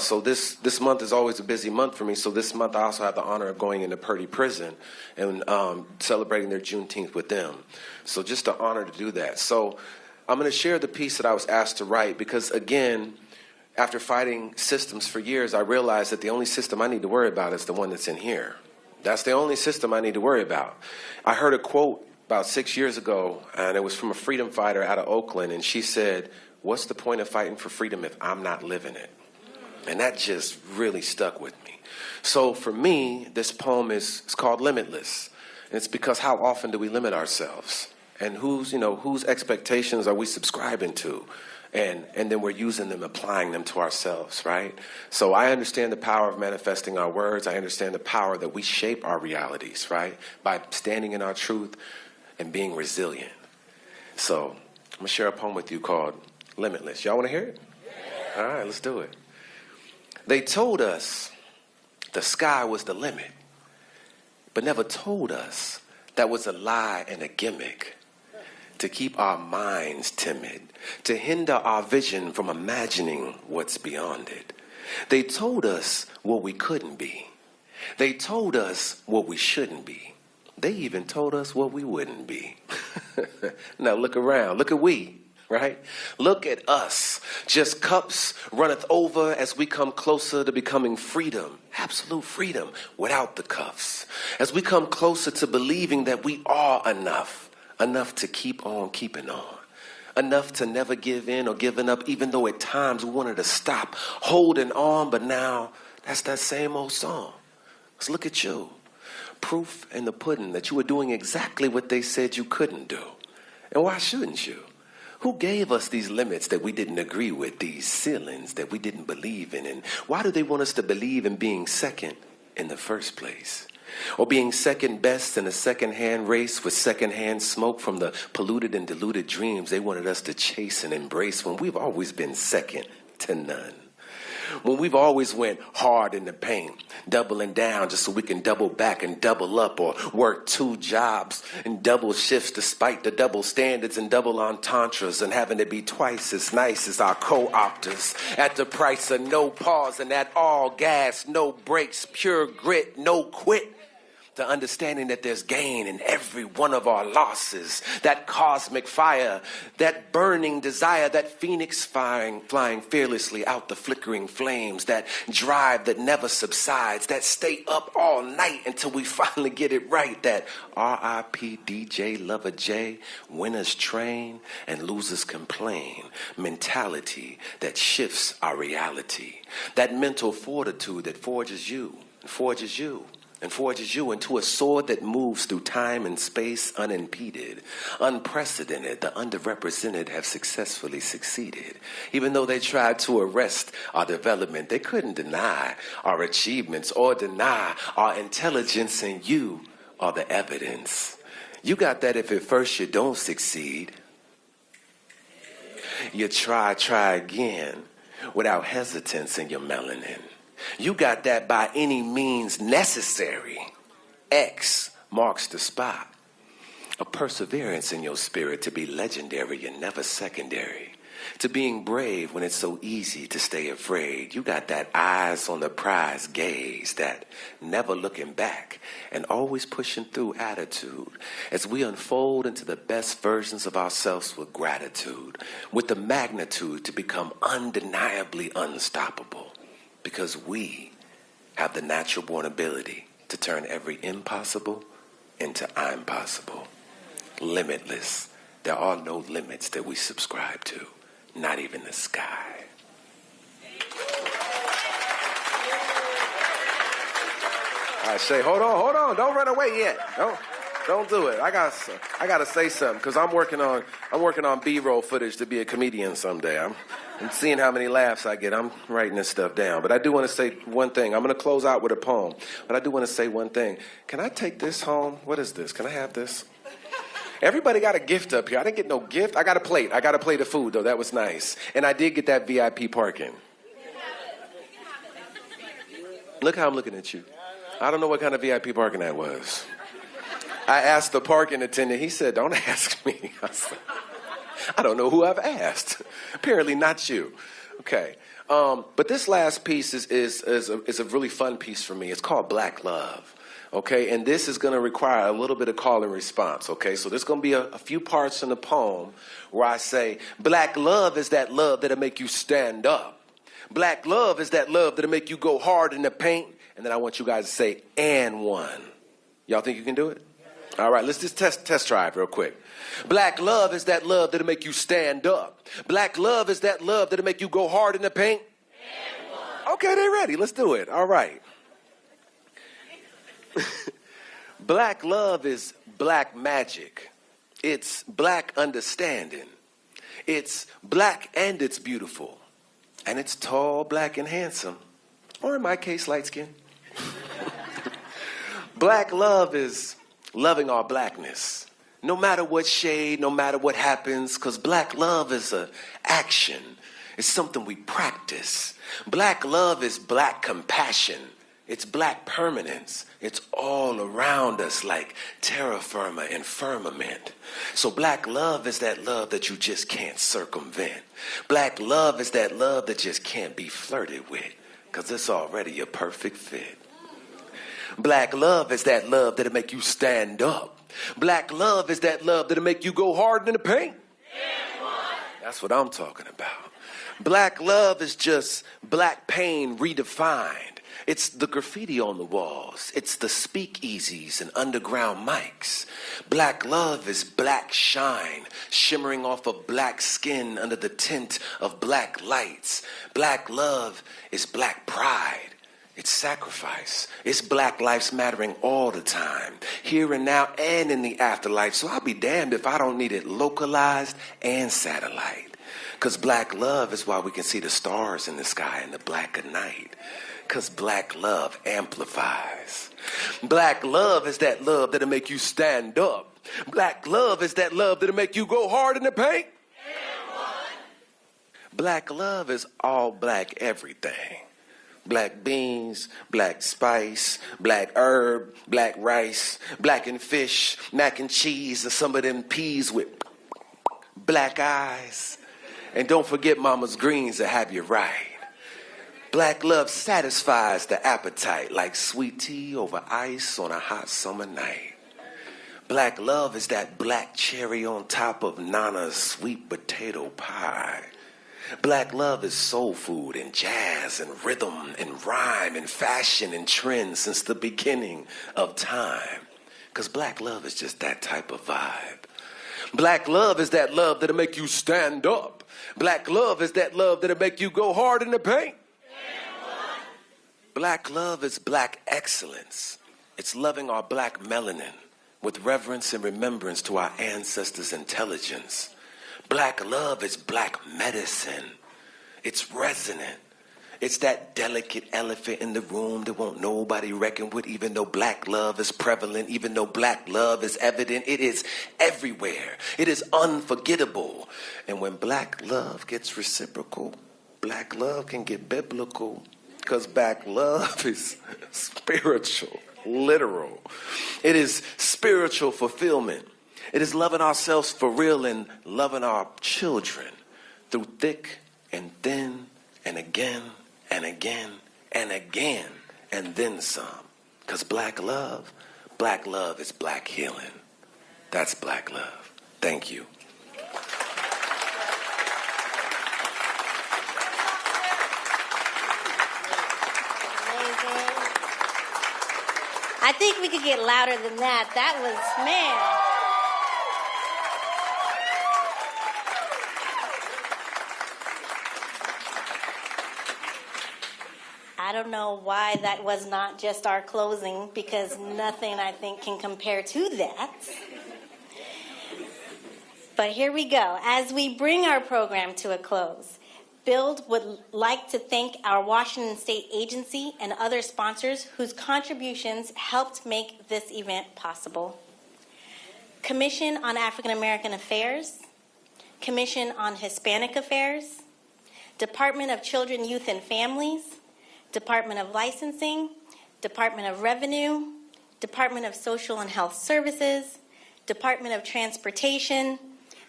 So this month is always a busy month for me. So this month I also have the honor of going into Purdy Prison and celebrating their Juneteenth with them. So just an honor to do that. So I'm going to share the piece that I was asked to write because, again, after fighting systems for years, I realized that the only system I need to worry about is the one that's in here. That's the only system I need to worry about. I heard a quote about 6 years ago, and it was from a freedom fighter out of Oakland, and she said, "What's the point of fighting for freedom if I'm not living it?" And that just really stuck with me. So for me, this poem is called Limitless. And it's because how often do we limit ourselves? And whose expectations are we subscribing to? And then we're using them, applying them to ourselves, right? So I understand the power of manifesting our words. I understand the power that we shape our realities, right? By standing in our truth and being resilient. So I'm going to share a poem with you called Limitless. Y'all want to hear it? Yeah. All right, let's do it. They told us the sky was the limit, but never told us that was a lie and a gimmick. To keep our minds timid, to hinder our vision from imagining what's beyond it. They told us what we couldn't be. They told us what we shouldn't be. They even told us what we wouldn't be. Now look around. Look at we, right? Look at us. Just cups runneth over as we come closer to becoming freedom. Absolute freedom without the cuffs. As we come closer to believing that we are enough. Enough to keep on keeping on. Enough to never give in or giving up, even though at times we wanted to stop holding on, but now that's that same old song. Let's look at you. Proof in the pudding that you were doing exactly what they said you couldn't do. And why shouldn't you? Who gave us these limits that we didn't agree with, these ceilings that we didn't believe in? And why do they want us to believe in being second in the first place? Or being second best in a second-hand race with second-hand smoke from the polluted and diluted dreams they wanted us to chase and embrace when we've always been second to none. When we've always went hard in the paint, doubling down just so we can double back and double up or work 2 jobs and double shifts despite the double standards and double entendres and having to be twice as nice as our co-opters at the price of no pause and that all gas, no brakes, pure grit, no quit. The understanding that there's gain in every one of our losses, that cosmic fire, that burning desire, that phoenix flying fearlessly out the flickering flames, that drive that never subsides, that stay up all night until we finally get it right, that R.I.P. DJ Lover J, winners train and losers complain, mentality that shifts our reality, that mental fortitude that forges you and forges you. And forges you into a sword that moves through time and space unimpeded. Unprecedented, the underrepresented have successfully succeeded. Even though they tried to arrest our development, they couldn't deny our achievements or deny our intelligence, and you are the evidence. You got that if at first you don't succeed. You try again without hesitance in your melanin. You got that by any means necessary. X marks the spot. A perseverance in your spirit to be legendary and never secondary. to being brave when it's so easy to stay afraid. You got that eyes on the prize gaze, that never looking back and always pushing through attitude as we unfold into the best versions of ourselves with gratitude, with the magnitude to become undeniably unstoppable, because we have the natural born ability to turn every impossible into I'm possible. Limitless. There are no limits that we subscribe to, not even the sky. I say, hold on, don't run away yet. Don't do it. I gotta say something, because I'm working on B-roll footage to be a comedian someday. I'm seeing how many laughs I get. I'm writing this stuff down. But I do want to say one thing. I'm going to close out with a poem. But I do want to say one thing. Can I take this home? What is this? Can I have this? Everybody got a gift up here. I didn't get no gift. I got a plate. I got a plate of food, though. That was nice. And I did get that VIP parking. Look how I'm looking at you. I don't know what kind of VIP parking that was. I asked the parking attendant. He said, don't ask me. I said, I don't know who I've asked. Apparently not you. Okay. But this last piece is a really fun piece for me. It's called Black Love. Okay, and this is going to require a little bit of call and response, okay? So there's going to be a few parts in the poem where I say, black love is that love that'll make you stand up. Black love is that love that'll make you go hard in the paint. And then I want you guys to say, and one. Y'all think you can do it? All right, let's just test drive real quick. Black love is that love that'll make you stand up. Black love is that love that'll make you go hard in the paint. And one. Okay, they're ready. Let's do it. All right. Black love is black magic. It's black understanding. It's black and it's beautiful. And it's tall, black, and handsome. Or in my case, light skin. Black love is loving our blackness. No matter what shade, no matter what happens, because black love is an action. It's something we practice. Black love is black compassion. It's black permanence. It's all around us like terra firma and firmament. So black love is that love that you just can't circumvent. Black love is that love that just can't be flirted with, because it's already a perfect fit. Black love is that love that'll make you stand up. Black love is that love that'll make you go hard in the paint. That's what I'm talking about. Black love is just black pain redefined. It's the graffiti on the walls. It's the speakeasies and underground mics. Black love is black shine, shimmering off of black skin under the tint of black lights. Black love is black pride. It's sacrifice. It's black lives mattering all the time, here and now and in the afterlife. So I'll be damned if I don't need it localized and satellite. Because black love is why we can see the stars in the sky in the black of night. Because black love amplifies. Black love is that love that'll make you stand up. Black love is that love that'll make you go hard in the paint. Black love is all black everything. Black beans, black spice, black herb, black rice, blackened fish, mac and cheese, or some of them peas with black eyes. And don't forget mama's greens that have you right. Black love satisfies the appetite like sweet tea over ice on a hot summer night. Black love is that black cherry on top of Nana's sweet potato pie. Black love is soul food and jazz and rhythm and rhyme and fashion and trend since the beginning of time. Because black love is just that type of vibe. Black love is that love that'll make you stand up. Black love is that love that'll make you go hard in the paint. Black love is black excellence. It's loving our black melanin with reverence and remembrance to our ancestors' intelligence. Black love is black medicine. It's resonant. It's that delicate elephant in the room that won't nobody reckon with, even though black love is prevalent, even though black love is evident. It is everywhere. It is unforgettable. And when black love gets reciprocal, black love can get biblical. Because black love is spiritual, literal. It is spiritual fulfillment. It is loving ourselves for real and loving our children through thick and thin and again and again and again and then some. Because black love is black healing. That's black love. Thank you. I think we could get louder than that. That was, man. I don't know why that was not just our closing, because nothing, I think, can compare to that. But here we go. As we bring our program to a close, BUILD would like to thank our Washington State agency and other sponsors whose contributions helped make this event possible. Commission on African American Affairs, Commission on Hispanic Affairs, Department of Children, Youth, and Families, Department of Licensing, Department of Revenue, Department of Social and Health Services, Department of Transportation,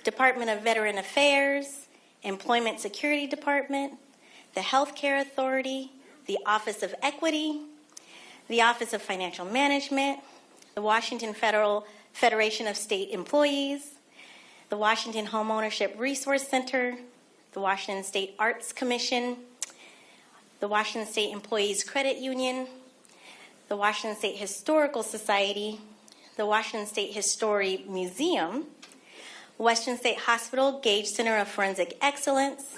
Department of Veteran Affairs, Employment Security Department, the Healthcare Authority, the Office of Equity, the Office of Financial Management, the Washington Federation of State Employees, the Washington Homeownership Resource Center, the Washington State Arts Commission, the Washington State Employees Credit Union, the Washington State Historical Society, the Washington State History Museum, Western State Hospital Gage Center of Forensic Excellence,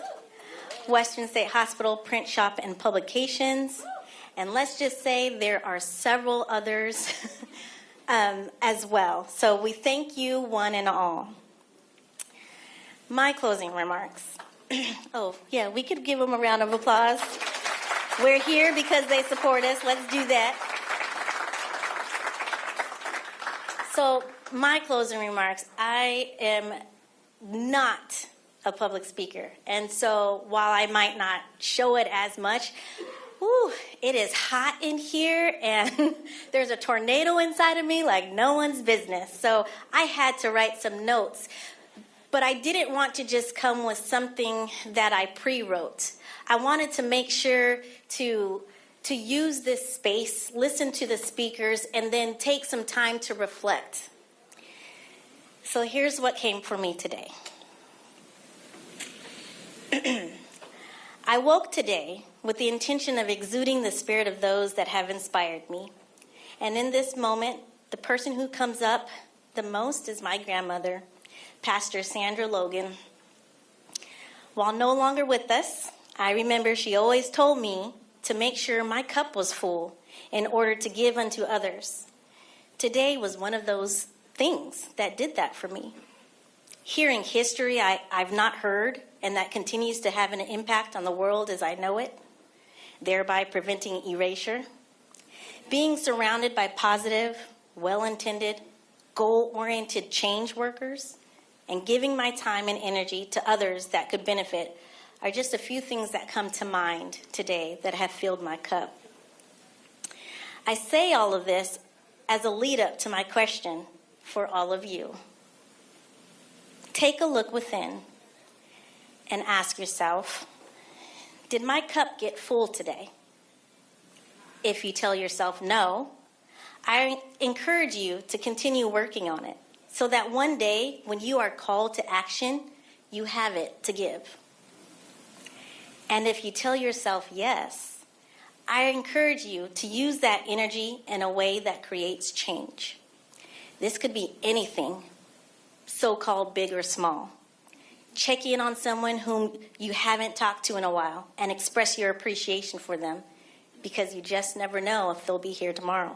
Western State Hospital Print Shop and Publications, and let's just say there are several others as well. So we thank you one and all. My closing remarks. Oh, yeah, we could give them a round of applause. We're here because they support us. Let's do that. So, my closing remarks. I am not a public speaker. And so, while I might not show it as much, it is hot in here and there's a tornado inside of me like no one's business. So, I had to write some notes. But I didn't want to just come with something that I pre-wrote. I wanted to make sure to use this space, listen to the speakers, and then take some time to reflect. So here's what came for me today. I woke today with the intention of exuding the spirit of those that have inspired me. And in this moment, the person who comes up the most is my grandmother, Pastor Sandra Logan. While no longer with us, I remember she always told me to make sure my cup was full in order to give unto others. Today was one of those things that did that for me. Hearing history I've not heard and that continues to have an impact on the world as I know it, thereby preventing erasure. Being surrounded by positive, well-intended, goal-oriented change workers and giving my time and energy to others that could benefit are just a few things that come to mind today that have filled my cup. I say all of this as a lead up to my question for all of you. Take a look within and ask yourself, did my cup get full today? If you tell yourself no, I encourage you to continue working on it so that one day when you are called to action, you have it to give. And if you tell yourself yes, I encourage you to use that energy in a way that creates change. This could be anything, so-called big or small. Check in on someone whom you haven't talked to in a while and express your appreciation for them because you just never know if they'll be here tomorrow.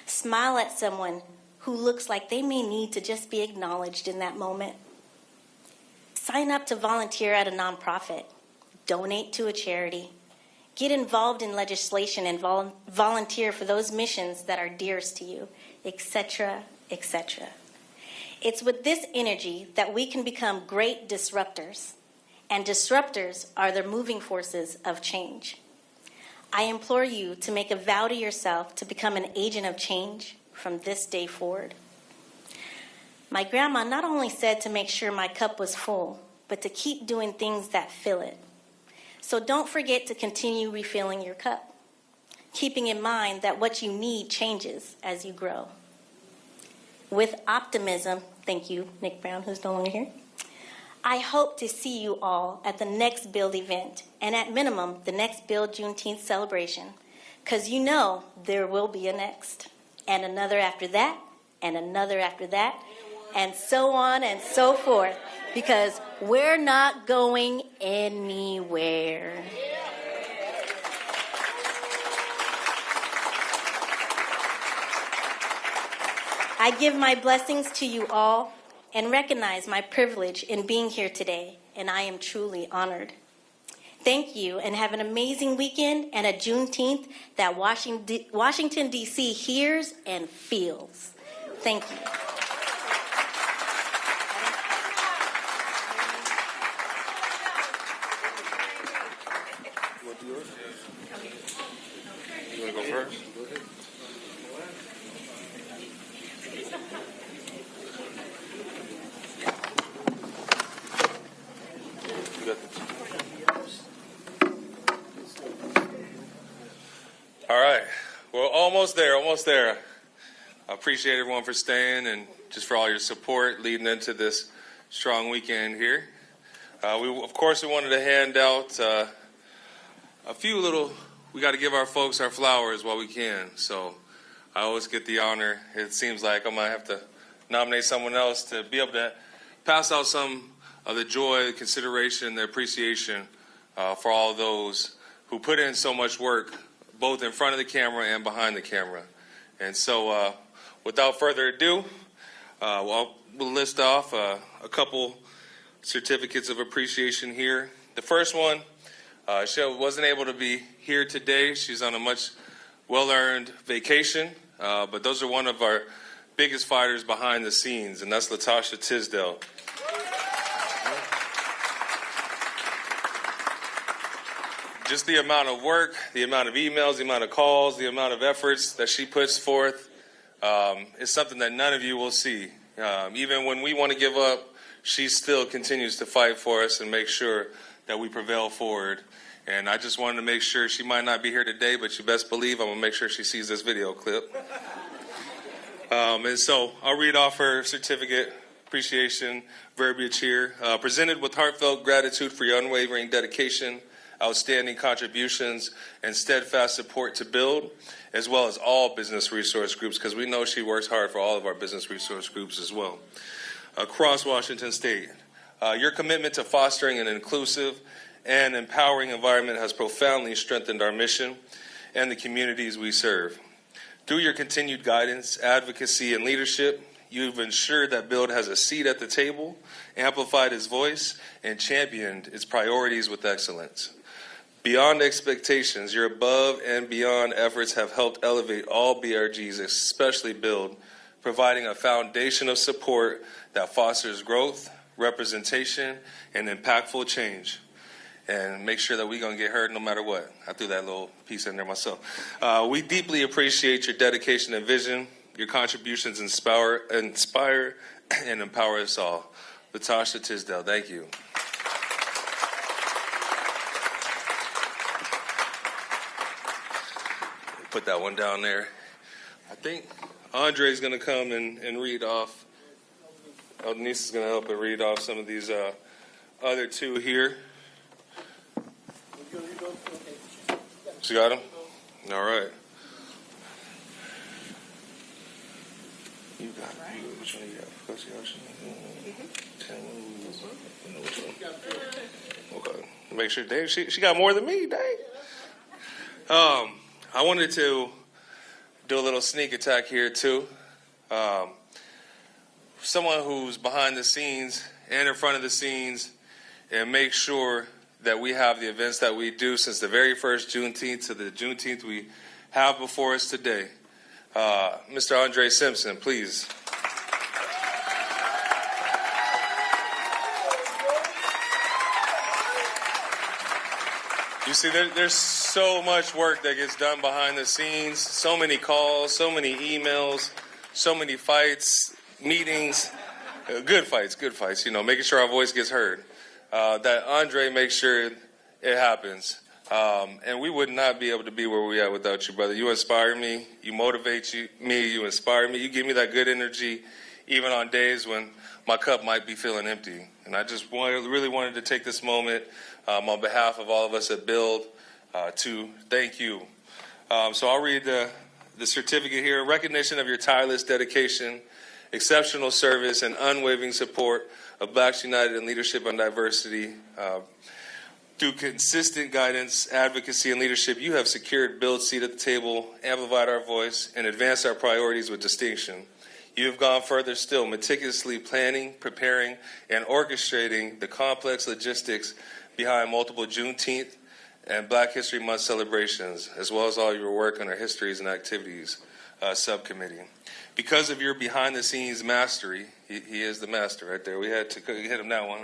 Smile at someone who looks like they may need to just be acknowledged in that moment. Sign up to volunteer at a nonprofit. Donate to a charity. Get involved in legislation and volunteer for those missions that are dearest to you, etc., etc. It's with this energy that we can become great disruptors, and disruptors are the moving forces of change. I implore you to make a vow to yourself to become an agent of change from this day forward. My grandma not only said to make sure my cup was full, but to keep doing things that fill it. So don't forget to continue refilling your cup, keeping in mind that what you need changes as you grow. With optimism, thank you, Nick Brown, who's no longer here, I hope to see you all at the next Build event, and at minimum, the next Build Juneteenth celebration, because you know there will be a next, and another after that, and another after that, and so on and so forth, because we're not going anywhere. I give my blessings to you all and recognize my privilege in being here today, and I am truly honored. Thank you, and have an amazing weekend and a Juneteenth that Washington, D.C. hears and feels. Thank you. You want to go first? Go ahead. All right. We're almost there, almost there. I appreciate everyone for staying and just for all your support leading into this strong weekend here. Of course, we wanted to hand out a few little, we got to give our folks our flowers while we can. So I always get the honor. It seems like I might have to nominate someone else to be able to pass out some of the joy, the consideration, the appreciation for all those who put in so much work, both in front of the camera and behind the camera. And so without further ado, we'll list off a couple certificates of appreciation here. The first one, she wasn't able to be here today. She's on a much well-earned vacation, but those are one of our biggest fighters behind the scenes, and that's Latasha Tisdale. Just the amount of work, the amount of emails, the amount of calls, the amount of efforts that she puts forth is something that none of you will see. Even when we want to give up, she still continues to fight for us and make sure that we prevail forward. And I just wanted to make sure, she might not be here today, but you best believe I'm going to make sure she sees this video clip. And so I'll read off her certificate, appreciation, verbiage here. Presented with heartfelt gratitude for your unwavering dedication, outstanding contributions, and steadfast support to Build, as well as all business resource groups, because we know she works hard for all of our business resource groups as well. Across Washington State, your commitment to fostering an inclusive and empowering environment has profoundly strengthened our mission and the communities we serve. Through your continued guidance, advocacy, and leadership, you've ensured that Build has a seat at the table, amplified its voice, and championed its priorities with excellence. Beyond expectations, your above and beyond efforts have helped elevate all BRGs, especially Build, providing a foundation of support that fosters growth, representation, and impactful change. And make sure that we're going to get heard no matter what. I threw that little piece in there myself. We deeply appreciate your dedication and vision. Your contributions inspire and empower us all. Latasha Tisdale, thank you. Put that one down there. I think Andre's going to come and read off. Denise is going to help and read off some of these other two here. She got them? All right. You got it. Which one you got? Okay. Make sure, dang, she got more than me, dang. I wanted to do a little sneak attack here, too. Someone who's behind the scenes and in front of the scenes and make sure that we have the events that we do since the very first Juneteenth to the Juneteenth we have before us today. Mr. Andre Simpson, please. You see, there's so much work that gets done behind the scenes, so many calls, so many emails, so many fights, meetings, good fights, you know, making sure our voice gets heard. that Andre makes sure it happens. And we would not be able to be where we are without you, brother. You inspire me. You motivate me. You inspire me. You give me that good energy, even on days when my cup might be feeling empty. And I just really wanted to take this moment on behalf of all of us at Build to thank you. So I'll read the certificate here. Recognition of your tireless dedication, exceptional service, and unwavering support of Blacks United in Leadership on Diversity. Through consistent guidance, advocacy, and leadership, you have secured Build's seat at the table, amplified our voice, and advanced our priorities with distinction. You have gone further still, meticulously planning, preparing, and orchestrating the complex logistics behind multiple Juneteenth and Black History Month celebrations, as well as all your work on our Histories and Activities subcommittee. Because of your behind-the-scenes mastery, he is the master right there. We had to hit him that one.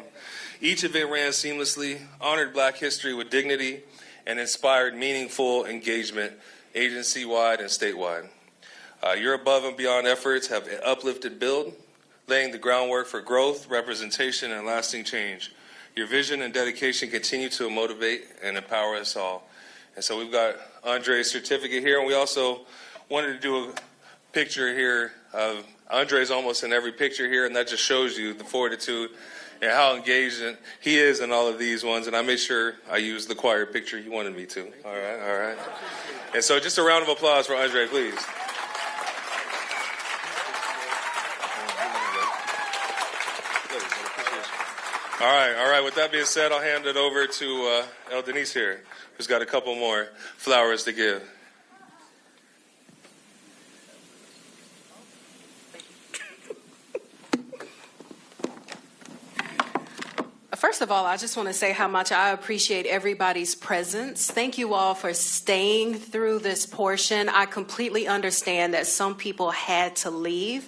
Each event ran seamlessly, honored Black history with dignity, and inspired meaningful engagement agency-wide and statewide. Your above and beyond efforts have uplifted Build, laying the groundwork for growth, representation, and lasting change. Your vision and dedication continue to motivate and empower us all. And so we've got Andre's certificate here, and we also wanted to do a picture here of Andre's almost in every picture here, and that just shows you the fortitude and how engaged he is in all of these ones. And I made sure I used the choir picture you wanted me to. All right. And so just a round of applause for Andre, please. All right. With that being said, I'll hand it over to El Denise here, who's got a couple more flowers to give. First of all, I just want to say how much I appreciate everybody's presence. Thank you all for staying through this portion. I completely understand that some people had to leave.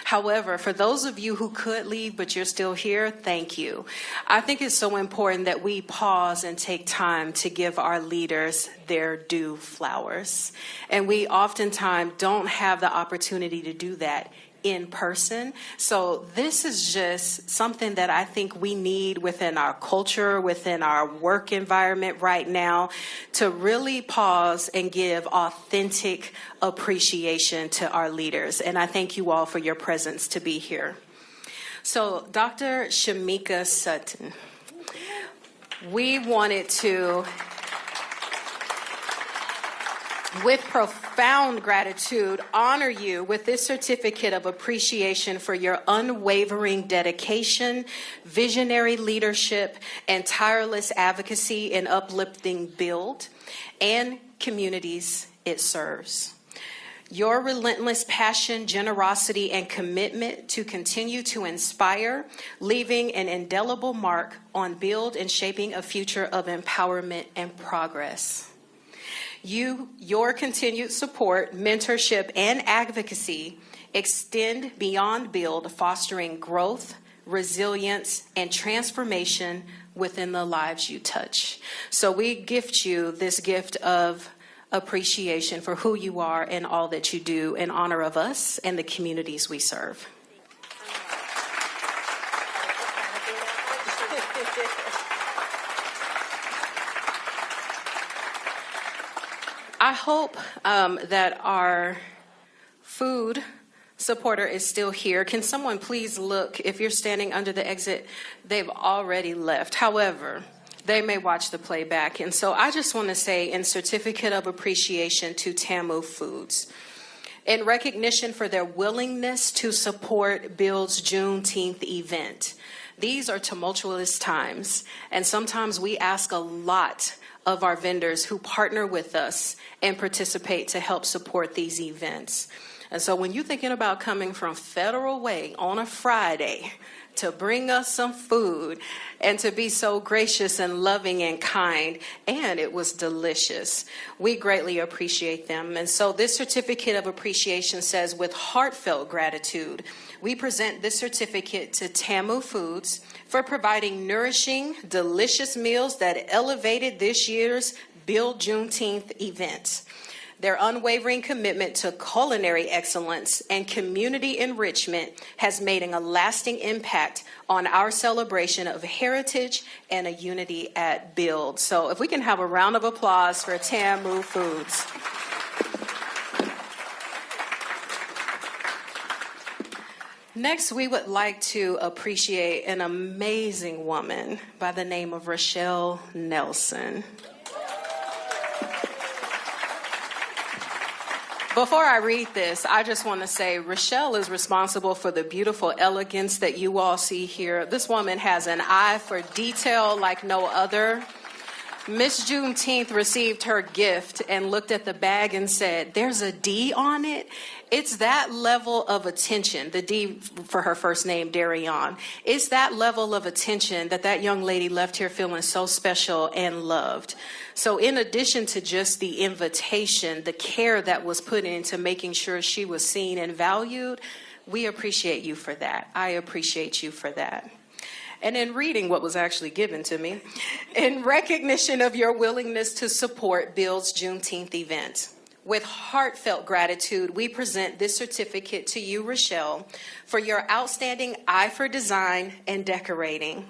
However, for those of you who could leave but you're still here, thank you. I think it's so important that we pause and take time to give our leaders their due flowers. And we oftentimes don't have the opportunity to do that in person. So this is just something that I think we need within our culture, within our work environment right now, to really pause and give authentic appreciation to our leaders. And I thank you all for your presence to be here. So Dr. Shamika Sutton, we wanted to, with profound gratitude, honor you with this certificate of appreciation for your unwavering dedication, visionary leadership, and tireless advocacy in uplifting Build and communities it serves. Your relentless passion, generosity, and commitment to continue to inspire, leaving an indelible mark on Build and shaping a future of empowerment and progress. Your continued support, mentorship, and advocacy extend beyond Build, fostering growth, resilience, and transformation within the lives you touch. So we gift you this gift of appreciation for who you are and all that you do in honor of us and the communities we serve. I hope that our food supporter is still here. Can someone please look? If you're standing under the exit, they've already left. However, they may watch the playback. And so I just want to say, in certificate of appreciation to Tamu Foods, in recognition for their willingness to support Build's Juneteenth event. These are tumultuous times, and sometimes we ask a lot of our vendors who partner with us and participate to help support these events. And so when you're thinking about coming from Federal Way on a Friday to bring us some food and to be so gracious and loving and kind, and it was delicious, we greatly appreciate them. And so this certificate of appreciation says, with heartfelt gratitude, we present this certificate to Tamu Foods for providing nourishing, delicious meals that elevated this year's Build Juneteenth event. Their unwavering commitment to culinary excellence and community enrichment has made a lasting impact on our celebration of heritage and a unity at Build. So if we can have a round of applause for Tamu Foods. Next, we would like to appreciate an amazing woman by the name of Rochelle Nelson. Before I read this, I just want to say Rochelle is responsible for the beautiful elegance that you all see here. This woman has an eye for detail like no other. Miss Juneteenth received her gift and looked at the bag and said, "There's a D on it." It's that level of attention, the D for her first name, Darion. It's that level of attention that young lady left here feeling so special and loved. So in addition to just the invitation, the care that was put into making sure she was seen and valued, we appreciate you for that. I appreciate you for that. And in reading what was actually given to me, in recognition of your willingness to support Build's Juneteenth event, with heartfelt gratitude, we present this certificate to you, Rochelle, for your outstanding eye for design and decorating.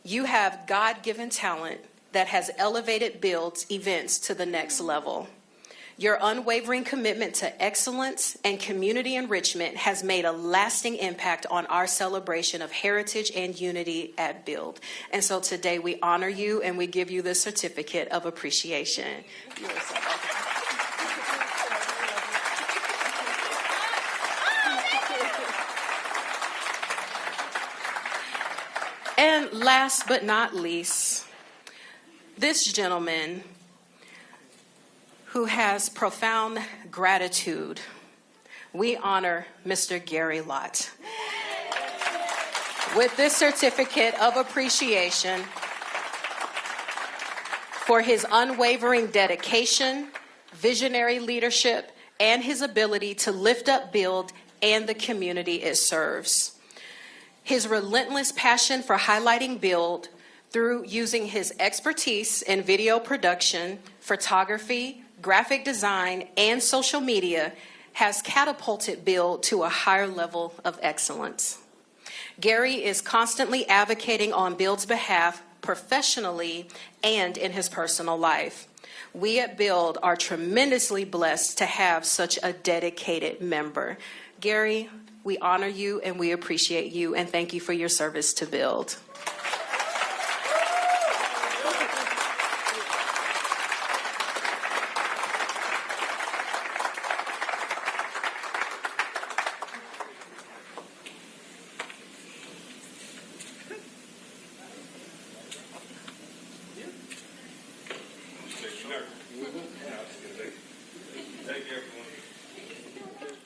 You have God-given talent that has elevated Build's events to the next level. Your unwavering commitment to excellence and community enrichment has made a lasting impact on our celebration of heritage and unity at Build. And so today we honor you and we give you this certificate of appreciation. You are so welcome. And last but not least, this gentleman who has profound gratitude, we honor Mr. Gary Lott with this certificate of appreciation for his unwavering dedication, visionary leadership, and his ability to lift up Build and the community it serves. His relentless passion for highlighting Build through using his expertise in video production, photography, graphic design, and social media has catapulted Build to a higher level of excellence. Gary is constantly advocating on Build's behalf professionally and in his personal life. We at Build are tremendously blessed to have such a dedicated member. Gary, we honor you and we appreciate you, and thank you for your service to Build.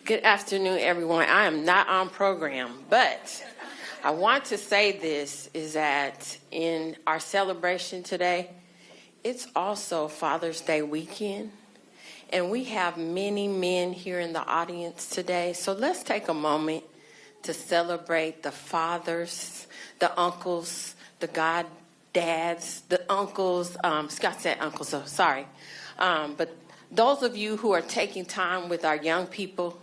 Good afternoon, everyone. I am not on program, but I want to say this is that in our celebration today, it's also Father's Day weekend, and we have many men here in the audience today. So let's take a moment to celebrate the fathers, the uncles, the goddads, the uncles. Scott said uncles, so sorry. But those of you who are taking time with our young people,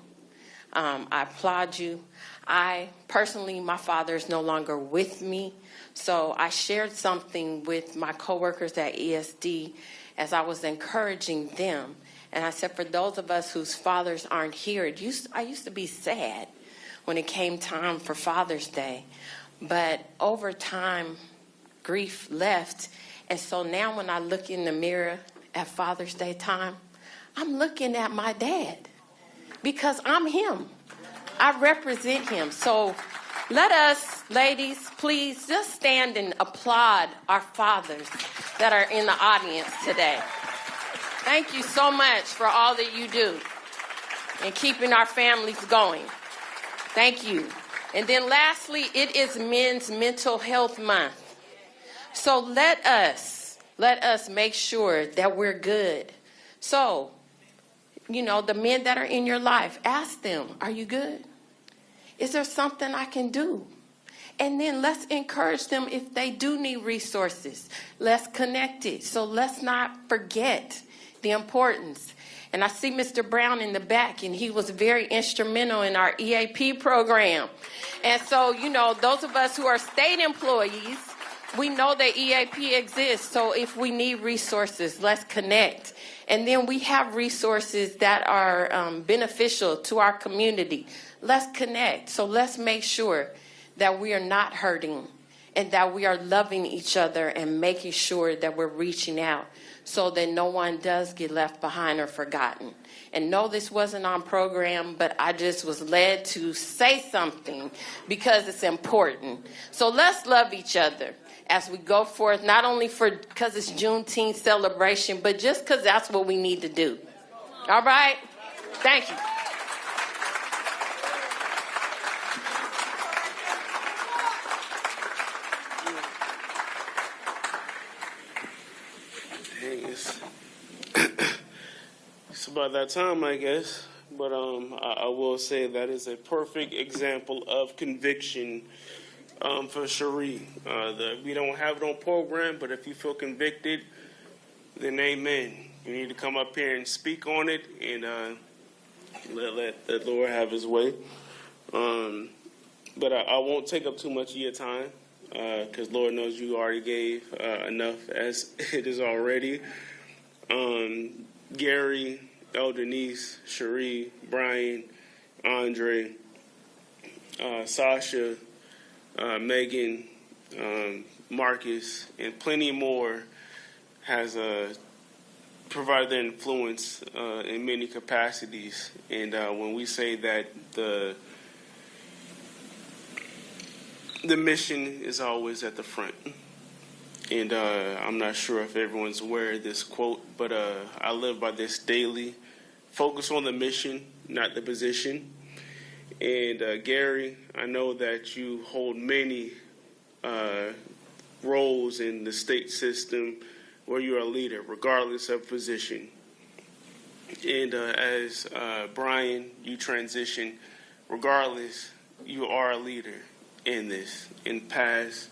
I applaud you. I personally, my father is no longer with me, so I shared something with my coworkers at ESD as I was encouraging them. And I said, for those of us whose fathers aren't here, I used to be sad when it came time for Father's Day. But over time, grief left. And so now when I look in the mirror at Father's Day time, I'm looking at my dad because I'm him. I represent him. So let us, ladies, please just stand and applaud our fathers that are in the audience today. Thank you so much for all that you do and keeping our families going. Thank you. And then lastly, it is Men's Mental Health Month. So let us make sure that we're good. So, the men that are in your life, ask them, are you good? Is there something I can do? And then let's encourage them if they do need resources. Let's connect it. So let's not forget the importance. And I see Mr. Brown in the back, and he was very instrumental in our EAP program. And so, you know, those of us who are state employees, we know that EAP exists. So if we need resources, let's connect. And then we have resources that are beneficial to our community. Let's connect. So let's make sure that we are not hurting and that we are loving each other and making sure that we're reaching out so that no one does get left behind or forgotten. And no, this wasn't on program, but I just was led to say something because it's important. So let's love each other as we go forth, not only because it's Juneteenth celebration, but just because that's what we need to do. All right? Thank you. It's about that time, I guess. But I will say that is a perfect example of conviction for Cherie. We don't have it on program, but if you feel convicted, then amen. You need to come up here and speak on it and let the Lord have his way. But I won't take up too much of your time because Lord knows you already gave enough as it is already. Gary, Elder Niece, Cherie, Brian, Andre, Sasha, Megan, Marcus, and plenty more has provided their influence in many capacities. And when we say that the mission is always at the front. And I'm not sure if everyone's aware of this quote, but I live by this daily. Focus on the mission, not the position. And Gary, I know that you hold many roles in the state system where you're a leader, regardless of position. And as Brian, you transition, regardless, you are a leader in this. In past,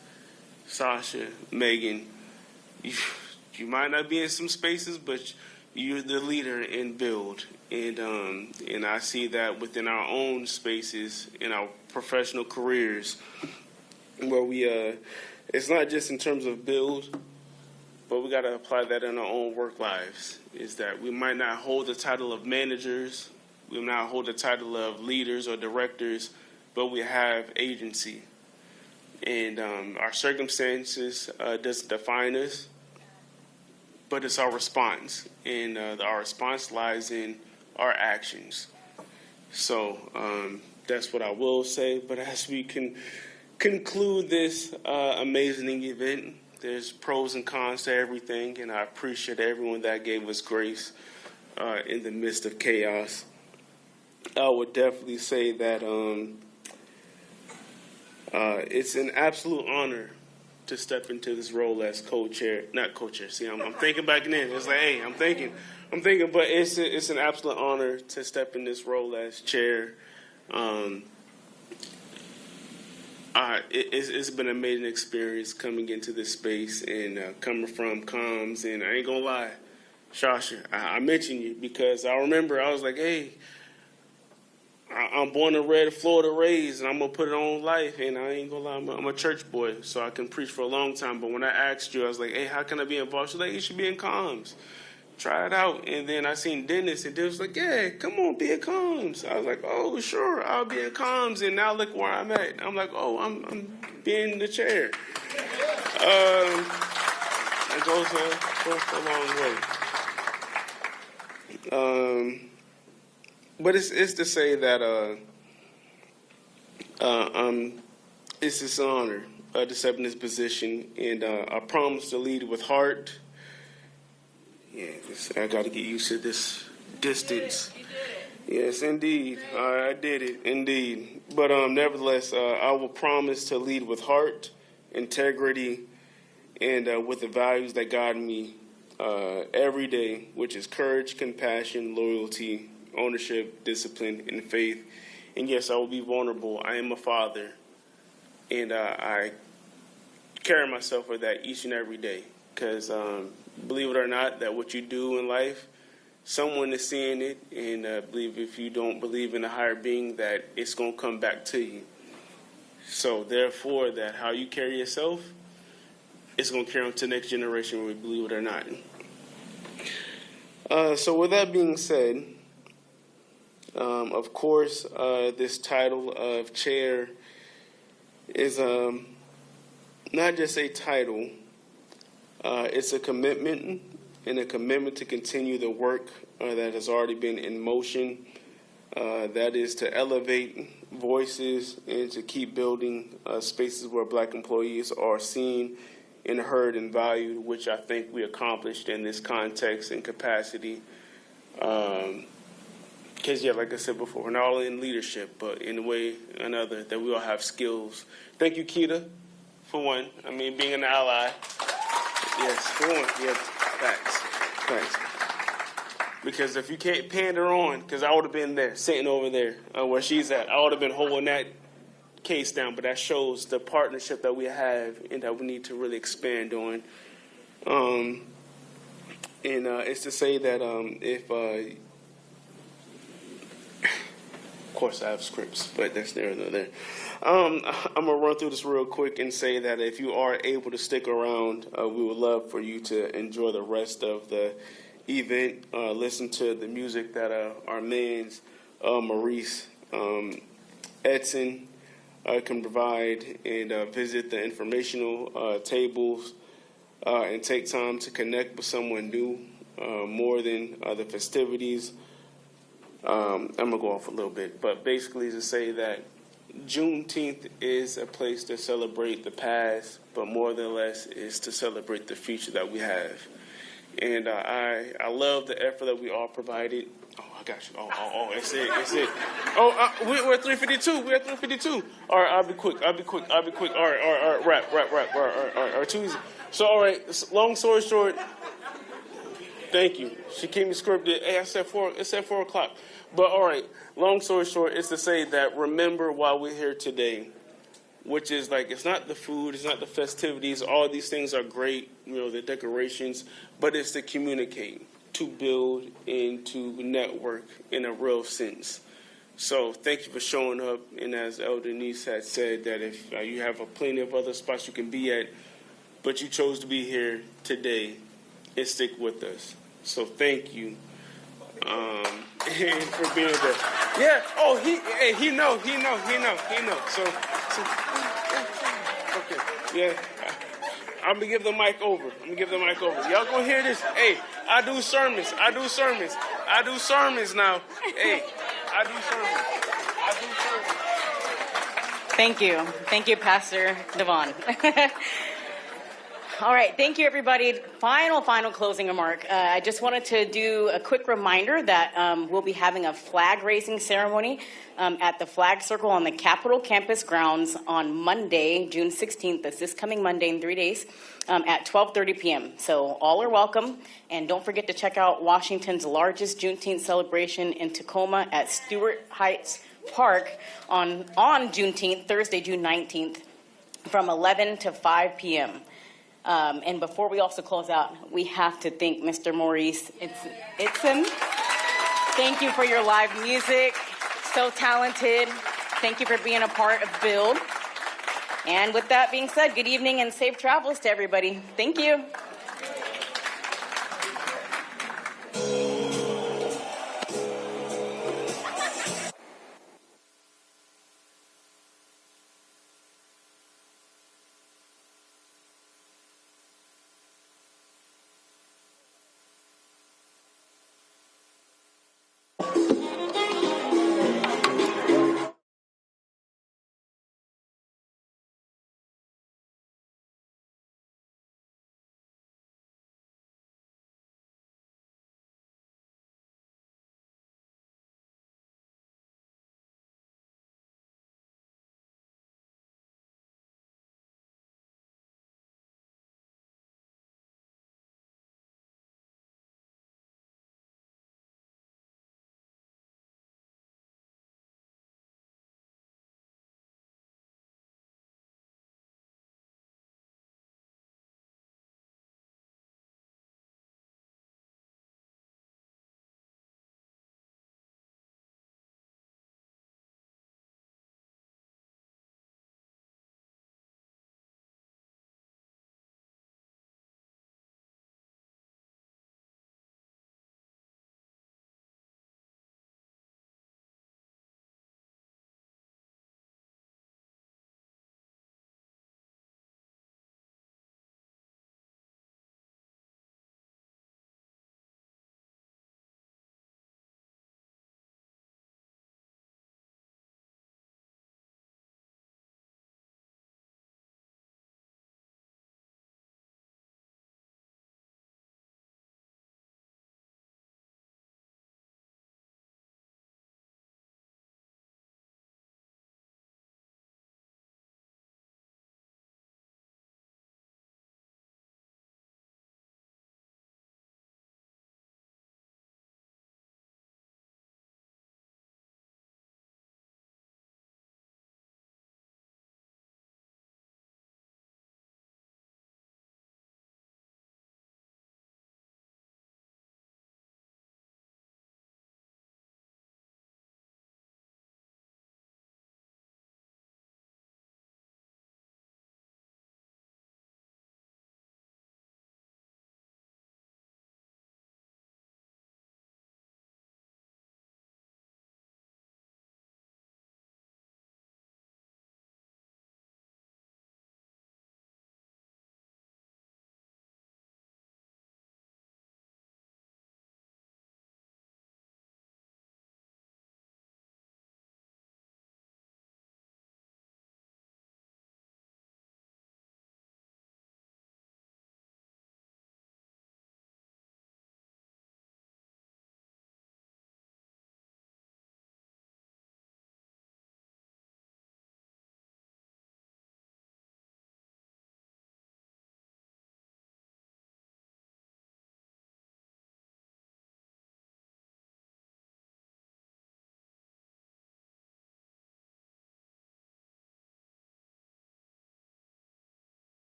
Sasha, Megan, you might not be in some spaces, but you're the leader in build. And I see that within our own spaces, in our professional careers, where we, it's not just in terms of build, but we got to apply that in our own work lives, is that we might not hold the title of managers, we might not hold the title of leaders or directors, but we have agency. And our circumstances doesn't define us, but it's our response. And our response lies in our actions. So that's what I will say. But as we can conclude this amazing event, there's pros and cons to everything. And I appreciate everyone that gave us grace in the midst of chaos. I would definitely say that it's an absolute honor to step into this role as co-chair, not co-chair. See, I'm thinking back in. It's like, hey, I'm thinking, but it's an absolute honor to step in this role as chair. It's been an amazing experience coming into this space and coming from comms. And I ain't gonna lie, Shasha, I mentioned you because I remember I was like, hey, I'm born and bred, Florida raised, and I'm going to put it on life. And I ain't going to lie, I'm a church boy, so I can preach for a long time. But when I asked you, I was like, hey, how can I be involved? She's like, you should be in comms. Try it out. And then I seen Dennis, and Dennis was like, yeah, come on, be in comms. I was like, oh, sure, I'll be in comms. And now look where I'm at. I'm like, oh, I'm being the chair. It goes a long way. But it's to say that it's this honor to step in this position, and I promise to lead with heart. Yeah, I got to get used to this distance. You did it. Yes, indeed. I did it, indeed. But nevertheless, I will promise to lead with heart, integrity, and with the values that guide me every day, which is courage, compassion, loyalty, ownership, discipline, and faith. And yes, I will be vulnerable. I am a father, and I carry myself with that each and every day. Because believe it or not, that what you do in life someone is seeing it, and I believe if you don't believe in a higher being, that it's going to come back to you. So therefore, that how you carry yourself, it's going to carry on to the next generation, whether we believe it or not. So with that being said, of course, this title of chair is not just a title, it's a commitment, and a commitment to continue the work that has already been in motion, that is to elevate voices and to keep building spaces where black employees are seen and heard and valued, which I think we accomplished in this context and capacity. Because, yeah, like I said before, we're not all in leadership, but in a way or another, that we all have skills. Thank you, Keita, for one. I mean, being an ally. Yes, for one. Yes, thanks. Because if you can't pander on, because I would have been there, sitting over there where she's at, I would have been holding that case down. But that shows the partnership that we have and that we need to really expand on. And it's to say that if, of course I have scripts, but that's there and there. I'm going to run through this real quick and say that if you are able to stick around, we would love for you to enjoy the rest of the event, listen to the music that our man's Maurice Edson can provide, and visit the informational tables and take time to connect with someone new more than the festivities. I'm going to go off a little bit, but basically to say that Juneteenth is a place to celebrate the past, but more than less is to celebrate the future that we have. And I love the effort that we all provided. Oh, I got you. Oh, it's it. Oh, we're at 3:52. We're at 3:52. All right, I'll be quick. All right, wrap. All right, too easy. So, all right, long story short, thank you. She kept me scripted. Hey, it's at 4 o'clock. But, all right, long story short, it's to say that remember why we're here today, which is like, it's not the food, it's not the festivities, all these things are great, the decorations, but it's to communicate, to build, and to network in a real sense. So thank you for showing up, and as Elder Niece had said, that if you have plenty of other spots you can be at, but you chose to be here today and stick with us. So thank you. And for being there. Yeah, he know. So okay, yeah. I'm gonna give the mic over. Y'all gonna hear this? Hey, I do sermons now. Hey, I do sermons. Thank you, Pastor Devon. All right, thank you, everybody. Final closing remark. I just wanted to do a quick reminder that we'll be having a flag-raising ceremony at the Flag Circle on the Capitol campus grounds on Monday, June 16th. That's this coming Monday in 3 days at 12:30 p.m. So all are welcome. And don't forget to check out Washington's largest Juneteenth celebration in Tacoma at Stewart Heights Park on Juneteenth, Thursday, June 19th, from 11 to 5 p.m. And before we also close out, we have to thank Mr. Maurice Edson. Thank you for your live music. So talented. Thank you for being a part of Build. And with that being said, good evening and safe travels to everybody. Thank you.